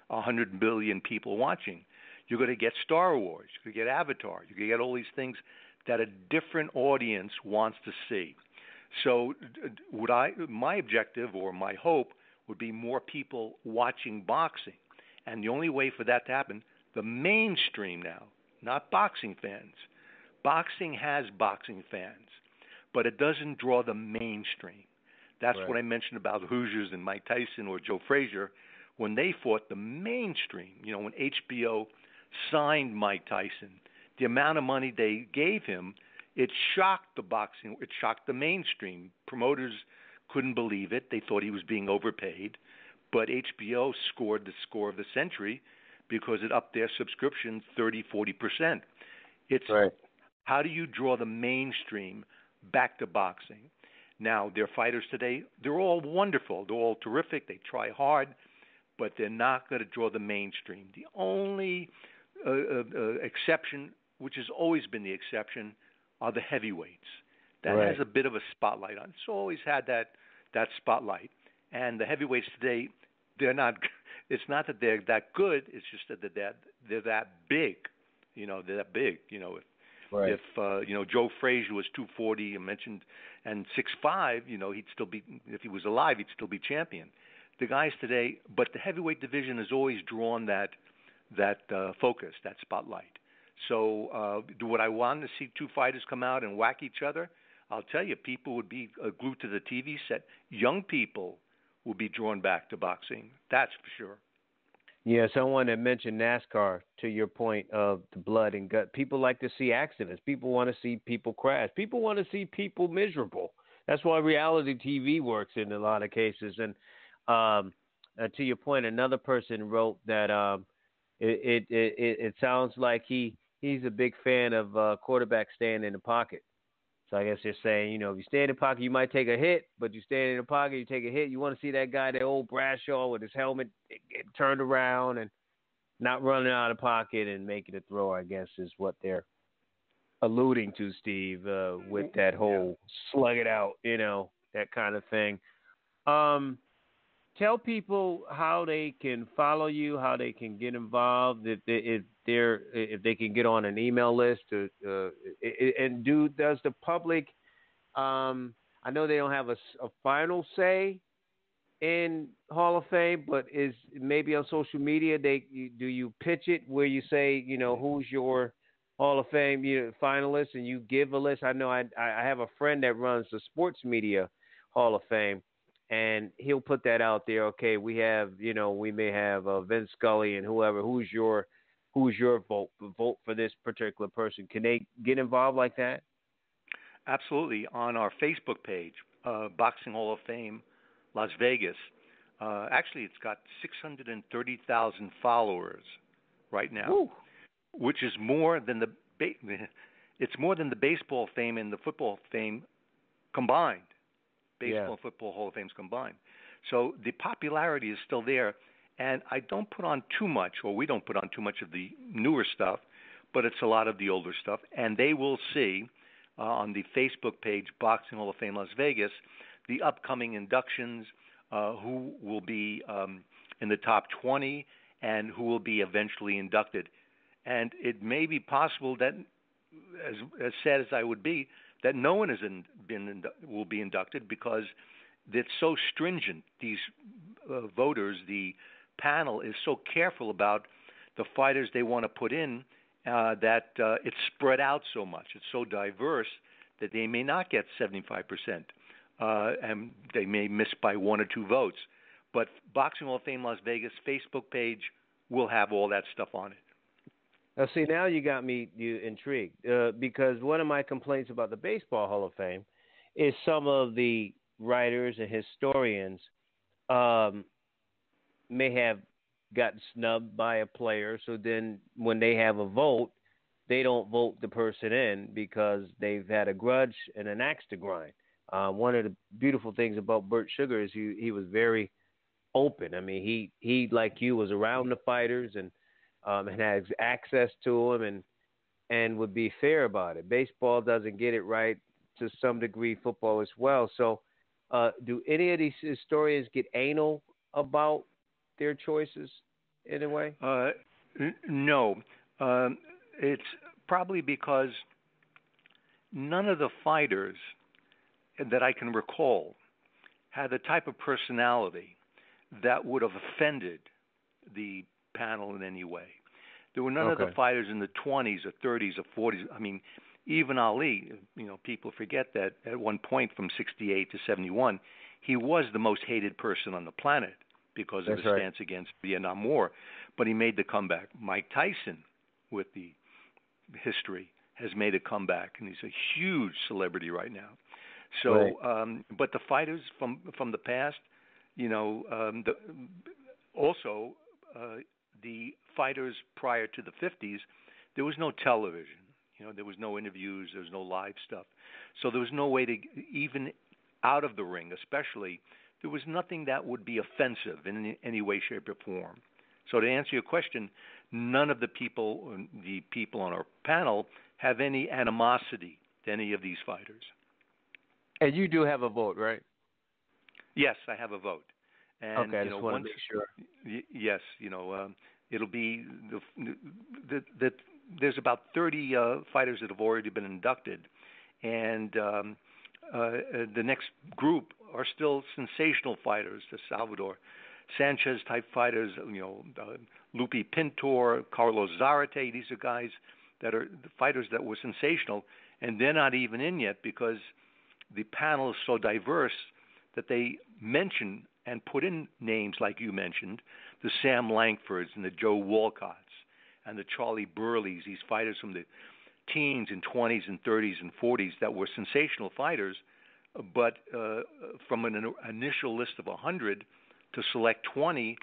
100 billion people watching. You're going to get Star Wars. You're going to get Avatar. You're going to get all these things that a different audience wants to see. So my objective or my hope would be more people watching boxing. And the only way for that to happen, the mainstream now, not boxing fans. Boxing has boxing fans, but it doesn't draw the mainstream. That's Right. what I mentioned about the Hoosiers and Mike Tyson or Joe Frazier. When they fought, the mainstream, when HBO signed Mike Tyson, the amount of money they gave him, it shocked the boxing. It shocked the mainstream. Promoters couldn't believe it. They thought he was being overpaid. But HBO scored the score of the century because it upped their subscription 30, 40%. It's right. How do you draw the mainstream back to boxing? Now, their fighters today, they're all wonderful. They're all terrific. They try hard, but they're not going to draw the mainstream. The only exception, which has always been the exception, are the heavyweights. That Right. has a bit of a spotlight on it. It's always had that spotlight. And the heavyweights today, they're not. It's not that they're that good. It's just that they're that big. They're that big. Right. If Joe Frazier was 240, you mentioned, and 6'5", he'd still be, if he was alive, he'd still be champion. The guys today, but the heavyweight division has always drawn that focus, that spotlight. So, would I want to see two fighters come out and whack each other? I'll tell you, people would be glued to the TV set. Young people will be drawn back to boxing. That's for sure. Yeah, someone had mentioned NASCAR, to your point of the blood and gut. People like to see accidents. People want to see people crash. People want to see people miserable. That's why reality TV works in a lot of cases. And to your point, another person wrote that it sounds like he's a big fan of quarterbacks staying in the pocket. So I guess they're saying, if you stay in the pocket, you might take a hit, but you stay in the pocket, you take a hit. You want to see that guy, that old Bradshaw with his helmet turned around and not running out of pocket and making a throw, I guess, is what they're alluding to, Steve, with that whole slug it out, that kind of thing. Tell people how they can follow you, how they can get involved, if they can get on an email list, does the public? I know they don't have a final say in Hall of Fame, but is maybe on social media do you pitch it where you say who's your Hall of Fame finalist and you give a list? I know I have a friend that runs the sports media Hall of Fame. And he'll put that out there. Okay, we have, we may have Vince Scully and whoever. Who's your vote? Vote for this particular person. Can they get involved like that? Absolutely. On our Facebook page, Boxing Hall of Fame, Las Vegas. Actually, it's got 630,000 followers right now, Woo. Which is more than it's more than the baseball fame and the football fame combined. Baseball and football Hall of Fames combined. So the popularity is still there, and I don't put on too much, or we don't put on too much of the newer stuff, but it's a lot of the older stuff. And they will see on the Facebook page, Boxing Hall of Fame Las Vegas, the upcoming inductions, who will be in the top 20, and who will be eventually inducted. And it may be possible that, as sad as I would be, that no one will be inducted because it's so stringent. These voters, the panel, is so careful about the fighters they want to put in that it's spread out so much. It's so diverse that they may not get 75%, and they may miss by 1 or 2 votes. But Boxing Hall of Fame Las Vegas Facebook page will have all that stuff on it. Now, see, now you got me intrigued because one of my complaints about the Baseball Hall of Fame is some of the writers and historians may have gotten snubbed by a player. So then when they have a vote, they don't vote the person in because they've had a grudge and an axe to grind. One of the beautiful things about Bert Sugar is he was very open. I mean, he like you was around the fighters and has access to them and would be fair about it. Baseball doesn't get it right to some degree, football as well. So do any of these historians get anal about their choices in a way? No. It's probably because none of the fighters that I can recall had the type of personality that would have offended the panel in any way. There were none of the fighters in the 20s or 30s or 40s. I mean, even Ali, people forget that at one point from 68 to 71, he was the most hated person on the planet because of his stance against Vietnam War. But he made the comeback. Mike Tyson, with the history, has made a comeback, and he's a huge celebrity right now. So, but the fighters from the past, also the fighters prior to the 50s, there was no television. There was no interviews. There was no live stuff. So there was no way to, even out of the ring especially, there was nothing that would be offensive in any way, shape, or form. So to answer your question, none of the people on our panel have any animosity to any of these fighters. And you do have a vote, right? Yes, I have a vote. And, I just want to make sure. Yes, it'll be there's about 30 fighters that have already been inducted, and the next group are still sensational fighters, the Salvador Sanchez type fighters, Lupi Pintor, Carlos Zarate. These are guys that are the fighters that were sensational, and they're not even in yet because the panel is so diverse that they mention and put in names like you mentioned, the Sam Langfords and the Joe Walcotts and the Charlie Burleys, these fighters from the teens and 20s and 30s and 40s that were sensational fighters, but from an initial list of 100 to select 20,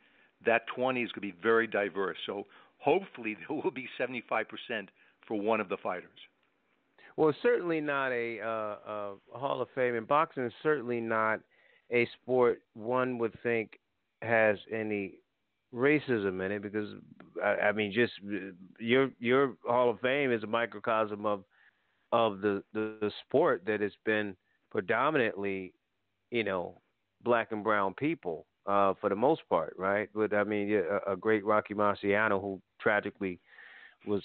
that 20 is going to be very diverse. So hopefully there will be 75% for one of the fighters. Well, it's certainly not a Hall of Fame, and boxing is certainly not a sport one would think has any racism in it, because I mean, just your Hall of Fame is a microcosm of the sport that has been predominantly, black and brown people for the most part, right? But I mean, a great Rocky Marciano who tragically was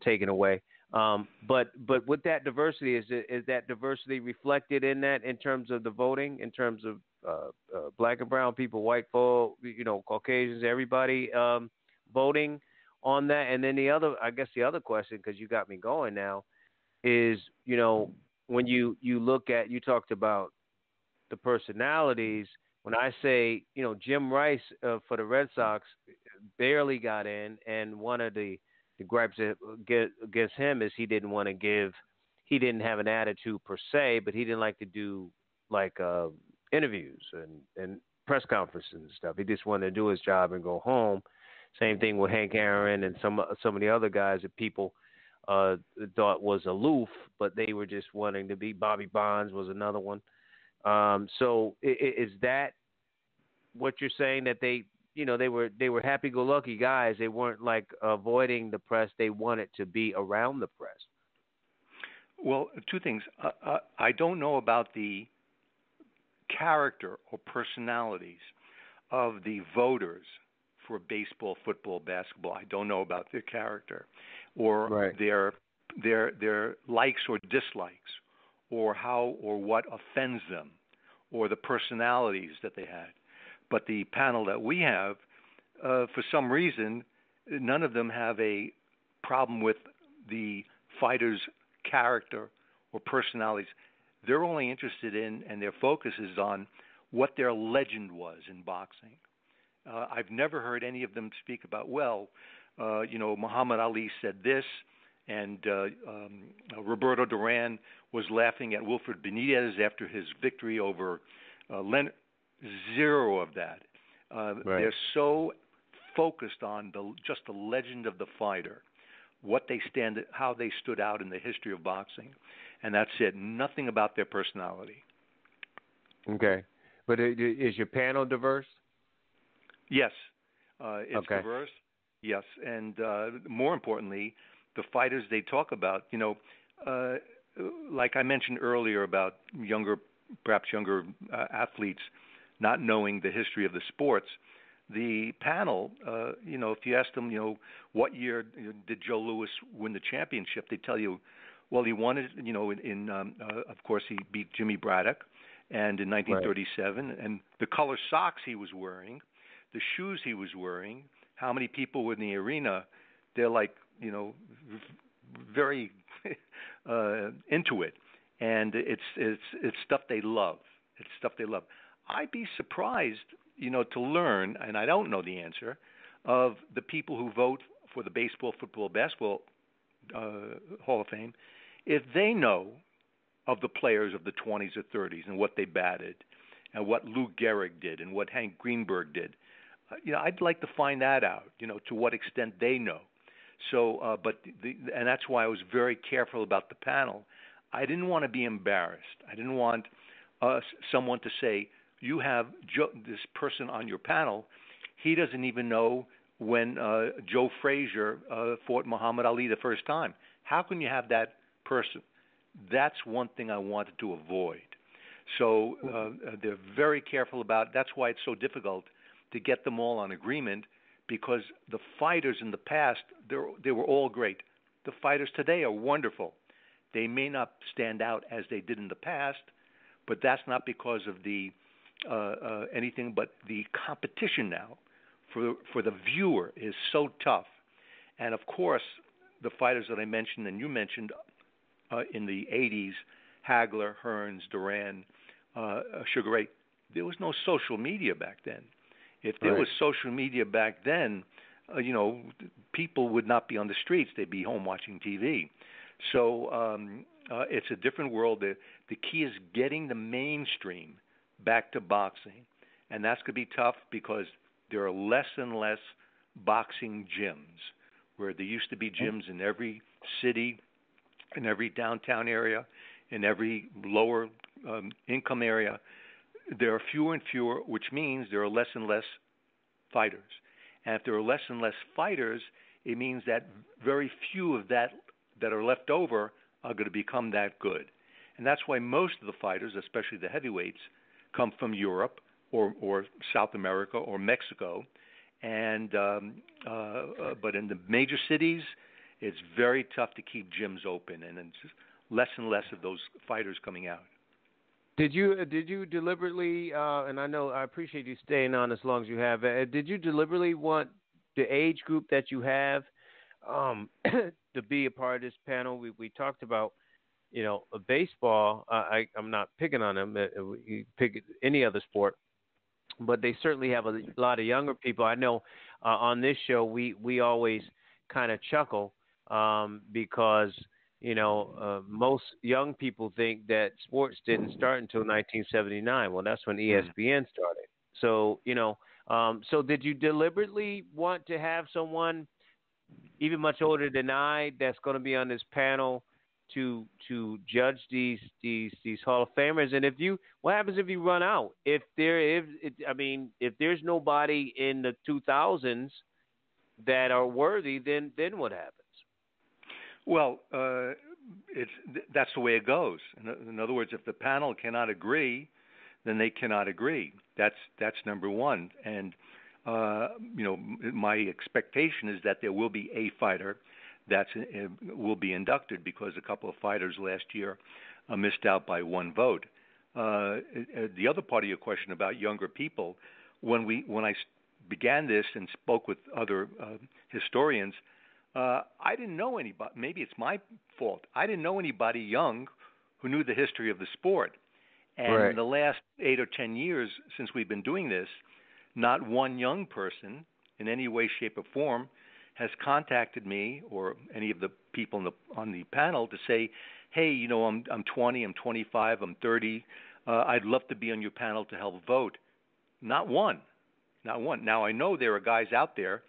taken away. But with that diversity, is that diversity reflected in that in terms of the voting, in terms of black and brown people, white folk, Caucasians, everybody voting on that? And then the other question, because you got me going now, is when you look at, you talked about the personalities. When I say Jim Rice for the Red Sox barely got in, and one of the gripes against him is he didn't have an attitude per se, but he didn't like to do interviews and press conferences and stuff. He just wanted to do his job and go home. Same thing with Hank Aaron and some of the other guys that people thought was aloof, but they were just wanting to be. Bobby Bonds was another one. So is that what you're saying, that they were happy-go-lucky guys? They weren't avoiding the press. They wanted to be around the press. Well, two things. I don't know about the character or personalities of the voters for baseball, football, basketball. I don't know about their character or their likes or dislikes, or how or what offends them, or the personalities that they had. But the panel that we have, for some reason, none of them have a problem with the fighters' character or personalities. They're only interested in, and their focus is on, what their legend was in boxing. I've never heard any of them speak about, Muhammad Ali said this, and Roberto Duran was laughing at Wilfred Benitez after his victory over Leonard. Zero of that. They're so focused on just the legend of the fighter, what they how they stood out in the history of boxing, and that's it. Nothing about their personality. Okay, but is your panel diverse? Yes, it's diverse. Yes, and more importantly, the fighters they talk about. Like I mentioned earlier about perhaps younger athletes not knowing the history of the sports. The panel, if you ask them, what year did Joe Louis win the championship, they tell you, well, he won it, of course, he beat Jimmy Braddock, and in 1937, and the color socks he was wearing, the shoes he was wearing, how many people were in the arena, they're like, very into it, and it's stuff they love. It's stuff they love. I'd be surprised, to learn, and I don't know the answer, of the people who vote for the baseball, football, basketball Hall of Fame, if they know of the players of the 20s or 30s and what they batted, and what Lou Gehrig did, and what Hank Greenberg did. I'd like to find that out. To what extent they know. So, and that's why I was very careful about the panel. I didn't want to be embarrassed. I didn't want someone to say, you have this person on your panel, he doesn't even know when Joe Frazier fought Muhammad Ali the first time. How can you have that person? That's one thing I wanted to avoid. So they're very careful about it. That's why it's so difficult to get them all on agreement, because the fighters in the past, they were all great. The fighters today are wonderful. They may not stand out as they did in the past, but that's not because of the anything but the competition now for the viewer is so tough. And of course, the fighters that I mentioned and you mentioned in the 80s, Hagler, Hearns, Duran, Sugar Ray, there was no social media back then. If there was social media back then, people would not be on the streets. They'd be home watching TV. So it's a different world. The key is getting the mainstream back to boxing. And that's going to be tough because there are less and less boxing gyms, where there used to be gyms in every city, in every downtown area, in every lower income area. There are fewer and fewer, which means there are less and less fighters. And if there are less and less fighters, it means that very few of that are left over are going to become that good. And that's why most of the fighters, especially the heavyweights, come from Europe or South America or Mexico. And but in the major cities, it's very tough to keep gyms open, and it's just less and less of those fighters coming out. Did you deliberately, and I appreciate you staying on as long as you have, did you deliberately want the age group that you have to be a part of this panel? We talked about, a baseball. I'm not picking on them. You pick any other sport, but they certainly have a lot of younger people. I know on this show we always kind of chuckle because most young people think that sports didn't start until 1979. Well, that's when ESPN started. So, so did you deliberately want to have someone even much older than I that's going to be on this panel to judge these Hall of Famers? And what happens if you run out? If there's nobody in the 2000s that are worthy, then what happens? Well, that's the way it goes. In other words, if the panel cannot agree, then they cannot agree. That's number one. And my expectation is that there will be a fighter that will be inducted, because a couple of fighters last year missed out by one vote. The other part of your question about younger people, when I began this and spoke with other historians, I didn't know anybody. Maybe it's my fault. I didn't know anybody young who knew the history of the sport. And in the last 8 or 10 years since we've been doing this, not one young person in any way, shape, or form has contacted me or any of the people on the panel to say, hey, I'm 20, I'm 25, I'm 30. I'd love to be on your panel to help vote. Not one. Now, I know there are guys out there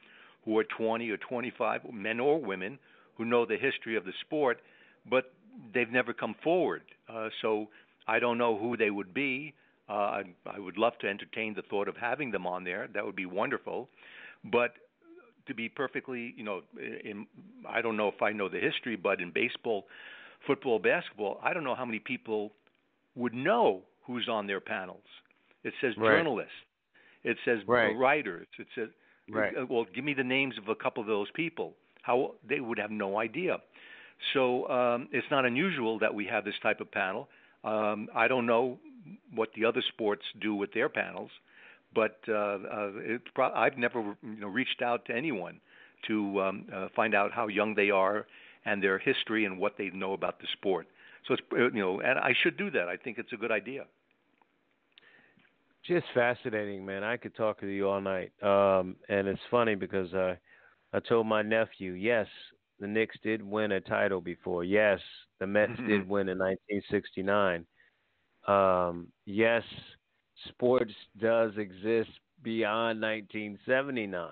who are 20 or 25, men or women, who know the history of the sport, but they've never come forward. So I don't know who they would be. I would love to entertain the thought of having them on there. That would be wonderful. But to be perfectly, I don't know if I know the history, but in baseball, football, basketball, I don't know how many people would know who's on their panels. It says journalists. It says writers. It says, well, give me the names of a couple of those people. How they would have no idea. So it's not unusual that we have this type of panel. I don't know what the other sports do with their panels, but I've never reached out to anyone to find out how young they are and their history and what they know about the sport. So it's and I should do that. I think it's a good idea. Just fascinating, man. I could talk to you all night. And it's funny because I told my nephew, yes, the Knicks did win a title before. Yes, the Mets did win in 1969. Yes, sports does exist beyond 1979.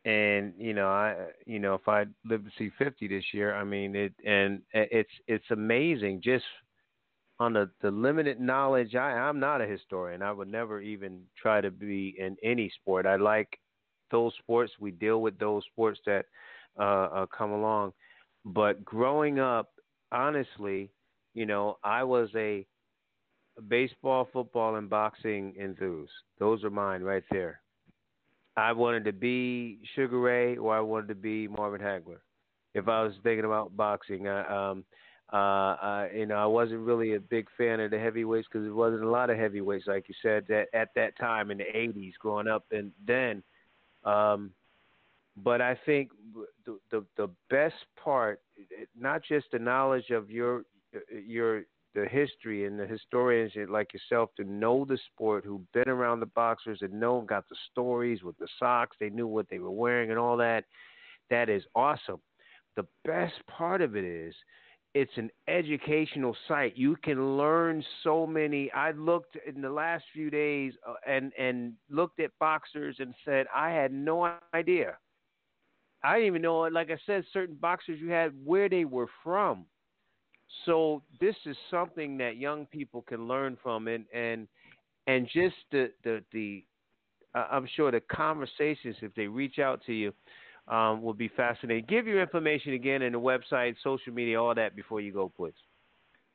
And if I live to see 50 this year, I mean it's amazing just on the limited knowledge. I'm not a historian. I would never even try to be in any sport. I like those sports. We deal with those sports that come along. But growing up, honestly, I was a baseball, football, and boxing enthusiast. Those are mine right there. I wanted to be Sugar Ray or I wanted to be Marvin Hagler. If I was thinking about boxing, I wasn't really a big fan of the heavyweights because there wasn't a lot of heavyweights, like you said, that at that time in the 80s growing up and then. But I think the best part, not just the knowledge of the history and the historians like yourself to know the sport, who've been around the boxers and got the stories with the socks, they knew what they were wearing and all that. That is awesome. The best part of it is it's an educational site. You can learn so many. I looked in the last few days and looked at boxers and said, I had no idea. I didn't even know, like I said, certain boxers you had, where they were from. So this is something that young people can learn from, and just the I'm sure the conversations, if they reach out to you, will be fascinating. Give your information again and the website, social media, all that before you go, please.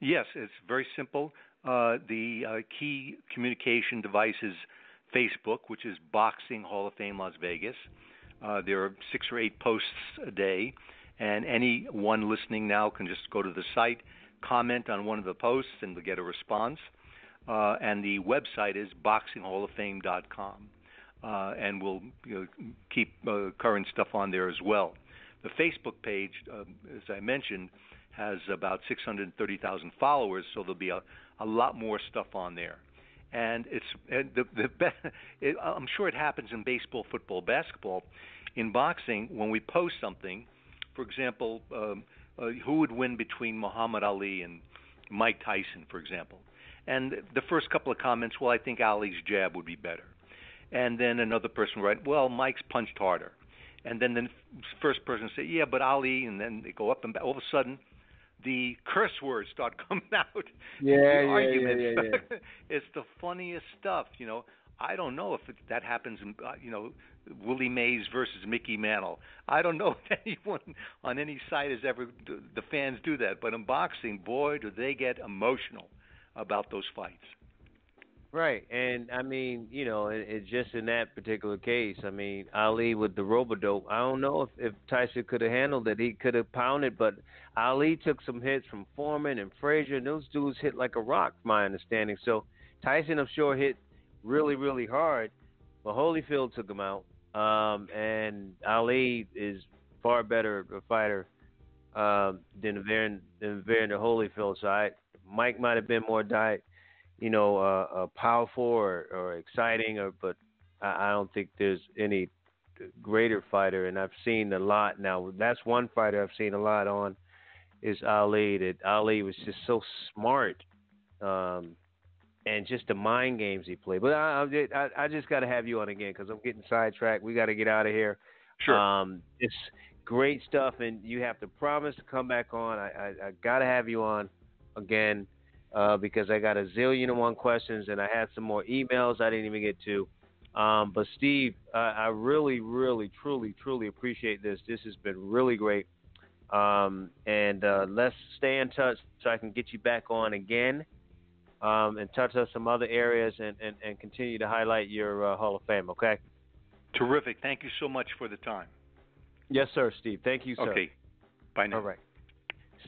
Yes, it's very simple. The key communication device is Facebook, which is Boxing Hall of Fame Las Vegas. There are 6 or 8 posts a day, and anyone listening now can just go to the site, comment on one of the posts, and they'll get a response. And the website is boxinghalloffame.com. And we'll keep current stuff on there as well. The Facebook page, as I mentioned, has about 630,000 followers, so there'll be a lot more stuff on there. And I'm sure it happens in baseball, football, basketball. In boxing, when we post something, for example, who would win between Muhammad Ali and Mike Tyson, for example? And the first couple of comments, well, I think Ali's jab would be better. And then another person would write, well, Mike's punched harder. And then the first person say, yeah, but Ali, and then they go up and back. All of a sudden, the curse words start coming out. Arguments. It's the funniest stuff, I don't know if that happens in, Willie Mays versus Mickey Mantle. I don't know if anyone on any site has ever, the fans do that. But in boxing, boy, do they get emotional. about those fights. Right, and I mean, it's just in that particular case. I mean, Ali with the robodope. I don't know if Tyson could have handled it. He could have pounded, but Ali took some hits from Foreman and Frazier, and those dudes hit like a rock, my understanding. So Tyson, I'm sure, hit really, really hard, but Holyfield took him out. And Ali is far better a fighter than Evander Holyfield. So Mike might have been more powerful or exciting, but I don't think there's any greater fighter. And I've seen a lot now. That's one fighter I've seen a lot on is Ali. That Ali was just so smart, and just the mind games he played. But I just got to have you on again because I'm getting sidetracked. We got to get out of here. Sure. It's great stuff, and you have to promise to come back on. I got to have you on again. Because I got a zillion and one questions, and I had some more emails I didn't even get to. But Steve, I really, really, truly, truly appreciate this. This has been really great. And let's stay in touch so I can get you back on again and touch on some other areas and continue to highlight your Hall of Fame, okay? Terrific. Thank you so much for the time. Yes, sir, Steve. Thank you, sir. Okay. Bye now. All right.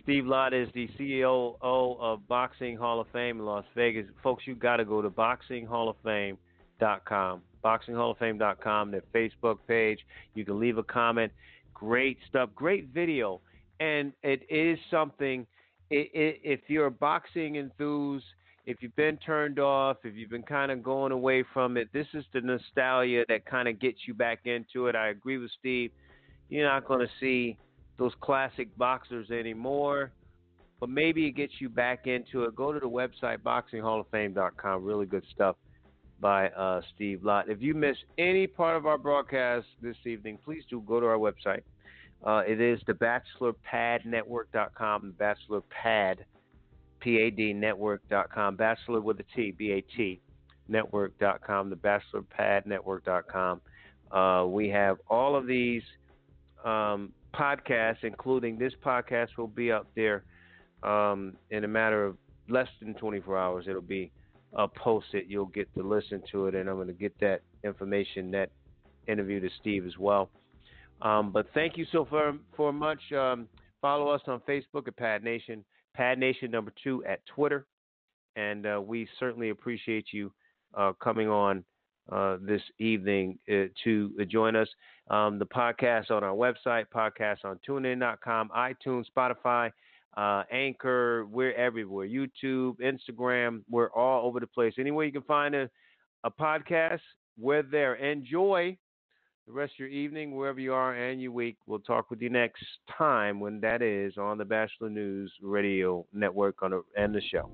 Steve Lott is the CEO of Boxing Hall of Fame in Las Vegas. Folks, you got to go to boxinghalloffame.com. Boxinghalloffame.com, their Facebook page. You can leave a comment. Great stuff. Great video. And it is something, if you're a boxing enthusiast, if you've been turned off, if you've been kind of going away from it, this is the nostalgia that kind of gets you back into it. I agree with Steve. You're not going to see those classic boxers anymore, but maybe it gets you back into it. Go to the website, boxinghalloffame.com. Really good stuff by Steve Lott. If you missed any part of our broadcast this evening, please do go to our website. It is the BachelorPadNetwork.com, BachelorPad, P-A-D, Network.com, Bachelor with a T, B-A-T, Network.com, the BachelorPadNetwork.com. We have all of these podcasts, including this podcast, will be up there in a matter of less than 24 hours. It'll be posted. You'll get to listen to it, and I'm going to get that information, that interview to Steve as well. But thank you so for much. Follow us on Facebook at Pad Nation, Pad Nation #2 at Twitter, and we certainly appreciate you coming on this evening to join us. The podcast on our website, podcast on TuneIn.com, iTunes, Spotify, Anchor. We're everywhere. YouTube, Instagram. We're all over the place. Anywhere you can find a podcast, we're there. Enjoy the rest of your evening, wherever you are, and your week. We'll talk with you next time when that is on the Batchelor News Radio Network and the show.